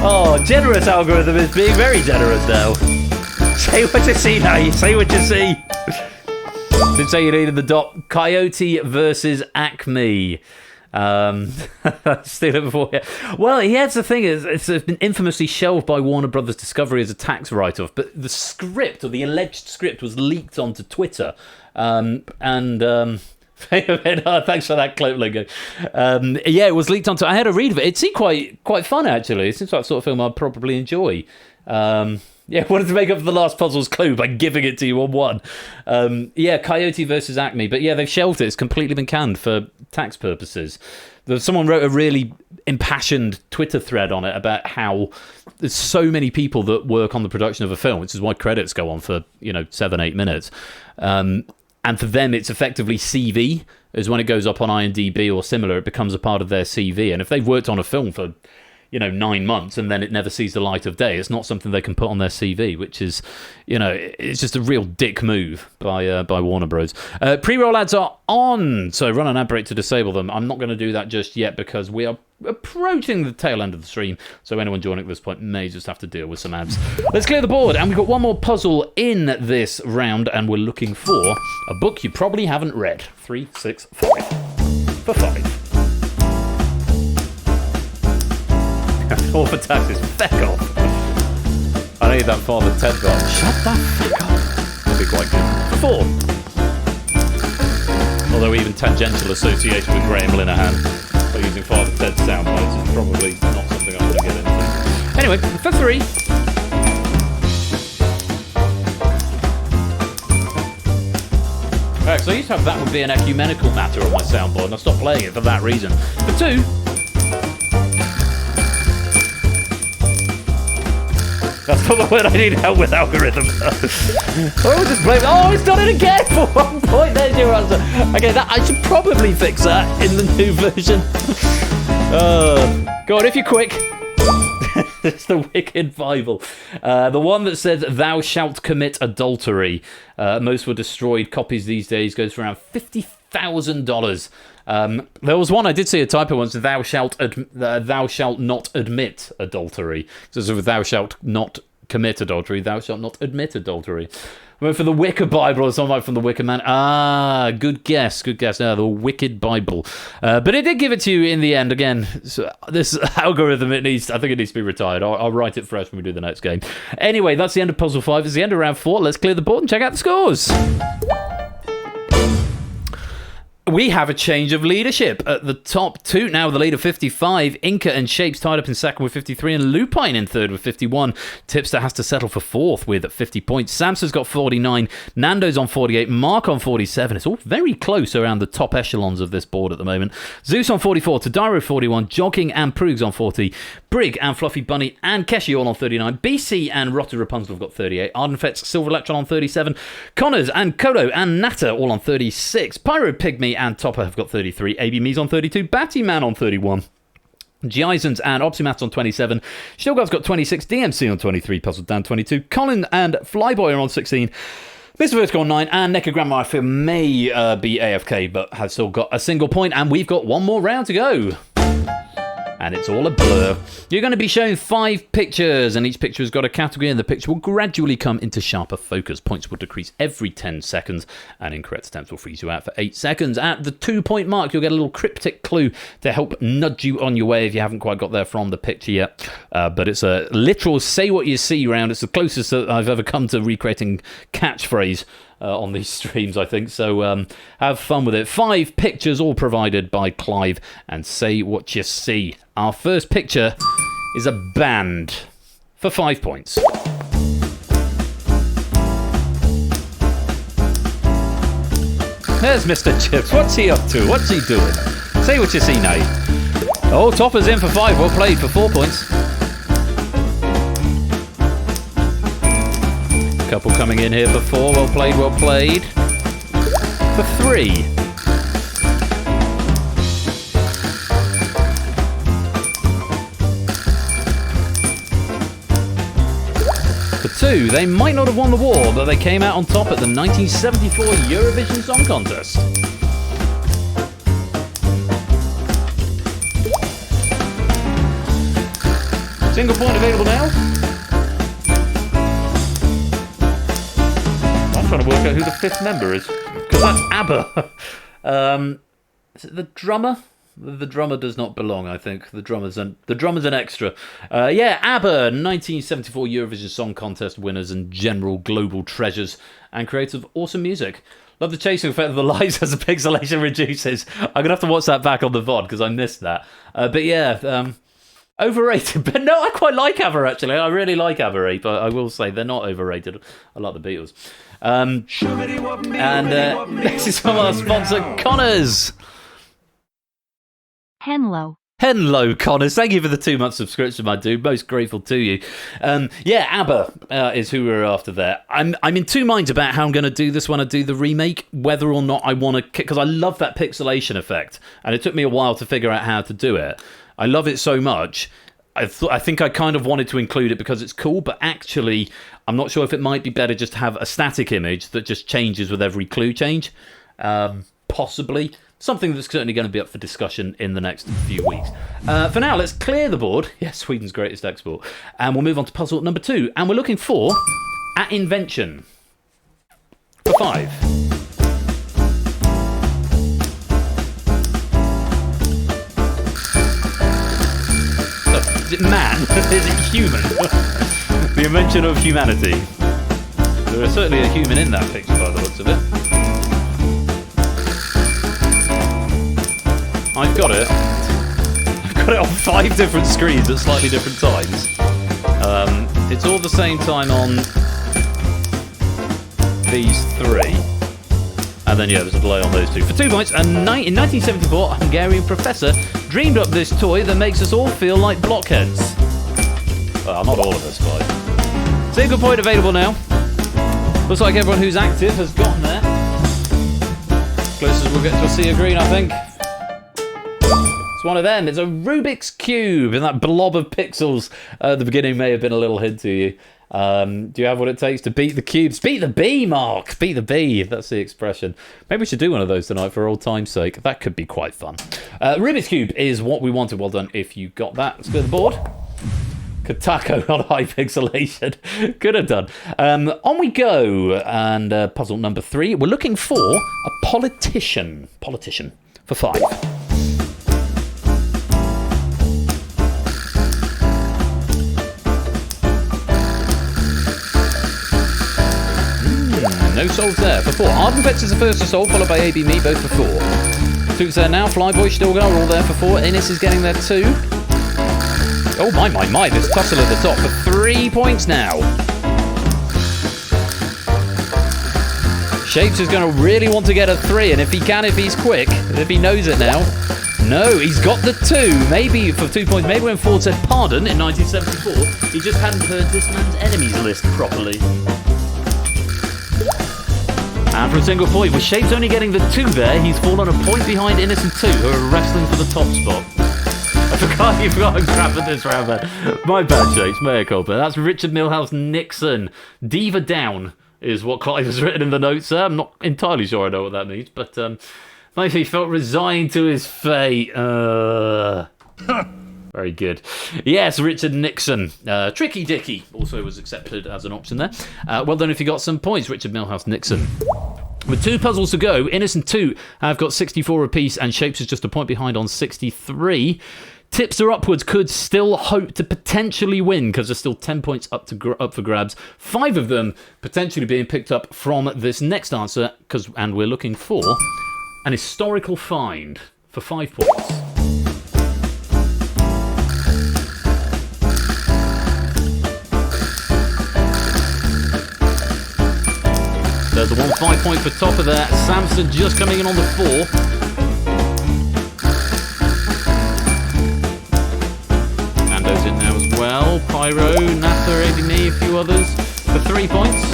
Oh, generous algorithm is being very generous now. Say what you see now. Say what you see. Didn't say you needed the dot. Coyote versus Acme. Steal it before. Yeah. Well, here's the thing: it's been infamously shelved by Warner Brothers Discovery as a tax write-off. But the script, or the alleged script, was leaked onto Twitter. Thanks for that cloak lingo. Yeah, it was leaked onto. I had a read of it. It seemed quite fun, actually. It seems like the sort of film I'd probably enjoy. Yeah, wanted to make up for the last puzzle's clue by giving it to you on 1. Yeah, Coyote versus Acme. But yeah, they've shelved it. It's completely been canned for tax purposes. Someone wrote a really impassioned Twitter thread on it about how there's so many people that work on the production of a film, which is why credits go on for 7-8 minutes. And for them, it's effectively CV, as when it goes up on IMDb or similar, it becomes a part of their CV. And if they've worked on a film for, 9 months and then it never sees the light of day. It's not something they can put on their CV, which is, it's just a real dick move by Warner Bros. Pre-roll ads are on, so run an ad break to disable them. I'm not going to do that just yet because we are approaching the tail end of the stream, so anyone joining at this point may just have to deal with some ads. Let's clear the board, and we've got one more puzzle in this round, and we're looking for a book you probably haven't read. 3, 6, 5. For 5. All for taxes. Feck off. I need that Father Ted guy. Shut the fuck up. That'd be quite good. For 4. Although even tangential association with Graham Linehan by using Father Ted's sound bites is probably not something I'm going to get into. Anyway, for 3. Right, so I used to have that would be an ecumenical matter on my soundboard, and I stopped playing it for that reason. For 2. That's not the word I need help with, algorithm. Just blame. Oh, it's done it again for 1 point. There's your answer. Okay, I should probably fix that in the new version. Go on, if you're quick. It's the Wicked Bible. The one that says, "Thou shalt commit adultery." Most were destroyed. Copies these days goes for around $50,000. There was one I did see a typo once. Thou shalt not admit adultery. So thou shalt not commit adultery. Thou shalt not admit adultery. I went for the Wicked Bible or something from the Wicked Man. Good guess. No, the Wicked Bible. But it did give it to you in the end. Again, so this algorithm, I think it needs to be retired. I'll write it fresh when we do the next game. Anyway, that's the end of Puzzle 5. It's the end of round 4. Let's clear the board and check out the scores. We have a change of leadership at the top 2 now with the lead of 55. Inca and Shapes tied up in second with 53 and Lupine in third with 51. Tipster has to settle for fourth with 50 points. Samsa's got 49. Nando's on 48. Mark on 47. It's all very close around the top echelons of this board at the moment. Zeus on 44. Tadaro 41. Jogging and Proogs on 40. Brig and Fluffy Bunny and Keshi all on 39. BC and Rotter Rapunzel have got 38. Ardenfet's Silver Electron on 37. Connors and Kodo and Natter all on 36. Pyro Pygmy and Topper have got 33. AB Me's on 32. Batty Man on 31. Giasons and Opsimaths on 27. Stilgar's got 26. DMC on 23. Puzzle Dan 22. Colin and Flyboy are on 16. Mr. Vertical on 9. And Nekagramma, I feel, may be AFK, but has still got a single point. And we've got one more round to go. And it's all a blur. You're going to be shown 5 pictures, and each picture has got a category, and the picture will gradually come into sharper focus. Points will decrease every 10 seconds, and incorrect attempts will freeze you out for 8 seconds. At the 2-point mark, you'll get a little cryptic clue to help nudge you on your way if you haven't quite got there from the picture yet. But it's a literal say what you see round. It's the closest that I've ever come to recreating catchphrase on these streams, I think. So have fun with it. 5 pictures, all provided by Clive, and say what you see. Our first picture is a band for 5 points. There's Mr. Chips. What's he up to? What's he doing? Say what you see now. Oh, Topper's in for 5. Well played for 4 points. Couple coming in here for 4. Well played, well played. For 3. For 2, they might not have won the war, but they came out on top at the 1974 Eurovision Song Contest. Single point available now. I'm trying to work out who the 5th member is, because that's ABBA. Is it the drummer? The drummer does not belong, I think. The drummer's an extra. Yeah, ABBA, 1974 Eurovision Song Contest winners and general global treasures and creators of awesome music. Love the chasing effect of the lights as the pixelation reduces. I'm going to have to watch that back on the VOD because I missed that. But yeah, overrated. But no, I quite like ABBA, actually. I really like ABBA, but I will say they're not overrated. I like the Beatles. And this is from our sponsor, Connors. Hello, Connors. Thank you for the 2-month subscription, my dude. Most grateful to you. Yeah, ABBA is who we're after there. I'm in 2 minds about how I'm going to do this when I do the remake, whether or not I want to, because I love that pixelation effect, and it took me a while to figure out how to do it. I love it so much. I think I kind of wanted to include it because it's cool, but actually, I'm not sure if it might be better just to have a static image that just changes with every clue change. Possibly. Something that's certainly going to be up for discussion in the next few weeks. For now, let's clear the board. Yes, Sweden's greatest export. And we'll move on to puzzle number 2. And we're looking for at invention. For 5. So, is it man? Is it human? The invention of humanity. There is certainly a human in that picture by the looks of it. I've got it. I've got it on 5 different screens at slightly different times. It's all the same time on these 3. And then, yeah, there's a delay on those 2. For 2 points, in 1974, a Hungarian professor dreamed up this toy that makes us all feel like blockheads. Well, not all of us, guys. Single point available now. Looks like everyone who's active has gotten there. Closest we'll get to a sea of green, I think. It's one of them. It's a Rubik's Cube, and that blob of pixels at the beginning may have been a little hint to you. Do you have what it takes to beat the cubes? Beat the bee, Mark! Beat the bee, that's the expression. Maybe we should do one of those tonight for old time's sake. That could be quite fun. Rubik's Cube is what we wanted. Well done if you got that. Let's go to the board. Katako on high pixelation. Could have done. On we go. And puzzle number 3. We're looking for a politician. Politician. For 5. No solves there. For 4. Ardenfetz is the first to solve, followed by AB Me, both for 4. Tuke's there now. Flyboy, Stilgar, all there for 4. Innes is getting there too. Oh, my. There's Tussle at the top for 3 points now. Shapes is going to really want to get a 3, and if he's quick, if he knows it now. No, he's got the 2. Maybe for 2 points. Maybe when Ford said pardon in 1974, he just hadn't heard this man's enemies list properly. And for a single point, with Shapes only getting the 2 there, he's fallen a point behind Innocent 2, who are wrestling for the top spot. I forgot you forgot to grab at this round there. My bad, Shapes, mea culpa. That's Richard Milhouse Nixon. Diva down is what Clive has written in the notes there. I'm not entirely sure I know what that means, but maybe he felt resigned to his fate. Very good. Yes, Richard Nixon. Tricky Dicky also was accepted as an option there. Well done if you got some points, Richard Milhouse Nixon. With 2 puzzles to go, Innocent 2 have got 64 apiece, and Shapes is just a point behind on 63. Tips are upwards, could still hope to potentially win, because there's still 10 points up for grabs. 5 of them potentially being picked up from this next answer, and we're looking for an historical find for 5 points. There's the 1 5 point for top of there. Samson just coming in on the 4. Nando's in now as well. Pyro, Natha, ABME, a few others for 3 points.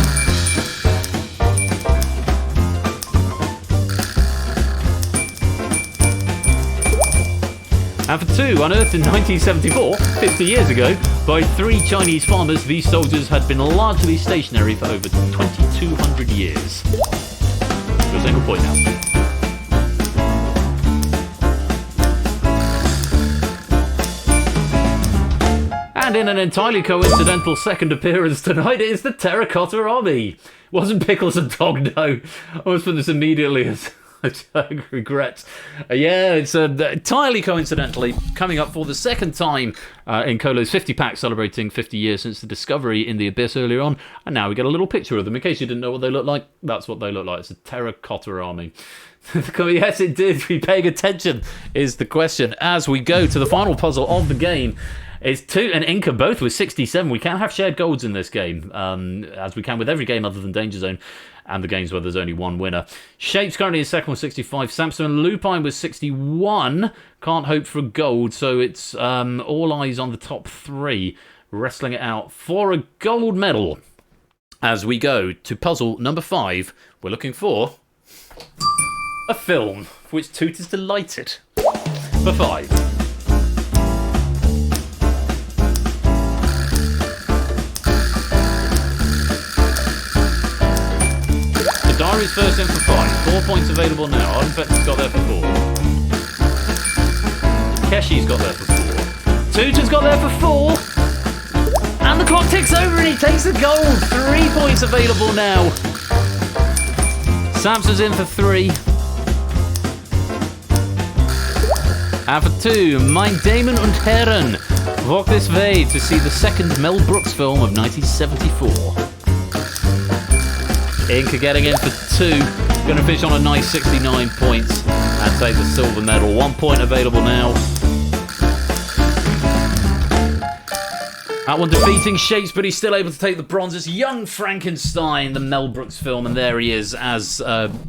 And for 2, unearthed in 1974, 50 years ago, by 3 Chinese farmers, these soldiers had been largely stationary for over 2,200 years. To a single point now. And in an entirely coincidental second appearance tonight, it is the Terracotta Army. Wasn't Pickles a dog? No. I always put this immediately as regrets. Yeah, it's entirely coincidentally coming up for the second time in Colo's 50 pack, celebrating 50 years since the discovery in the Abyss earlier on. And now we get a little picture of them. In case you didn't know what they look like, that's what they look like. It's a Terracotta Army. Yes, it did. Be paying attention is the question as we go to the final puzzle of the game. It's 2 and Inca both with 67. We can have shared golds in this game, as we can with every game other than Danger Zone and the games where there's only one winner. Shapes currently in second with 65. Samson and Lupine with 61. Can't hope for a gold, so it's all eyes on the top 3, wrestling it out for a gold medal. As we go to puzzle number 5, we're looking for a film for which Toot is delighted. For 5. is first in for 5. 4 points available now. Ardenfex got there for 4. Keshi's got there for 4. Tuta's got there for 4. And the clock ticks over and he takes the gold. 3 points available now. Samson's in for 3. And for 2, Mein Damen und Herren, walk this way to see the second Mel Brooks film of 1974. Inca getting in for 2, going to finish on a nice 69 points and take the silver medal. 1 point available now. That one defeating Shakes, but he's still able to take the bronze. It's Young Frankenstein, the Mel Brooks film, and there he is as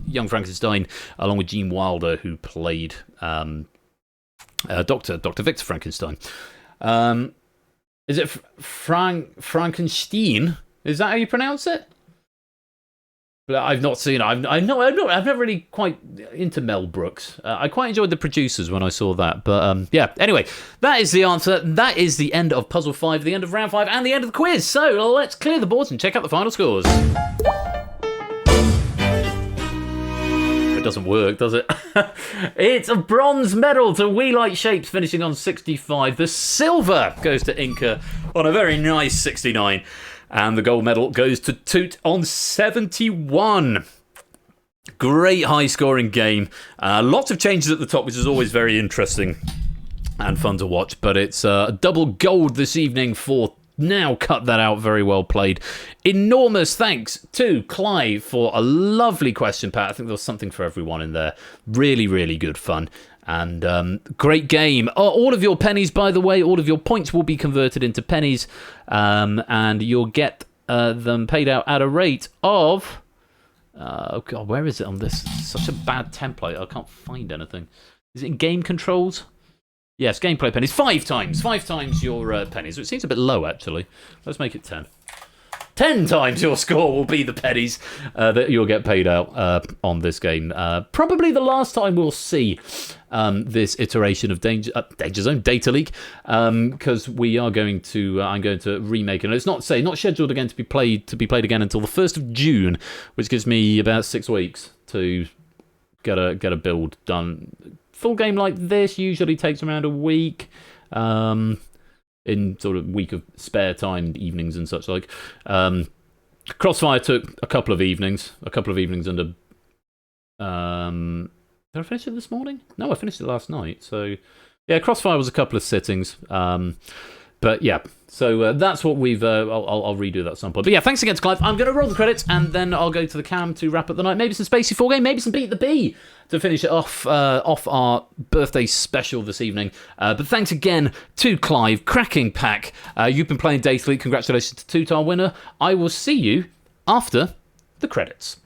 Young Frankenstein, along with Gene Wilder, who played Dr. Victor Frankenstein. Is it Frankenstein? Is that how you pronounce it? But I've not seen it. I've never really quite into Mel Brooks. I quite enjoyed The Producers when I saw that. But yeah, anyway, that is the answer. That is the end of Puzzle 5, the end of Round 5, and the end of the quiz. So let's clear the boards and check out the final scores. It doesn't work, does it? It's a bronze medal to We Like Shapes, finishing on 65. The silver goes to Inca on a very nice 69. And the gold medal goes to Toot on 71. Great high-scoring game. Lots of changes at the top, which is always very interesting and fun to watch. But it's a double gold this evening for Now. Cut that out. Very well played. Enormous thanks to Clive for a lovely question, Pat. I think there was something for everyone in there. Really, really good fun. And great game. All of your pennies, by the way, all of your points will be converted into pennies. And you'll get them paid out at a rate of... oh, God, where is it on this? It's such a bad template. I can't find anything. Is it in game controls? Yes, gameplay pennies. 5 times. 5 times your pennies. It seems a bit low, actually. Let's make it 10. 10 times your score will be the pennies that you'll get paid out on this game. Probably the last time we'll see this iteration of Danger Zone Data Leak, because we are going to. I'm going to remake it. And it's not scheduled again to be played again until the 1st of June, which gives me about 6 weeks to get a build done. Full game like this usually takes around a week. In sort of week of spare time, evenings and such like. Crossfire took a couple of evenings under... did I finish it this morning? No, I finished it last night. So, yeah, Crossfire was a couple of sittings. But, yeah, so that's what we've... I'll redo that at some point. But, yeah, thanks again to Clive. I'm going to roll the credits, and then I'll go to the cam to wrap up the night. Maybe some Spacey 4 game, maybe some Beat the Bee to finish it off our birthday special this evening. But thanks again to Clive. Cracking pack. You've been playing Data Leak. Congratulations to Toot, our winner. I will see you after the credits.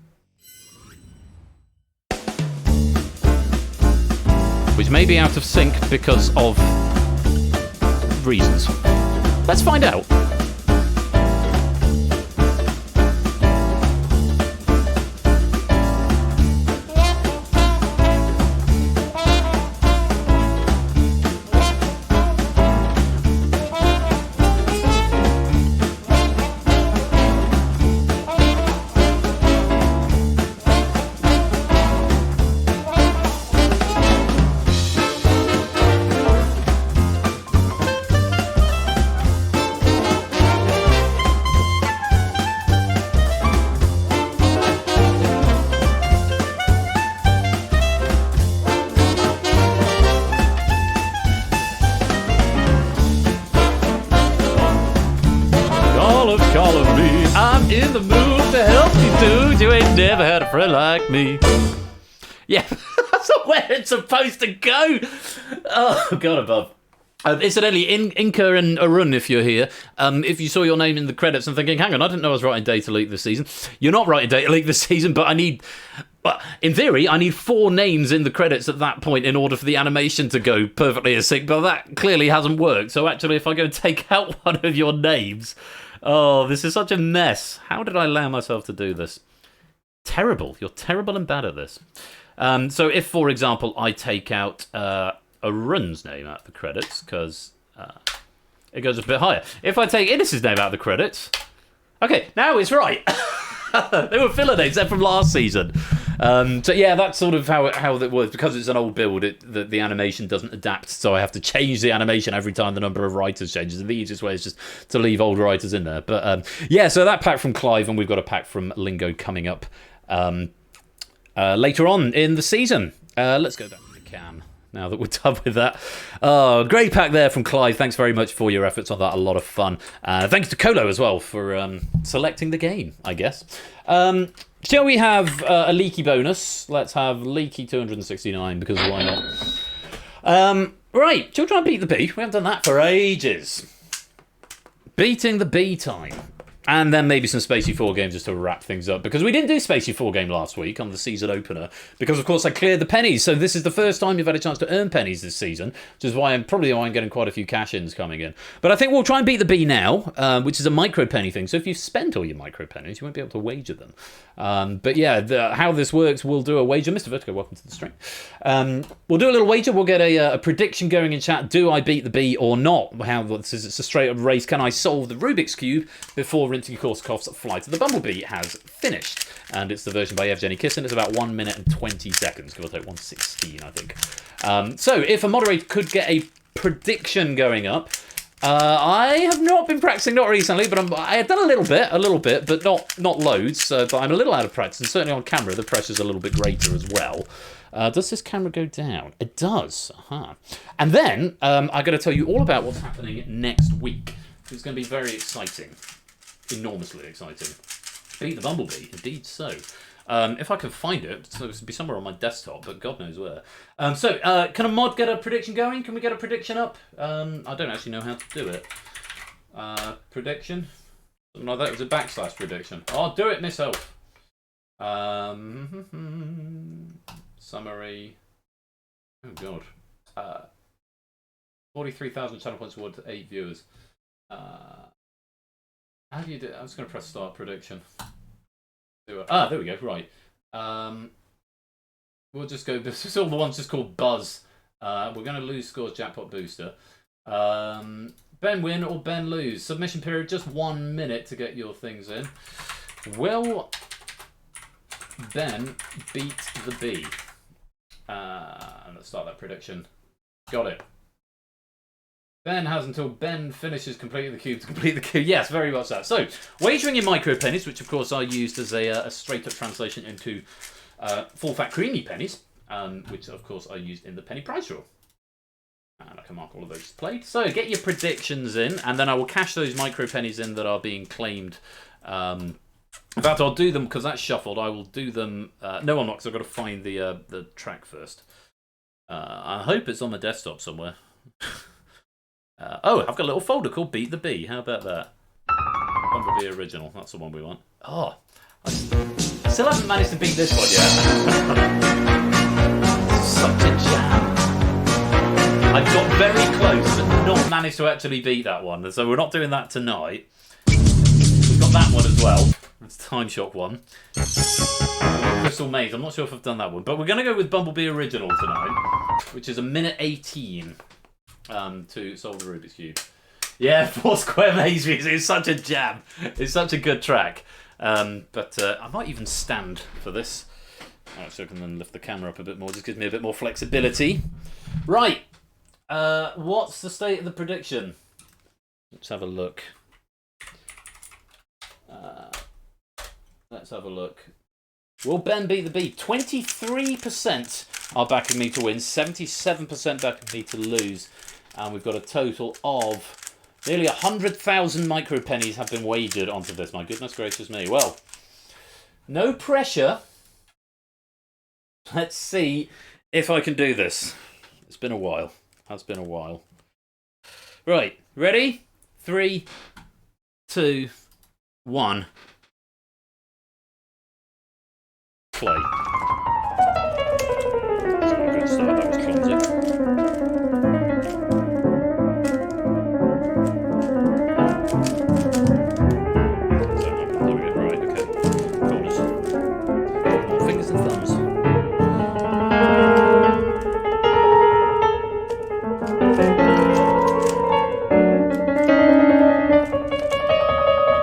Which may be out of sync because of reasons. Let's find out. I'm in the mood to help you, dude. You ain't never had a friend like me. Yeah, that's not where it's supposed to go. Oh, God above. Incidentally, Inca and Arun, if you're here, if you saw your name in the credits and thinking, hang on, I didn't know I was writing Data Leak this season. You're not writing Data Leak this season, but in theory, I need 4 names in the credits at that point in order for the animation to go perfectly in sync, but that clearly hasn't worked. So actually, if I go and take out one of your names... Oh, this is such a mess. How did I allow myself to do this? Terrible. You're terrible and bad at this. So if, for example, I take out Arun's name out of the credits, because it goes a bit higher. If I take Innes's name out of the credits... Okay, now it's right. They were filler names. They're from last season. So yeah, that's sort of how it works. Because it's an old build, the animation doesn't adapt, so I have to change the animation every time the number of writers changes. And the easiest way is just to leave old writers in there. But yeah, so that pack from Clive, and we've got a pack from Lingo coming up later on in the season. Let's go back to the cam now that we're done with that. Oh, great pack there from Clive. Thanks very much for your efforts on that. A lot of fun. Thanks to Colo as well for selecting the game, I guess. Shall we have a leaky bonus? Let's have leaky 269, because why not? Right, shall we try and beat the bee? We haven't done that for ages. Beating the bee time. And then maybe some Spacey 4 games just to wrap things up. Because we didn't do Spacey 4 game last week on the season opener. Because, of course, I cleared the pennies. So this is the first time you've had a chance to earn pennies this season. Which is why I'm getting quite a few cash-ins coming in. But I think we'll try and beat the bee now. Which is a micro penny thing. So if you've spent all your micro pennies, you won't be able to wager them. But yeah, how this works, we'll do a wager. Mr. Vertigo, welcome to the stream. We'll do a little wager. We'll get a prediction going in chat. Do I beat the bee or not? It's a straight-up race. Can I solve the Rubik's Cube before Rinty-Korsakoff's Flight to the Bumblebee has finished? And it's the version by Evgeny Kissin. It's about 1 minute and 20 seconds. Give or take 1:16, I think. So if a moderator could get a prediction going up. I have not been practicing, not recently, but I have done a little bit, but not loads. But I'm a little out of practice, and certainly on camera, the pressure's a little bit greater as well. Does this camera go down? It does. And then I'm going to tell you all about what's happening next week. It's going to be very exciting, enormously exciting. Beat the Bumblebee, indeed so. If I can find it, so it'll be somewhere on my desktop, but God knows where. Can a mod get a prediction going? Can we get a prediction up? I don't actually know how to do it. Prediction? No, that was a backslash prediction. I'll do it myself. Summary. Oh God. 43,000 channel points award to 8 viewers. How do you do it? I'm just going to press start prediction. There we go. Right. We'll just go. This is all the ones just called Buzz. We're going to lose scores jackpot booster. Ben win or Ben lose. Submission period just 1 minute to get your things in. Will Ben beat the bee? Let's start that prediction. Got it. Ben has until Ben finishes completing the cube to complete the cube. Yes, very much that. So, wagering in micro pennies, which of course are used as a straight-up translation into full-fat creamy pennies, which of course are used in the penny price draw. And I can mark all of those played. So, get your predictions in, and then I will cash those micro pennies in that are being claimed. In fact, I'll do them because that's shuffled. I will do them. No, I'm not, because I've got to find the track first. I hope it's on the desktop somewhere. I've got a little folder called Beat the Bee. How about that? Bumblebee Original. That's the one we want. Oh, I still haven't managed to beat this one yet. Such a jam. I've got very close but not managed to actually beat that one. So we're not doing that tonight. We've got that one as well. It's Time Shock one. Crystal Maze. I'm not sure if I've done that one. But we're going to go with Bumblebee Original tonight, which is a minute 18. To solve the Rubik's Cube. Yeah, 4 Square Maze Music is such a jam. It's such a good track. But I might even stand for this. So I can then lift the camera up a bit more. Just gives me a bit more flexibility. Right. What's the state of the prediction? Let's have a look. Let's have a look. Will Ben beat the bee? 23% are backing me to win, 77% backing me to lose. And we've got a total of nearly 100,000 micro pennies have been wagered onto this. My goodness gracious me. Well, no pressure. Let's see if I can do this. It's been a while. Has been a while. Right, ready? 3, 2, 1. Play. Good start, that was clumsy. There we go, right, okay. Corners. More fingers and thumbs.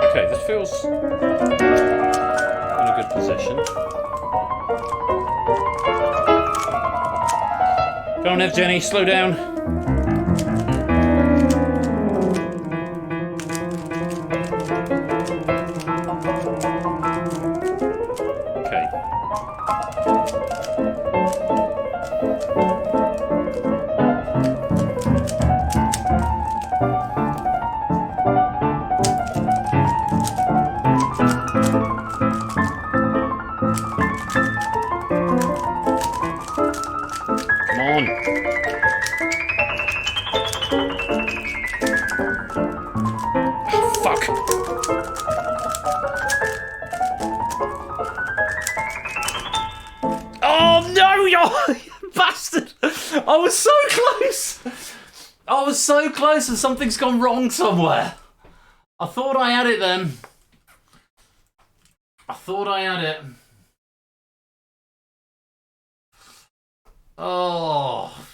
Okay, this feels Go on, Jenny, slow down. Okay. Come on. Oh, fuck. Oh no, you bastard! I was so close! I was so close and something's gone wrong somewhere. I thought I had it then. I thought I had it. Oh.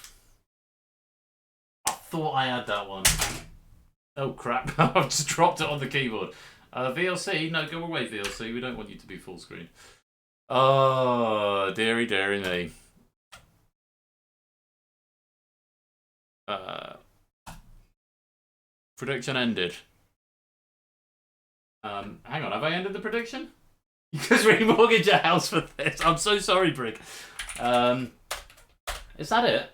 I thought I had that one. Oh crap, I've just dropped it on the keyboard. VLC, no, go away VLC, we don't want you to be full screen. Oh, dearie me. Prediction ended. Hang on, have I ended the prediction? You could remortgage a house for this. I'm so sorry, Brig. Is that it?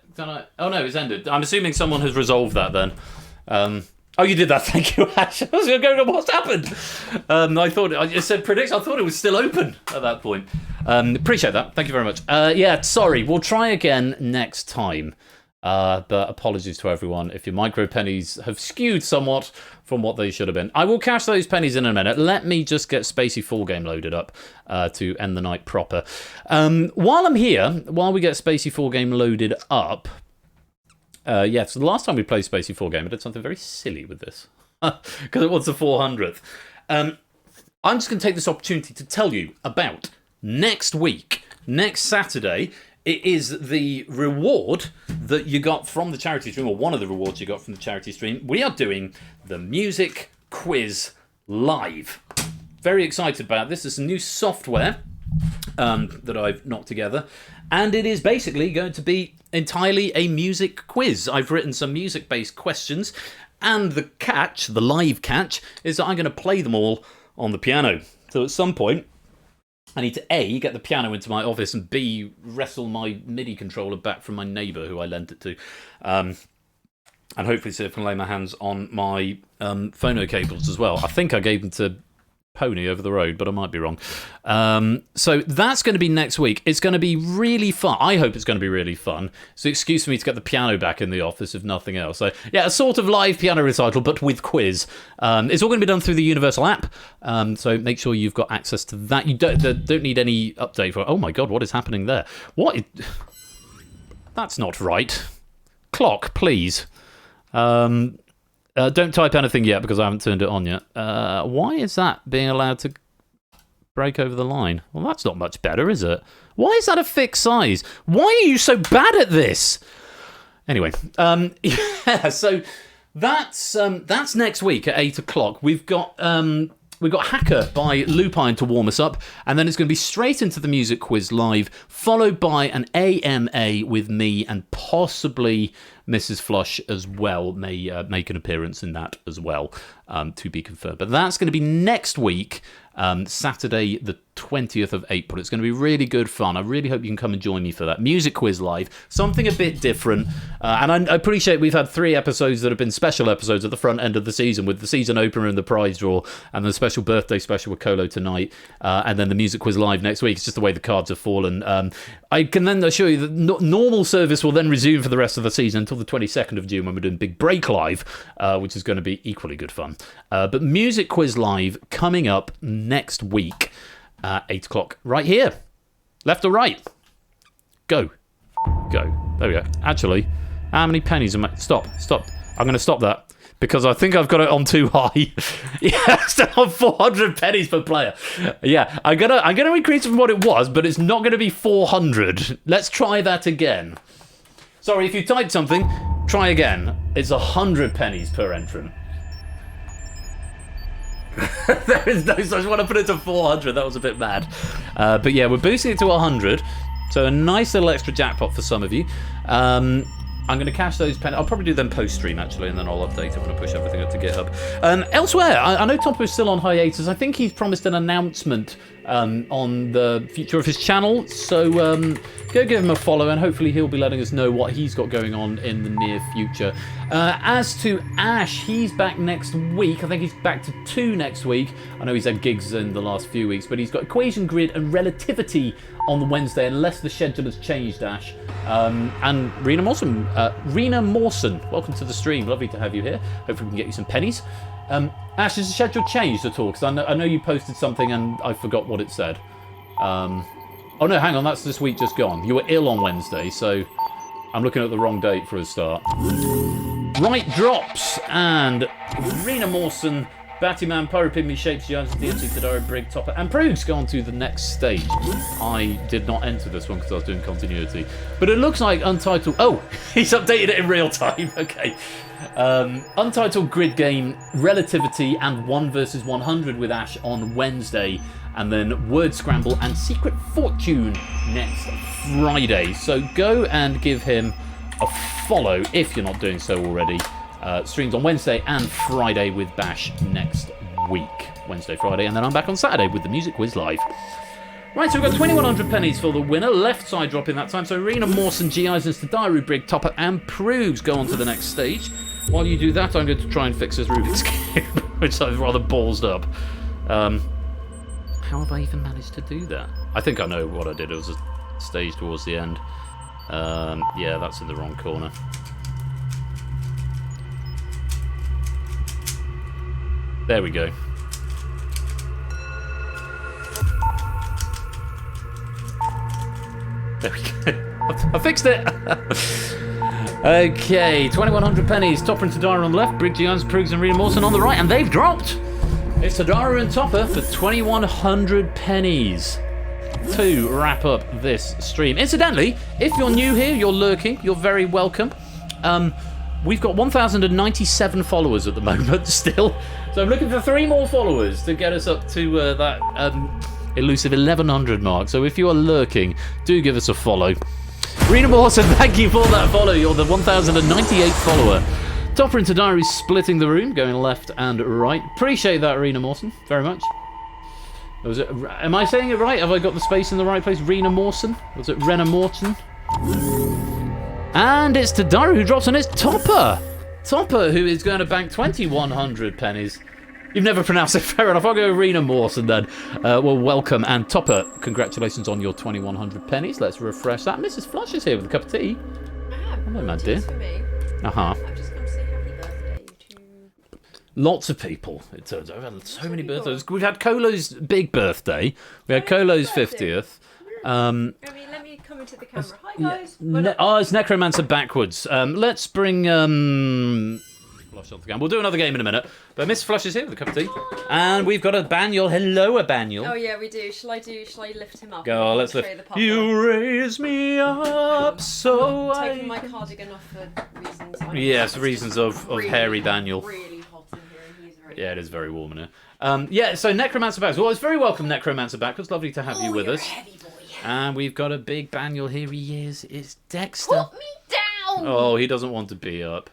Oh no, it's ended. I'm assuming someone has resolved that then. Oh, you did that. Thank you, Ash. I was going, what's happened? I thought I said predict. I thought it was still open at that point. Appreciate that. Thank you very much. Yeah, sorry. We'll try again next time. But apologies to everyone if your micro pennies have skewed somewhat from what they should have been. I will cash those pennies in a minute. Let me just get Spacey Full Game loaded up to end the night proper. While I'm here, while we get Spacey Full Game loaded up, yeah, so the last time we played Spacey Full Game, I did something very silly with this because it was the 400th. I'm just going to take this opportunity to tell you about next week, next Saturday. It is the reward that you got from the charity stream, or one of the rewards you got from the charity stream. We are doing the music quiz live. Very excited about this. It's a new software that I've knocked together. And it is basically going to be entirely a music quiz. I've written some music-based questions. And the catch, the live catch, is that I'm going to play them all on the piano. So at some point, I need to A, get the piano into my office, and B, wrestle my MIDI controller back from my neighbour who I lent it to. And hopefully see if I can lay my hands on my phono cables as well. I think I gave them to Pony over the road, but I might be wrong. So that's going to be next week. It's going to be really fun. I hope it's going to be really fun. So excuse me to get the piano back in the office, if nothing else. So yeah, a sort of live piano recital, but with quiz. It's all going to be done through the Universal app. So make sure you've got access to that. You don't need any update for. Oh my god, what is happening there? That's not right. Clock, please. Don't type anything yet because I haven't turned it on yet. Why is that being allowed to break over the line? Well, that's not much better, is it? Why is that a fixed size? Why are you so bad at this? Anyway, yeah. So that's next week at 8 o'clock. We've got Hacker by Lupine to warm us up, and then it's going to be straight into the music quiz live, followed by an AMA with me and possibly Mrs. Flush as well may make an appearance in that as well, to be confirmed. But that's going to be next week, Saturday the 20th of April. It's going to be really good fun. I really hope you can come and join me for that. Music quiz live, something a bit different. And I appreciate we've had 3 episodes that have been special episodes at the front end of the season, with the season opener and the prize draw, and the special birthday special with Colo tonight, and then the music quiz live next week. It's just the way the cards have fallen. I can then assure you that normal service will then resume for the rest of the season until the 22nd of June when we're doing Big Break Live, which is going to be equally good fun. But music quiz live coming up next week. 8 o'clock, right here. Left or right? Go. There we go. Actually, how many pennies am I... Stop. I'm going to stop that because I think I've got it on too high. Yeah, still on 400 pennies per player. Yeah, I'm gonna increase it from what it was, but it's not going to be 400. Let's try that again. Sorry, if you typed something, try again. It's 100 pennies per entrant. There is no such one. I put it to 400. That was a bit mad. But yeah, we're boosting it to 100. So a nice little extra jackpot for some of you. I'm going to cache those pennies. I'll probably do them post-stream, actually, and then I'll update it when I push everything up to GitHub. Elsewhere, I know Topo's still on hiatus. I think he's promised an announcement on the future of his channel, so go give him a follow, and hopefully he'll be letting us know what he's got going on in the near future. As to Ash, he's back next week. I think he's back to 2 next week. I know he's had gigs in the last few weeks, but he's got Equation Grid and Relativity on the Wednesday, unless the schedule has changed, Ash. And Rena Mawson, welcome to the stream. Lovely to have you here. Hopefully we can get you some pennies. Ash, has the schedule changed at all? Because I know you posted something and I forgot what it said. Oh no, hang on, that's this week just gone. You were ill on Wednesday, so I'm looking at the wrong date for a start. Right drops, and Rena Mawson, Battyman, Pyro Pygmy, Shapes, Giants, DMC, Tadaro, Brig, Topper, and Prugs go on to the next stage. I did not enter this one because I was doing continuity. But it looks like Untitled... Oh, he's updated it in real time. Okay. Untitled Grid Game, Relativity, and 1 vs 100 with Ash on Wednesday. And then Word Scramble and Secret Fortune next Friday. So go and give him a follow if you're not doing so already. Streams on Wednesday and Friday with Bash next week. Wednesday, Friday, and then I'm back on Saturday with the Music Quiz Live. Right, so we've got 2,100 pennies for the winner. Left side drop in that time. So Rena Mawson, G. Eisens, Tadaru, Brig, Topper, and Prugs go on to the next stage. While you do that, I'm going to try and fix this Rubik's Cube, which I've rather ballsed up. How have I even managed to do that? I think I know what I did. It was a stage towards the end. Yeah, that's in the wrong corner. There we go. There we go. I fixed it! Okay, 2,100 pennies. Topper and Tadara on the left, Brig, Giants, Prugs, and Rena Mawson on the right, and they've dropped! It's Tadara and Topper for 2,100 pennies to wrap up this stream. Incidentally, if you're new here, you're lurking, you're very welcome. We've got 1,097 followers at the moment still, so I'm looking for 3 more followers to get us up to that elusive 1,100 mark. So if you are lurking, do give us a follow. Rena Mawson, thank you for that follow. You're the 1,098th follower. Topper and Tadari splitting the room, going left and right. Appreciate that, Rena Mawson, very much. Was it? Am I saying it right? Have I got the space in the right place? Rena Mawson? Was it Rena Mawson? And it's Tadaro who drops on his Topper. Topper, who is going to bank 2,100 pennies. You've never pronounced it, fair enough. I'll go Rena Mawson then. Well, welcome. And Topper, congratulations on your 2,100 pennies. Let's refresh that. Mrs. Flush is here with a cup of tea. Hello, my dear. For me. Uh-huh. I've just come to say happy birthday to... Lots of people, it turns out. We've had so many birthdays. We've had Kolo's big birthday. We had Kolo's 50th. I mean, let me come into the camera. Hi, guys. It's Necromancer backwards. Let's bring... Flush off the game. We'll do another game in a minute. But Miss Flush is here with a cup of tea. And we've got a Baniel. Hello, a Baniel. Oh, yeah, we do. Shall I lift him up? Go, let's lift. You raise me up so I'm taking my I... cardigan off for reasons. Yes, reasons of really, hairy Baniel. Really hot in here, and he's very... Yeah, it is very warm in here. Yeah, so Necromancer backwards. Well, it's very welcome, Necromancer backwards. Lovely to have you with us. Heavy boy. And we've got a big Baniel. Here he is. It's Dexter. Put me down! Oh, he doesn't want to be up.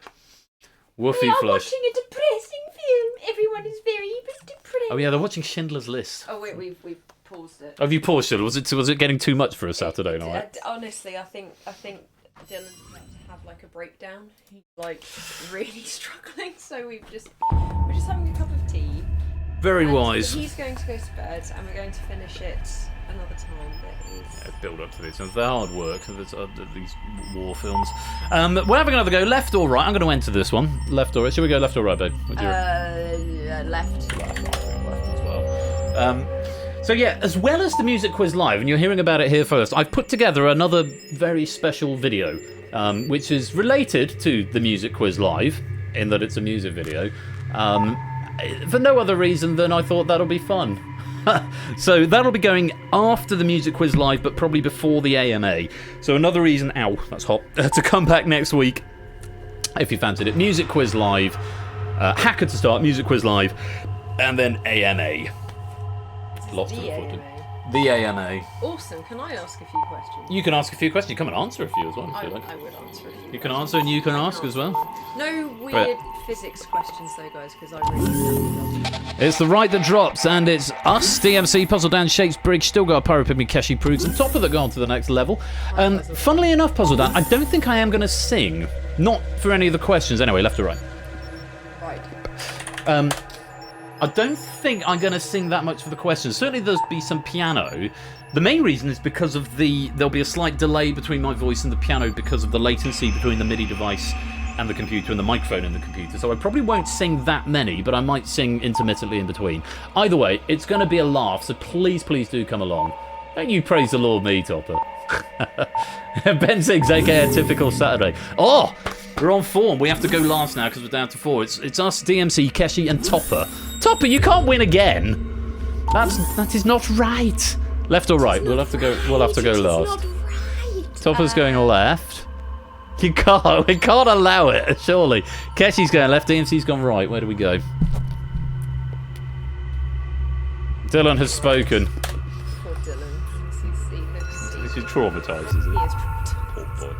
Woofy We are Flush. watching a depressing film. Everyone is very depressed. Oh yeah, they're watching Schindler's List. Oh wait, we've paused it. Have you paused it? Was it getting too much for a Saturday night? Honestly, I think Dylan's about to have like a breakdown. He's like really struggling, so we're just having a cup of tea. Very And wise. He's going to go to bed, and we're going to finish it another time. But Yeah, build up to this. It's the hard work of these war films. We're having another go. Left or right? I'm going to enter this one. Left or right? Should we go left or right, babe? left. Left as well. So yeah, as well as the Music Quiz Live, and you're hearing about it here first, I've put together another very special video, which is related to the Music Quiz Live, in that it's a music video, for no other reason than I thought that'll be fun. So that'll be going after the Music Quiz Live, but probably before the AMA. So another reason, ow, that's hot, to come back next week, if you fancied it. Music Quiz Live, Hacker to start, Music Quiz Live, and then AMA. Lots of footage. The AMA. Awesome. Can I ask a few questions? You can ask a few questions. You come and answer a few as well if you like. I would answer a few. You can answer and you can ask as well. No weird physics questions though, guys, because I really don't. It's the right that drops, and it's us, DMC, Puzzle Dan, Shapes, Briggs, still got a Pyro Pygmy, Keshi, Prudes, and Topper that go on to the next level. Funnily enough, Puzzle Dan, I don't think I am going to sing. Not for any of the questions. Anyway, left or right? Right. I don't think I'm going to sing that much for the questions. Certainly there'll be some piano. The main reason is because of there'll be a slight delay between my voice and the piano because of the latency between the MIDI device and the computer and the microphone in the computer. So I probably won't sing that many, but I might sing intermittently in between. Either way, it's going to be a laugh, so please, please do come along. Don't you praise the Lord me, Topper. Ben Six, aka Typical Saturday. Oh, we're on form. We have to go last now because we're down to 4. It's us, DMC, Keshi, and Topper. Topper, you can't win again. That is not right. Left or right? We'll have to go. We'll have to go last. Right. Topper's going left. You can't. We can't allow it. Surely. Keshi's going left. DMC's gone right. Where do we go? Dylan has spoken. Poor Dylan. This is traumatised, is He it? is traumatized. Poor boy.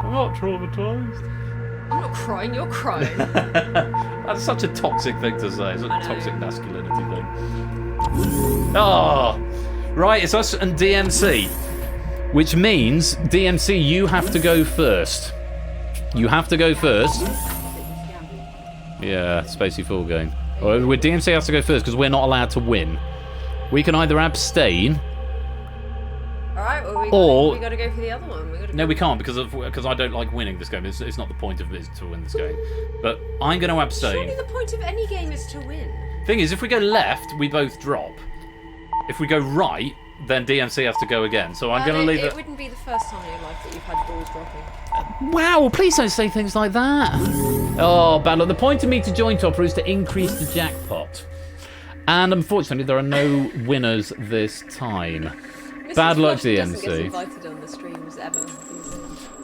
I'm not traumatised. I'm not crying, you're crying. That's such a toxic thing to say. It's a I know. toxic masculinity thing. Oh, right. It's us and DMC, which means DMC, you have to go first. You have to go first. Yeah, Spacey Fool game. Or DMC has to go first because we're not allowed to win. We can either abstain. Alright, well, Or- we gotta go for the other one. No, we can't because I don't like winning this game. It's not the point of it is to win this game. But I'm going to abstain. Surely the point of any game is to win. Thing is, if we go left, we both drop. If we go right, then DMC has to go again. So I'm going to leave It it. wouldn't be the first time in your life that you've had balls dropping. Wow, please don't say things like that. Oh, bad luck. The point of me to join Topper is to increase the jackpot. And unfortunately, there are no winners this time. Bad luck, Flush doesn't get DMC. invited on the streams ever.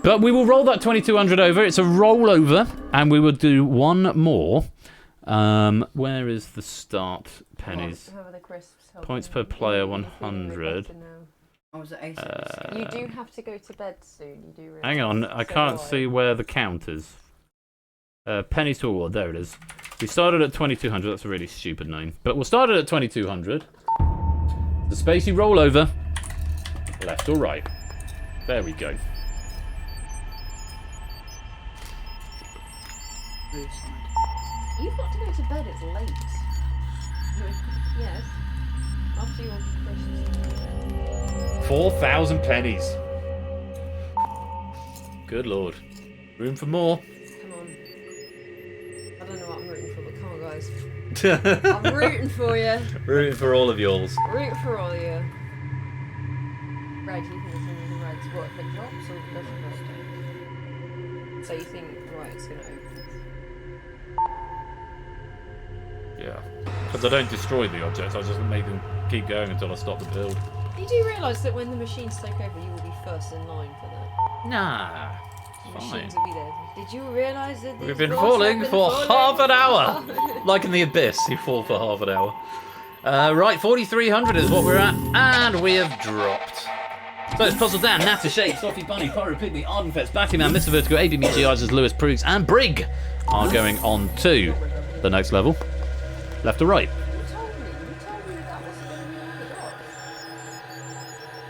But we will roll that 2200 over. It's a rollover, and we will do one more. Where is the start pennies? How are the crisps? Points per player, 100. I was at 8. You do have to go to bed soon. You do. Realise. Hang on, I can't see where the count is. Pennies to award, there it is. We started at 2200, that's a really stupid name. But we'll start it at 2200. The spacey rollover. Left or right? There we go. You've got to go to bed. It's late. Yes. After your Christmas. 4,000 pennies. Good lord. Room for more. Come on. I don't know what I'm rooting for, but come on, guys. I'm rooting for you. Rooting for all of yours. Rooting for all of you. Red, you think it's going to be the reds? What, if it drops or if it doesn't drop? So you think, right, it's going to open. Yeah. Because I don't destroy the objects, I just make them keep going until I stop the build. You do realise that when the machines take over, you will be first in line for that. Nah. The Fine. machines will be there. Did you realise that these We've been blocks falling have been for falling half an for hour. half- Like in the abyss, you fall for half an hour. Right, 4,300 is what we're at, and we have dropped. So it's Puzzle Dan, Natter Shake, Sophie Bunny, Pyro Pygmy, Ardenfest, Batty Man, Mr. Vertigo, AB Meteorizers, Lewis Proogs, and Brig are going on to the next level. Left or right? You told me that wasn't going to be the drop.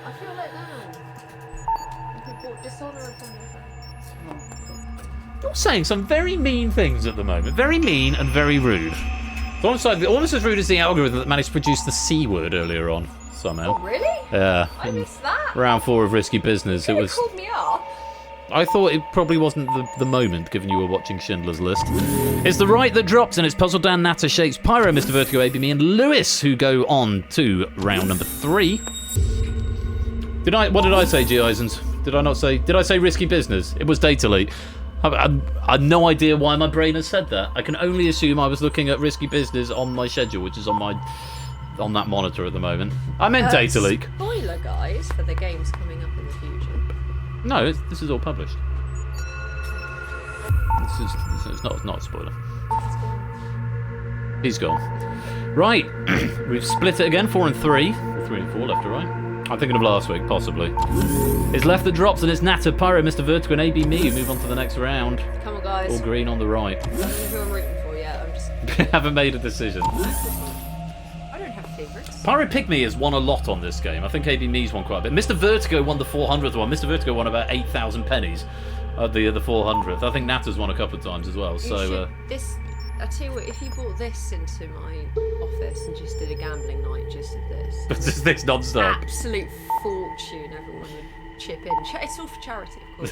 I feel let down. You brought dishonour upon your friends. You're saying some very mean things at the moment. Very mean and very rude. So on side, almost as rude as the algorithm that managed to produce the C word earlier on, somehow. Oh, really? Yeah. I missed that. Round 4 of Risky Business. It You was. called me up. I thought it probably wasn't the moment, given you were watching Schindler's List. It's the right that drops, and it's Puzzle Dan, Natter Shakes, Pyro, Mr. Vertigo, AB Me, and Lewis who go on to round number 3. What did I say, G. Eisens? Did I say Risky Business? It was Data Leak. I had no idea why my brain has said that. I can only assume I was looking at Risky Business on my schedule, which is on that monitor at the moment. I meant Data Leak. Spoiler, guys, for the games coming up in the future. No, this is all published. This is not a spoiler. He's gone. Right, we've split it again, 4 and 3. 3 and 4 left to right. I'm thinking of last week, possibly. It's left that drops, and it's Natter, Pyro, Mr. Vertigo, and AB Me who move on to the next round. Come on, guys. All green on the right. I don't know who I'm rooting for yet. I'm just. Haven't made a decision. I don't have favourites. Pyro Pygmy has won a lot on this game. I think AB Me's won quite a bit. Mr. Vertigo won the 400th one. Mr. Vertigo won about 8,000 pennies at the 400th. I think Natter's won a couple of times as well. You So should, this. I tell you what, if you brought this into my office and just did a gambling night just of this, just this non-stop. absolute fortune, everyone would chip in. It's all for charity, of course.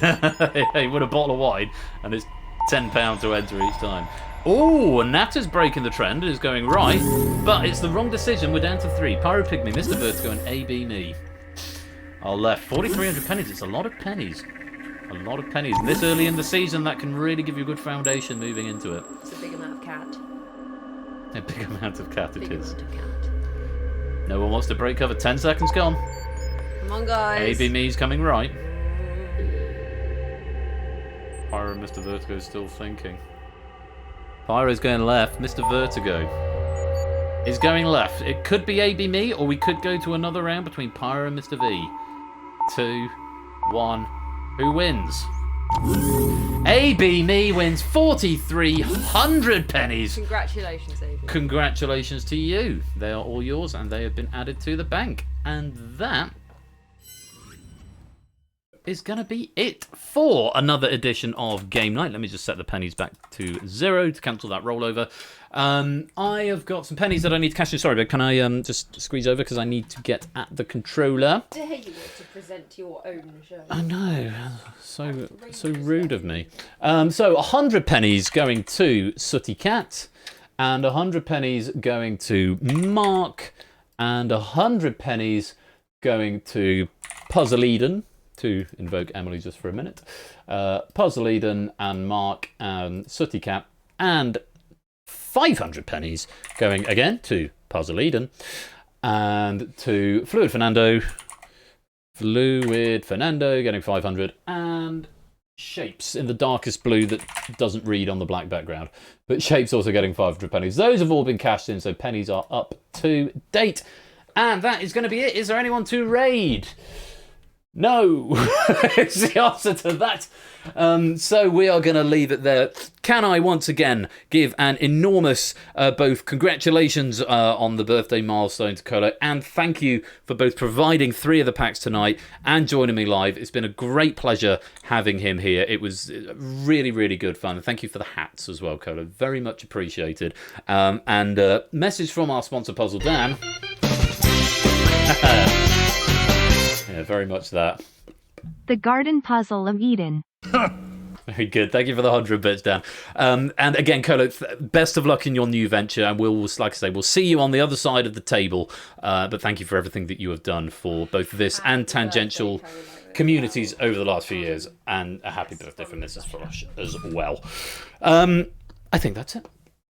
Hey, with a bottle of wine, and it's £10 to enter each time. Oh, and Natter's breaking the trend and is going right, but it's the wrong decision. We're down to 3. Pyro Pygmy, Mr. Vertigo, and AB Me. Our left, 4,300 pennies. It's a lot of pennies. A lot of pennies. And this early in the season, that can really give you a good foundation moving into it. It's a big amount of cat. A big amount of cat it Big is. amount of cat. No one wants to break cover. 10 seconds gone. Come on, guys. AB Me's coming right. Pyro and Mr. Vertigo is still thinking. Pyro's going left. Mr. Vertigo is going left. It could be AB Me, or we could go to another round between Pyro and Mr. V. 2, 1. Who wins? AB Me wins 4,300 pennies. Congratulations, AB. Congratulations to you. They are all yours, and they have been added to the bank. And that is going to be it for another edition of Game Night. Let me just set the pennies back to 0 to cancel that rollover. I have got some pennies that I need to cash in. Sorry, but can I just squeeze over because I need to get at the controller? Dare you to present your own show? I know, so rude of me. So 100 pennies going to Sooty Cat, and 100 pennies going to Mark, and 100 pennies going to Puzzle Eden. To invoke Emily just for a minute. Puzzle Eden and Mark and Sooty Cat, and 500 pennies going again to Puzzle Eden and to Fluid Fernando. Fluid Fernando getting 500, and Shapes in the darkest blue that doesn't read on the black background. But Shapes also getting 500 pennies. Those have all been cashed in, so pennies are up to date. And that is going to be it. Is there anyone to raid? No, it's the answer to that. So we are going to leave it there. Can I once again give an enormous both congratulations on the birthday milestone to Colo, and thank you for both providing 3 of the packs tonight and joining me live. It's been a great pleasure having him here. It was really, really good fun. Thank you for the hats as well, Colo. Very much appreciated. And message from our sponsor, Puzzle Dan. Yeah, very much that. The Garden Puzzle of Eden. Very good. Thank you for the 100 bits, Dan. And again, Colo, best of luck in your new venture. And we'll, like I say, we'll see you on the other side of the table. But thank you for everything that you have done for both this and tangential communities over the last few years. And a happy birthday for Mrs. Frosh as well. I think that's it.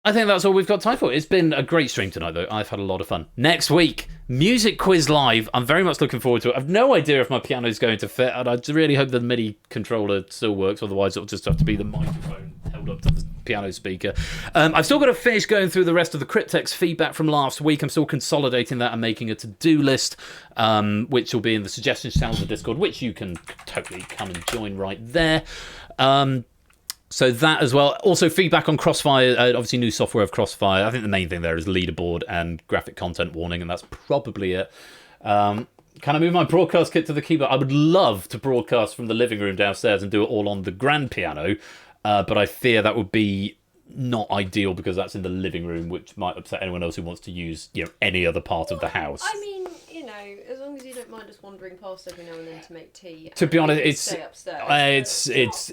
I think that's all we've got time for. It's been a great stream tonight, though. I've had a lot of fun. Next week, Music Quiz Live. I'm very much looking forward to it. I've no idea if my piano is going to fit, and I really hope the MIDI controller still works. Otherwise, it'll just have to be the microphone held up to the piano speaker. I've still got to finish going through the rest of the Cryptex feedback from last week. I'm still consolidating that and making a to-do list, which will be in the suggestions channel of the Discord, which you can totally come and join right there. So that as well. Also feedback on Crossfire, obviously new software of Crossfire. I think the main thing there is leaderboard and graphic content warning, and that's probably it. Can I move my broadcast kit to the keyboard? I would love to broadcast from the living room downstairs and do it all on the grand piano, but I fear that would be not ideal because that's in the living room, which might upset anyone else who wants to use any other part of the house. I mean, as long as you don't mind us wandering past every now and then to make tea. To be honest,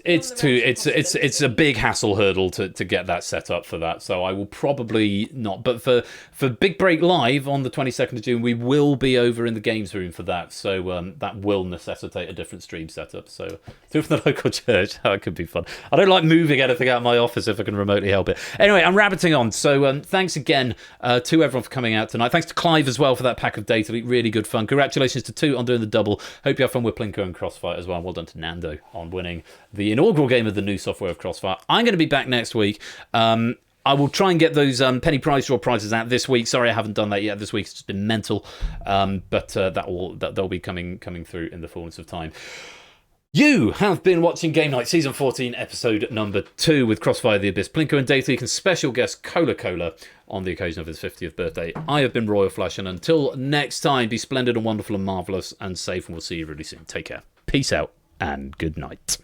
it's a big hassle hurdle to get that set up for that. So I will probably not. But for Big Break Live on the 22nd of June, we will be over in the games room for that. So that will necessitate a different stream setup. So do it from the local church. That could be fun. I don't like moving anything out of my office if I can remotely help it. Anyway, I'm rabbiting on. So thanks again to everyone for coming out tonight. Thanks to Clive as well for that pack of data. Really good fun. Congratulations to Toot on doing the double. Hope you have fun with Plinko and Crossfire as well. And well done to Nando on winning the inaugural game of the new software of Crossfire. I'm going to be back next week. I will try and get those penny prize draw prizes out this week. Sorry, I haven't done that yet this week. It's just been mental, but they'll be coming through in the fullness of time. You have been watching Game Night Season 14, Episode number 2 with Crossfire, The Abyss, Plinko and Data, and special guest Cola on the occasion of his 50th birthday. I have been Royal Flash, and until next time, be splendid and wonderful and marvellous and safe, and we'll see you really soon. Take care. Peace out and good night.